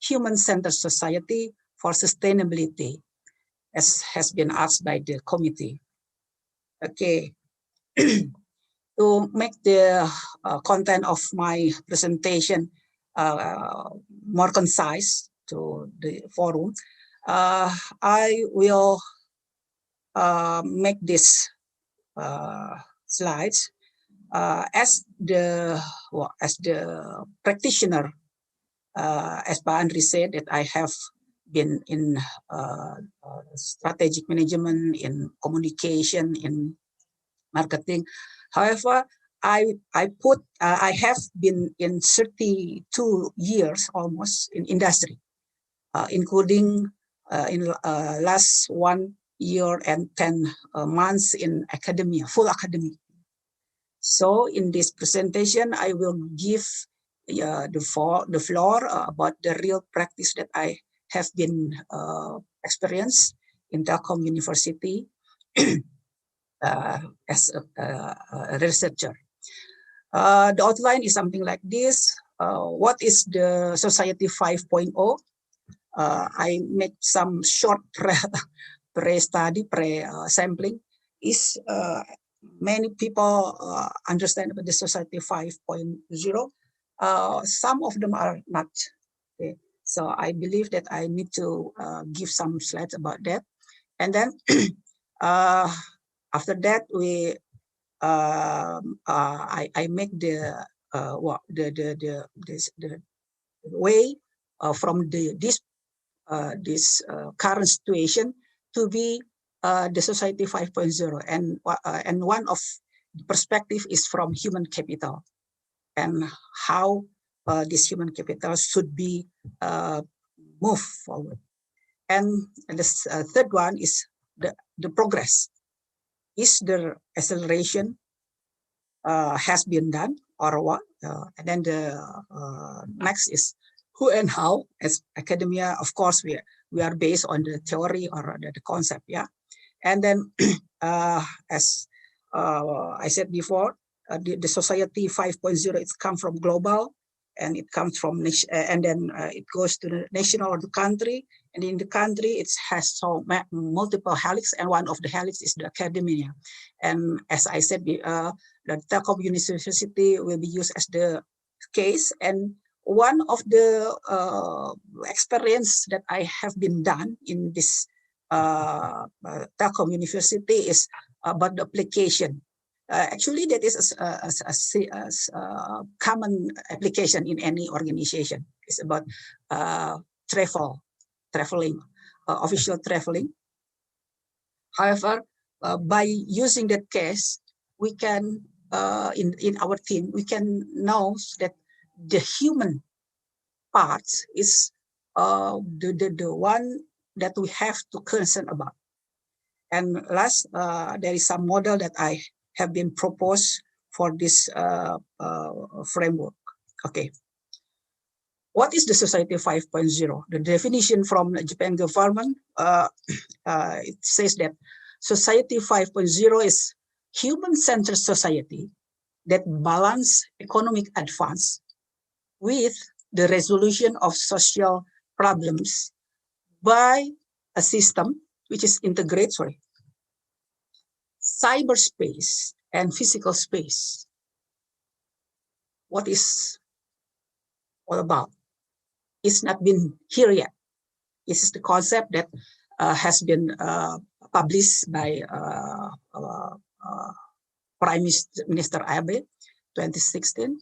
Human-Centered Society for Sustainability, as has been asked by the committee. Okay. To make the content of my presentation more concise to the forum, I will make this slides as the practitioner, as Pak Andri said, that I have been in strategic management, in communication, in marketing. However, I have been in 32 years almost in industry, including in last 1 year and 10 months in academia, full academic. So in this presentation, I will give the floor about the real practice that I have been experienced in Telkom University as a researcher. The outline is something like this. What is the Society 5.0? I make some short pre-study, pre-sampling. Is many people understand about the Society 5.0. Some of them are not. Okay. So I believe that I need to give some slides about that. And then after that, I make the way from this current situation to be the Society 5.0, and one of the perspective is from human capital and how this human capital should be moved forward. And the third one is the progress. Is the acceleration has been done or what? And then the next is who and how. As academia, of course, we are based on the theory or the concept, yeah. And then as I said before, the Society 5.0, it's come from global, and it comes from and then it goes to the national or the country, and in the country it has so multiple helix, and one of the helix is the academia. And as I said, the Telkom University will be used as the case, and one of the experience that I have been done in this Telkom University is about the application. Actually, that is a common application in any organization. It's about traveling, official traveling. However, by using that case, we can, in our team, we can know that the human part is the one that we have to concern about. And last, there is some model that I have been proposed for this framework. Okay. What is the Society 5.0? The definition from the Japan government, it says that Society 5.0 is human-centered society that balance economic advance with the resolution of social problems by a system which is integrates cyberspace and physical space. What is all about? It's not been here yet. This is the concept that has been published by Prime Minister Abe, 2016.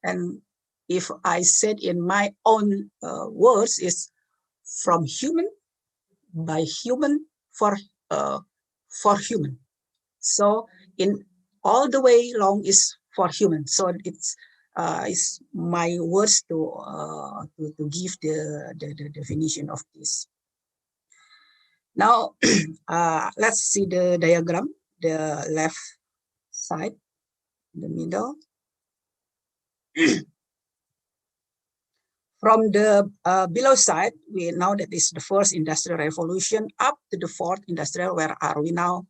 And if I said in my own words, is from human, by human, for human. So in all the way long is for human. So it's is my words to give the definition of this. Now, let's see the diagram, the left side, the middle. From the below side, we know that this is the first industrial revolution up to the fourth industrial. Where are we now?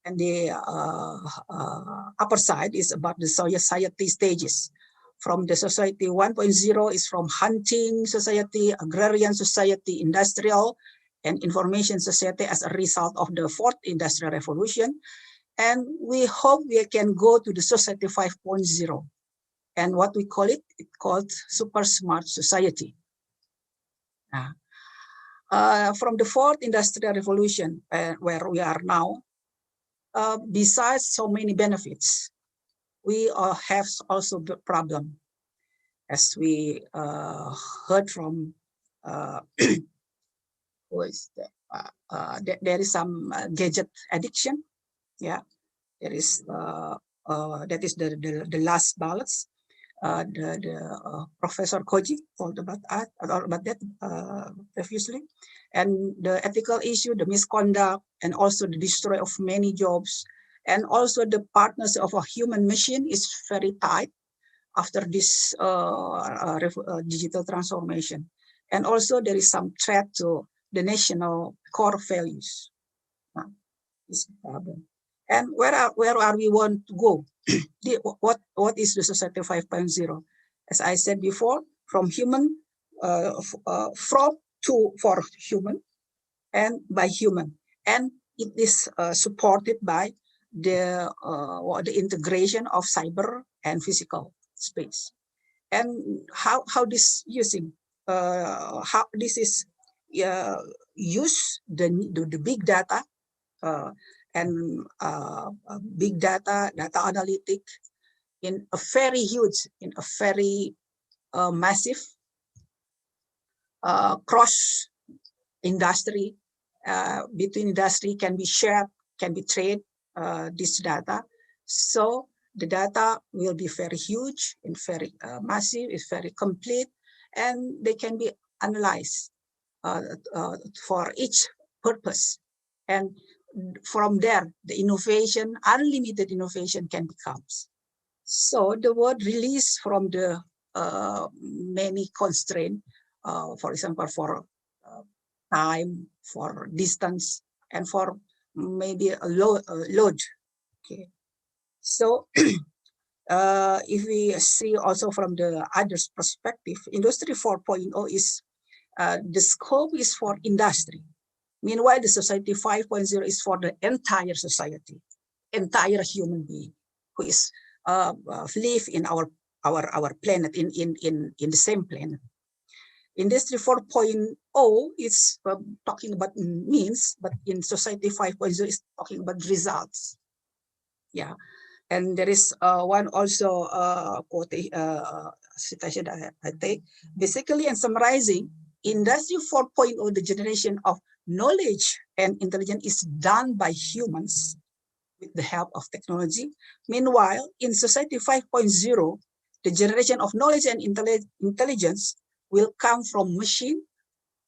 And the upper side is about the society stages. From the society 1.0 is from hunting society, agrarian society, industrial, and information society as a result of the fourth industrial revolution. And we hope we can go to the society 5.0. And what we call it, it's called super smart society. From the fourth industrial revolution, where we are now, besides so many benefits, we have also the problem, as we heard from who is that? There is some gadget addiction. Yeah, there is that is the last balance. Professor Koji told about that previously, and the ethical issue, the misconduct, and also the destroy of many jobs, and also the partners of a human machine is very tight after this digital transformation, and also there is some threat to the national core values. This problem. And where are we want to go? What is the society 5.0? As I said before, from human, for human, and by human, and it is supported by the integration of cyber and physical space. And how this using? How this is use the big data. And big data analytic in a very huge, in a very massive cross industry, between industry can be shared, can be traded, this data. So the data will be very huge and very massive, it's very complete, and they can be analyzed for each purpose. And from there, the innovation, unlimited innovation can become. So the word release from the many constraints, for example, for time, for distance, and for maybe a load. Okay. So if we see also from the others' perspective, Industry 4.0 is the scope is for industry. Meanwhile, the society 5.0 is for the entire society, entire human being who is live in our planet, in the same planet. Industry 4.0 is talking about means, but in society 5.0 is talking about results. Yeah, and there is one also quote citation that I take. Basically, and summarizing, Industry 4.0, the generation of knowledge and intelligence is done by humans with the help of technology. Meanwhile, in society 5.0, the generation of knowledge and intelligence will come from machine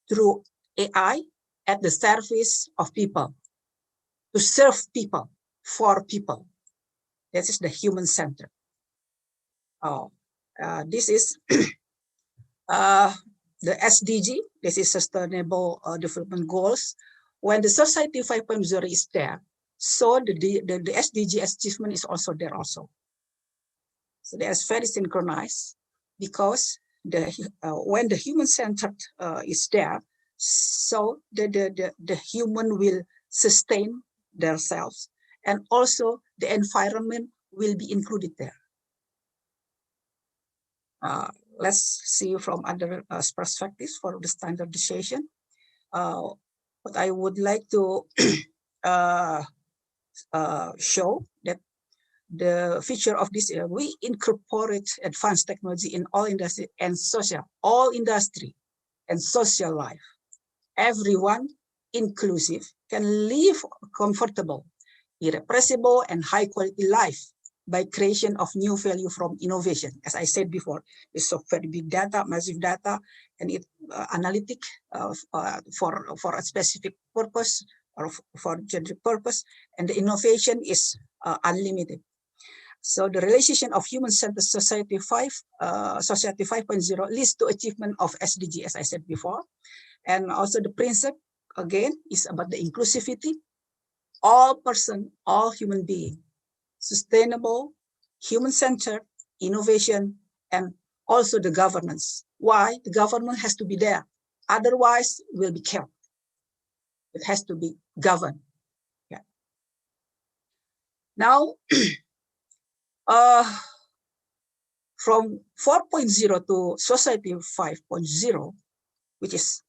through AI at the service of people, to serve people, for people. This is the human center. This is the SDG, this is Sustainable Development Goals. When the Society 5.0 is there, so the SDG achievement is also there also. So they are very synchronized, because when the human-centered is there, so the human will sustain themselves, and also the environment will be included there. Let's see from other perspectives for the standardization. What I would like to show that the feature of this, we incorporate advanced technology in all industry and social, all industry and social life. Everyone, inclusive, can live comfortable, irrepressible, and high quality life by creation of new value from innovation. As I said before, it's so very big data, massive data, and it analytic for a specific purpose or for generic purpose, and the innovation is unlimited. So the realization of human-centered society 5.0 leads to achievement of SDG, as I said before. And also the principle, again, is about the inclusivity, all person, all human being, sustainable, human-centered, innovation, and also the governance. Why? The government has to be there. Otherwise, will be killed. It has to be governed. Yeah. Now, from 4.0 to society 5.0, which is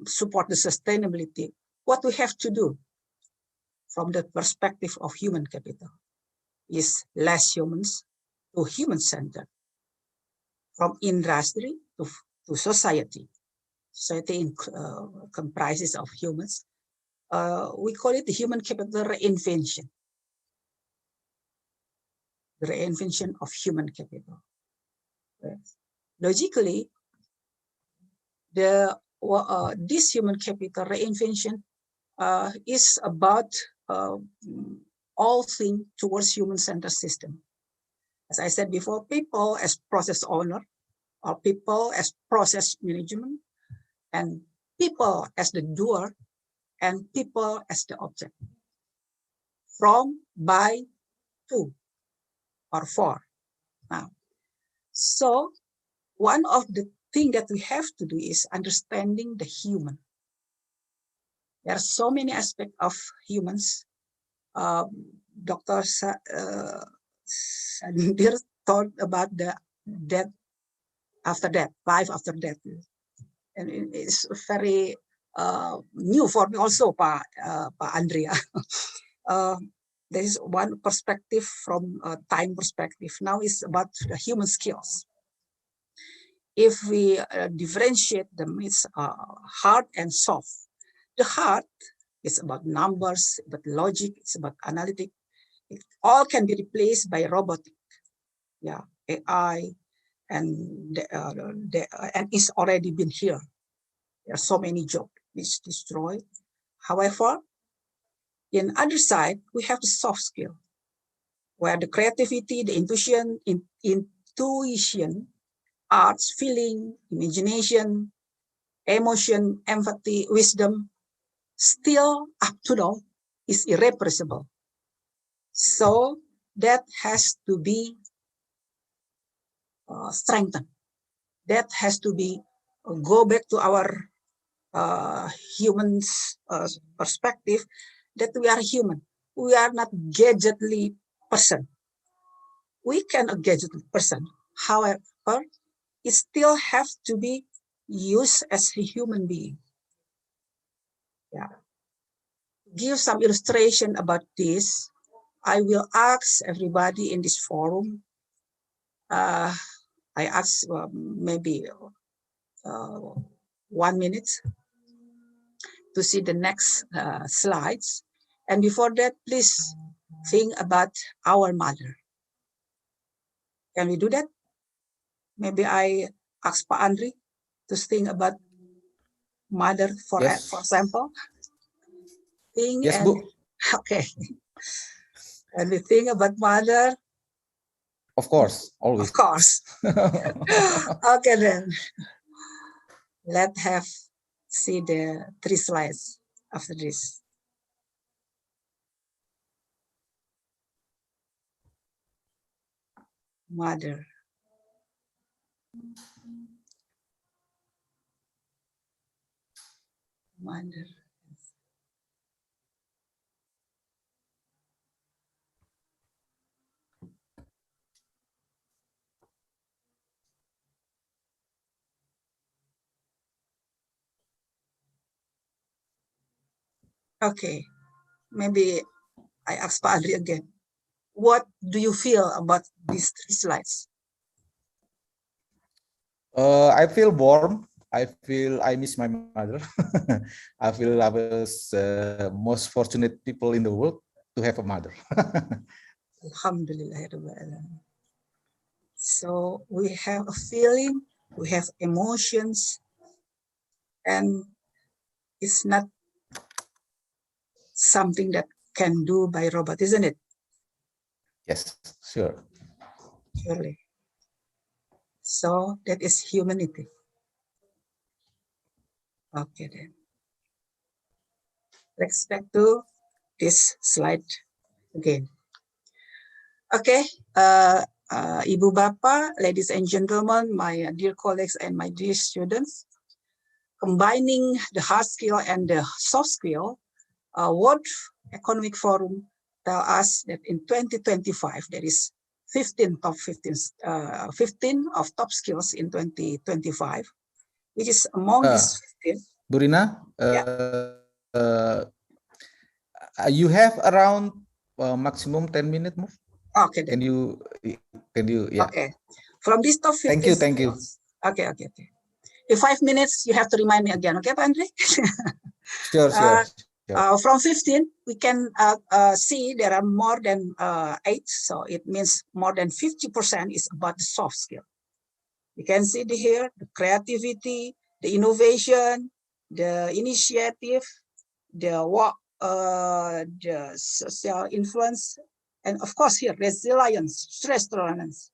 support the sustainability, what we have to do from the perspective of human capital is less humans to human-centered, from industry to society. Society comprises of humans. We call it the human capital reinvention. The reinvention of human capital. Logically, this human capital reinvention is about all things towards human-centered system. As I said before, people as process owner, or people as process management, and people as the doer, and people as the object. From, by, to, or for. Now, so one of the things that we have to do is understanding the human. There are so many aspects of humans. Dr. Sandir talked about the death after death, life after death. And it's very new for me also, Pa Andrea. There is one perspective from a time perspective. Now it's about the human skills. If we differentiate them, it's hard and soft. The hard is about numbers, about logic, it's about analytic. It all can be replaced by robotic, yeah, AI, and it's already been here. There are so many jobs which destroyed. However, in other side, we have the soft skill, where the creativity, the intuition, arts, feeling, imagination, emotion, empathy, wisdom, still up to now is irrepressible. So that has to be strengthened. That has to be go back to our humans perspective, that we are human. We are not gadgetly person. We can a gadgetly person. However, it still has to be used as a human being. Yeah. Give some illustration about this. I will ask everybody in this forum. I ask maybe 1 minute to see the next slides. And before that, please think about our mother. Can we do that? Maybe I ask Pak Andri to think about mother for example. Think yes, and, Bu. okay. And we think about mother. Of course, always. Of course. Okay then. Let's see the 3 slides after this. Mother. Mother. Okay, maybe I ask Pak Andri again. What do you feel about these 3 slides? I feel warm. I feel I miss my mother. I feel I was most fortunate people in the world to have a mother. Alhamdulillah. So we have a feeling, we have emotions, and it's not something that can do by robot, isn't it? Yes, sure. Surely. So that is humanity. Okay then. Let's back to this slide again. Okay, Ibu Bapa, ladies and gentlemen, my dear colleagues and my dear students, combining the hard skill and the soft skill, World Economic Forum tell us that in 2025 there is 15 of top skills in 2025, which is among these 15. Burina, you have around maximum 10 minutes more. Okay. Can you, yeah. Okay. From this top 15. Thank you. Okay. In 5 minutes, you have to remind me again. Okay, Pak Andre? Sure. From 15, we can see there are more than 8. So it means more than 50% is about the soft skill. You can see here the creativity, the innovation, the initiative, the social influence, and of course here resilience, stress tolerance,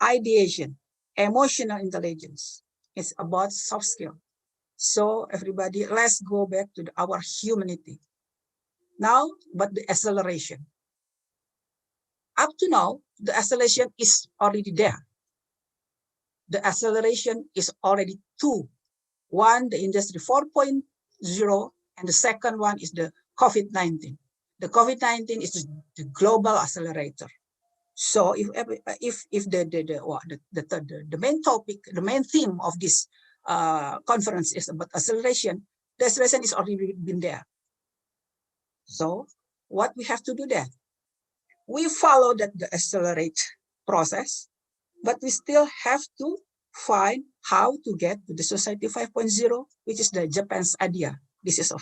ideation, emotional intelligence. It's about soft skill. So everybody, let's go back to our humanity. Now, but the acceleration. Up to now, the acceleration is already there. The acceleration is already 2. One, the industry 4.0, and the second one is the COVID-19. The COVID-19 is the global accelerator. So if the main topic, the main theme of this conference is about acceleration, the acceleration is already been there. So what we have to do then? We follow the accelerate process, but we still have to find how to get to the society 5.0, which is the Japan's idea. This is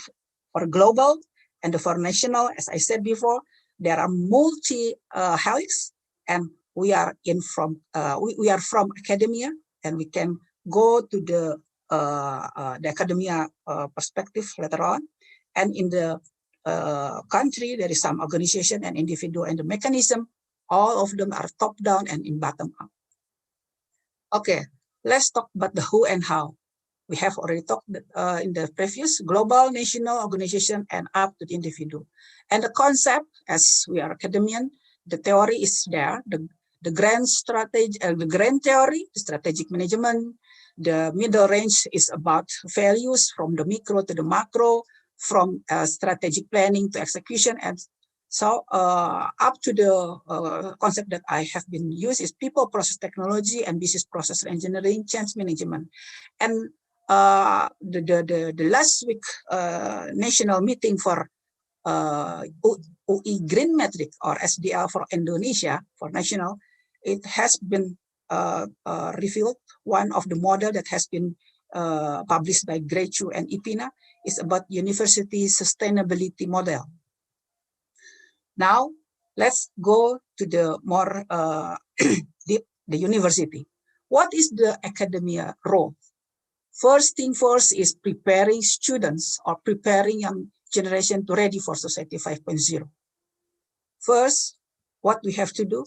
for global and for national. As I said before, there are multi helix, and we are from academia, and we can go to the academia perspective later on, and in the country there is some organization and individual, and the mechanism, all of them are top down and in bottom up. Okay, let's talk about the who and how. We have already talked in the previous global, national, organization, and up to the individual. And the concept, as we are academian, the theory is there. The grand strategy, the grand theory, the strategic management. The middle range is about values from the micro to the macro, from strategic planning to execution. And so up to the concept that I have been used is people, process technology, and business process engineering, change management. And the last week national meeting for UI Green Metric or SDL for Indonesia, for national, it has been revealed. One of the model that has been published by Grechu and Ipina is about university sustainability model. Now, let's go to the more deep, the university. What is the academia role? First thing first is preparing students or preparing young generation to ready for society 5.0. First, what we have to do,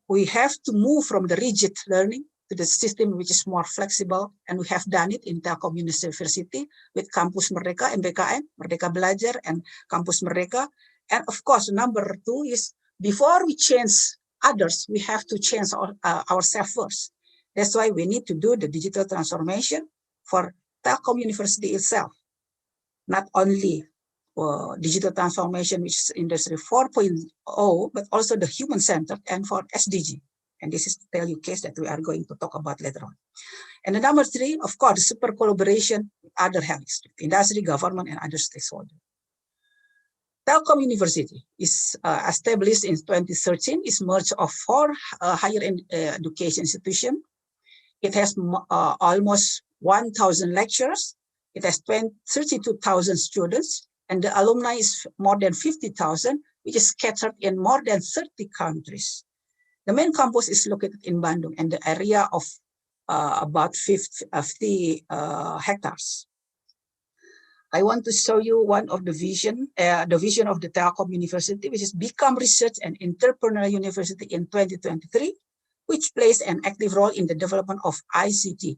we have to move from the rigid learning to the system which is more flexible, and we have done it in Telkom University with Kampus Merdeka, MBKM, Merdeka Belajar, and Kampus Merdeka. And of course, number 2 is before we change others, we have to change ourselves first. That's why we need to do the digital transformation for Telkom University itself. Not only digital transformation, which is Industry 4.0, but also the human-centered and for SDG. And this is the value case that we are going to talk about later on. And the number 3, of course, super collaboration with other helix, industry, government, and other stakeholders. Telkom University is established in 2013. It's merged of 4 higher education institutions. It has almost 1,000 lecturers. It has 32,000 students, and the alumni is more than 50,000, which is scattered in more than 30 countries. The main campus is located in Bandung and the area of about 50 hectares. I want to show you one of the vision of the Telkom University, which is become research and entrepreneurial university in 2023, which plays an active role in the development of ICT,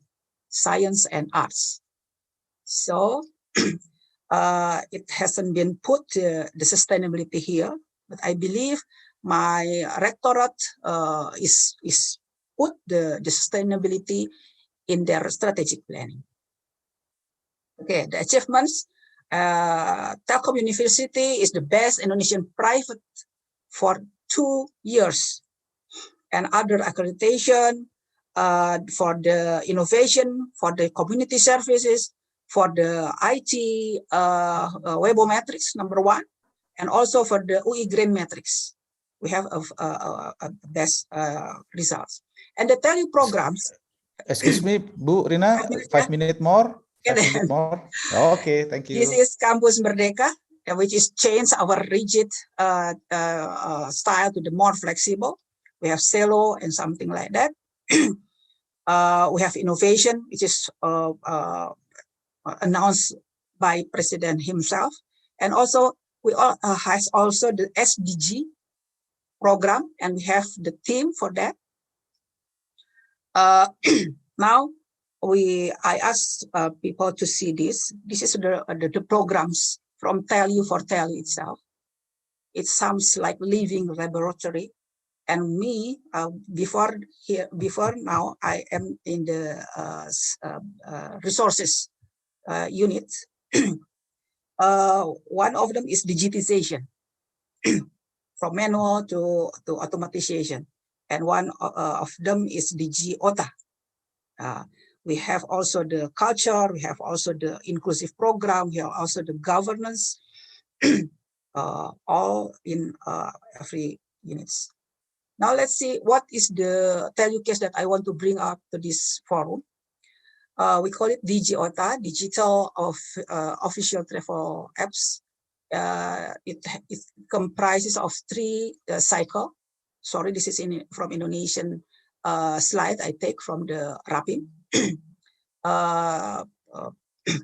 science and arts. So it hasn't been put the sustainability here, but I believe my rectorate is put the sustainability in their strategic planning. Okay, the achievements. Telkom University is the best Indonesian private for 2 years, and other accreditation for the innovation, for the community services, for the IT Webometrics #1, and also for the UI Green Matrix. We have a best results. And the tele programs. Excuse me, Bu Rina, 5 minutes more. 5 minutes more. Okay, thank you. This is Campus Merdeka, which is change our rigid style to the more flexible. We have Celo and something like that. We have innovation, which is announced by President himself, and also we has also the SDG program, and we have the team for that. Now I ask people to see this. This is the programs from Telu for Telu itself. It sounds like living laboratory. And me, before now, I am in the resources unit. One of them is digitization, from manual to automatization, and one of them is DigiOta. We have also the culture, we have also the inclusive program, we have also the governance, all in every units. Now let's see what is the Telu case that I want to bring up to this forum. We call it DigiOta, Digital Official Travel Apps. It comprises of 3 cycles. Sorry, this is from Indonesian slide I take from the Rapim.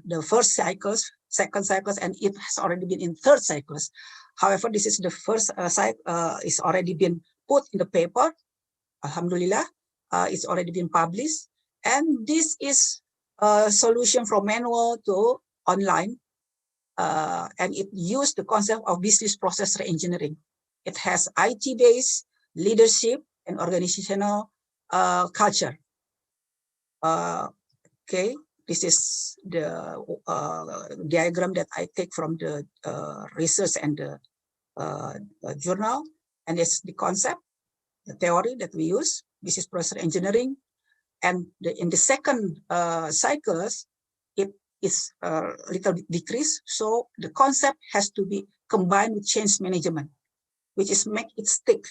The first cycles, second cycles, and it has already been in third cycles. However, this is the first cycle is already been put in the paper. Alhamdulillah, it's already been published. And this is a solution from manual to online. And it used the concept of business process reengineering. It has IT-based leadership and organizational culture. Okay, this is the diagram that I take from the research and the journal, and it's the concept, the theory that we use, business process engineering, and in the second cycles, it is a little bit decreased. So the concept has to be combined with change management, which is make it stick,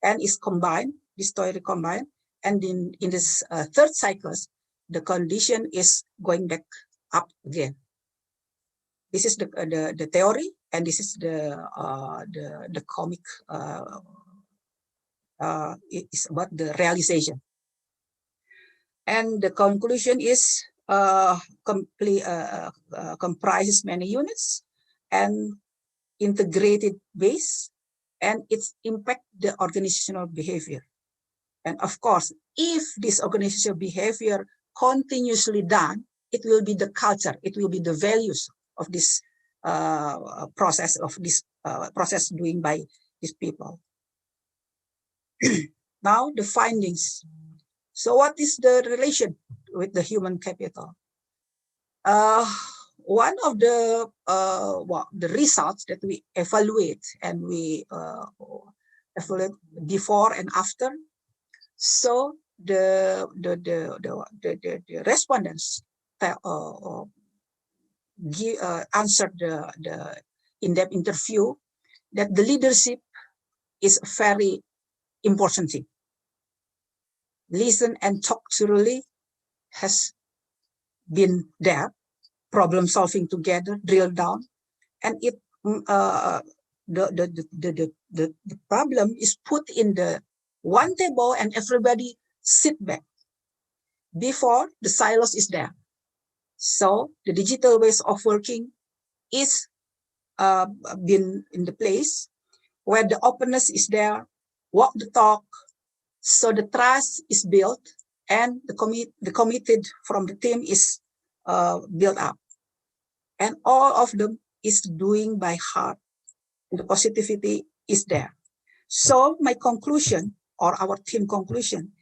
and is combined. This theory combined, and in this third cycles, the condition is going back up again. This is the theory, and this is the comic. It's about the realization, and the conclusion is comprises many units and integrated base, and it's impact the organizational behavior. And of course, if this organizational behavior continuously done, it will be the culture, it will be the values of this process doing by these people. Now the findings. So what is the relation with the human capital? One of the results that we evaluate, and we evaluate before and after. So the respondents answered the in-depth interview that the leadership is very important thing. Listen and talk thoroughly has been there. Problem solving together, drill down, and it the problem is put in the one table and everybody sit back before the silos is there. So the digital ways of working is been in the place where the openness is there, walk the talk, so the trust is built and the committed from the team is built up. And all of them is doing by heart. The positivity is there. So my conclusion, or our team conclusion,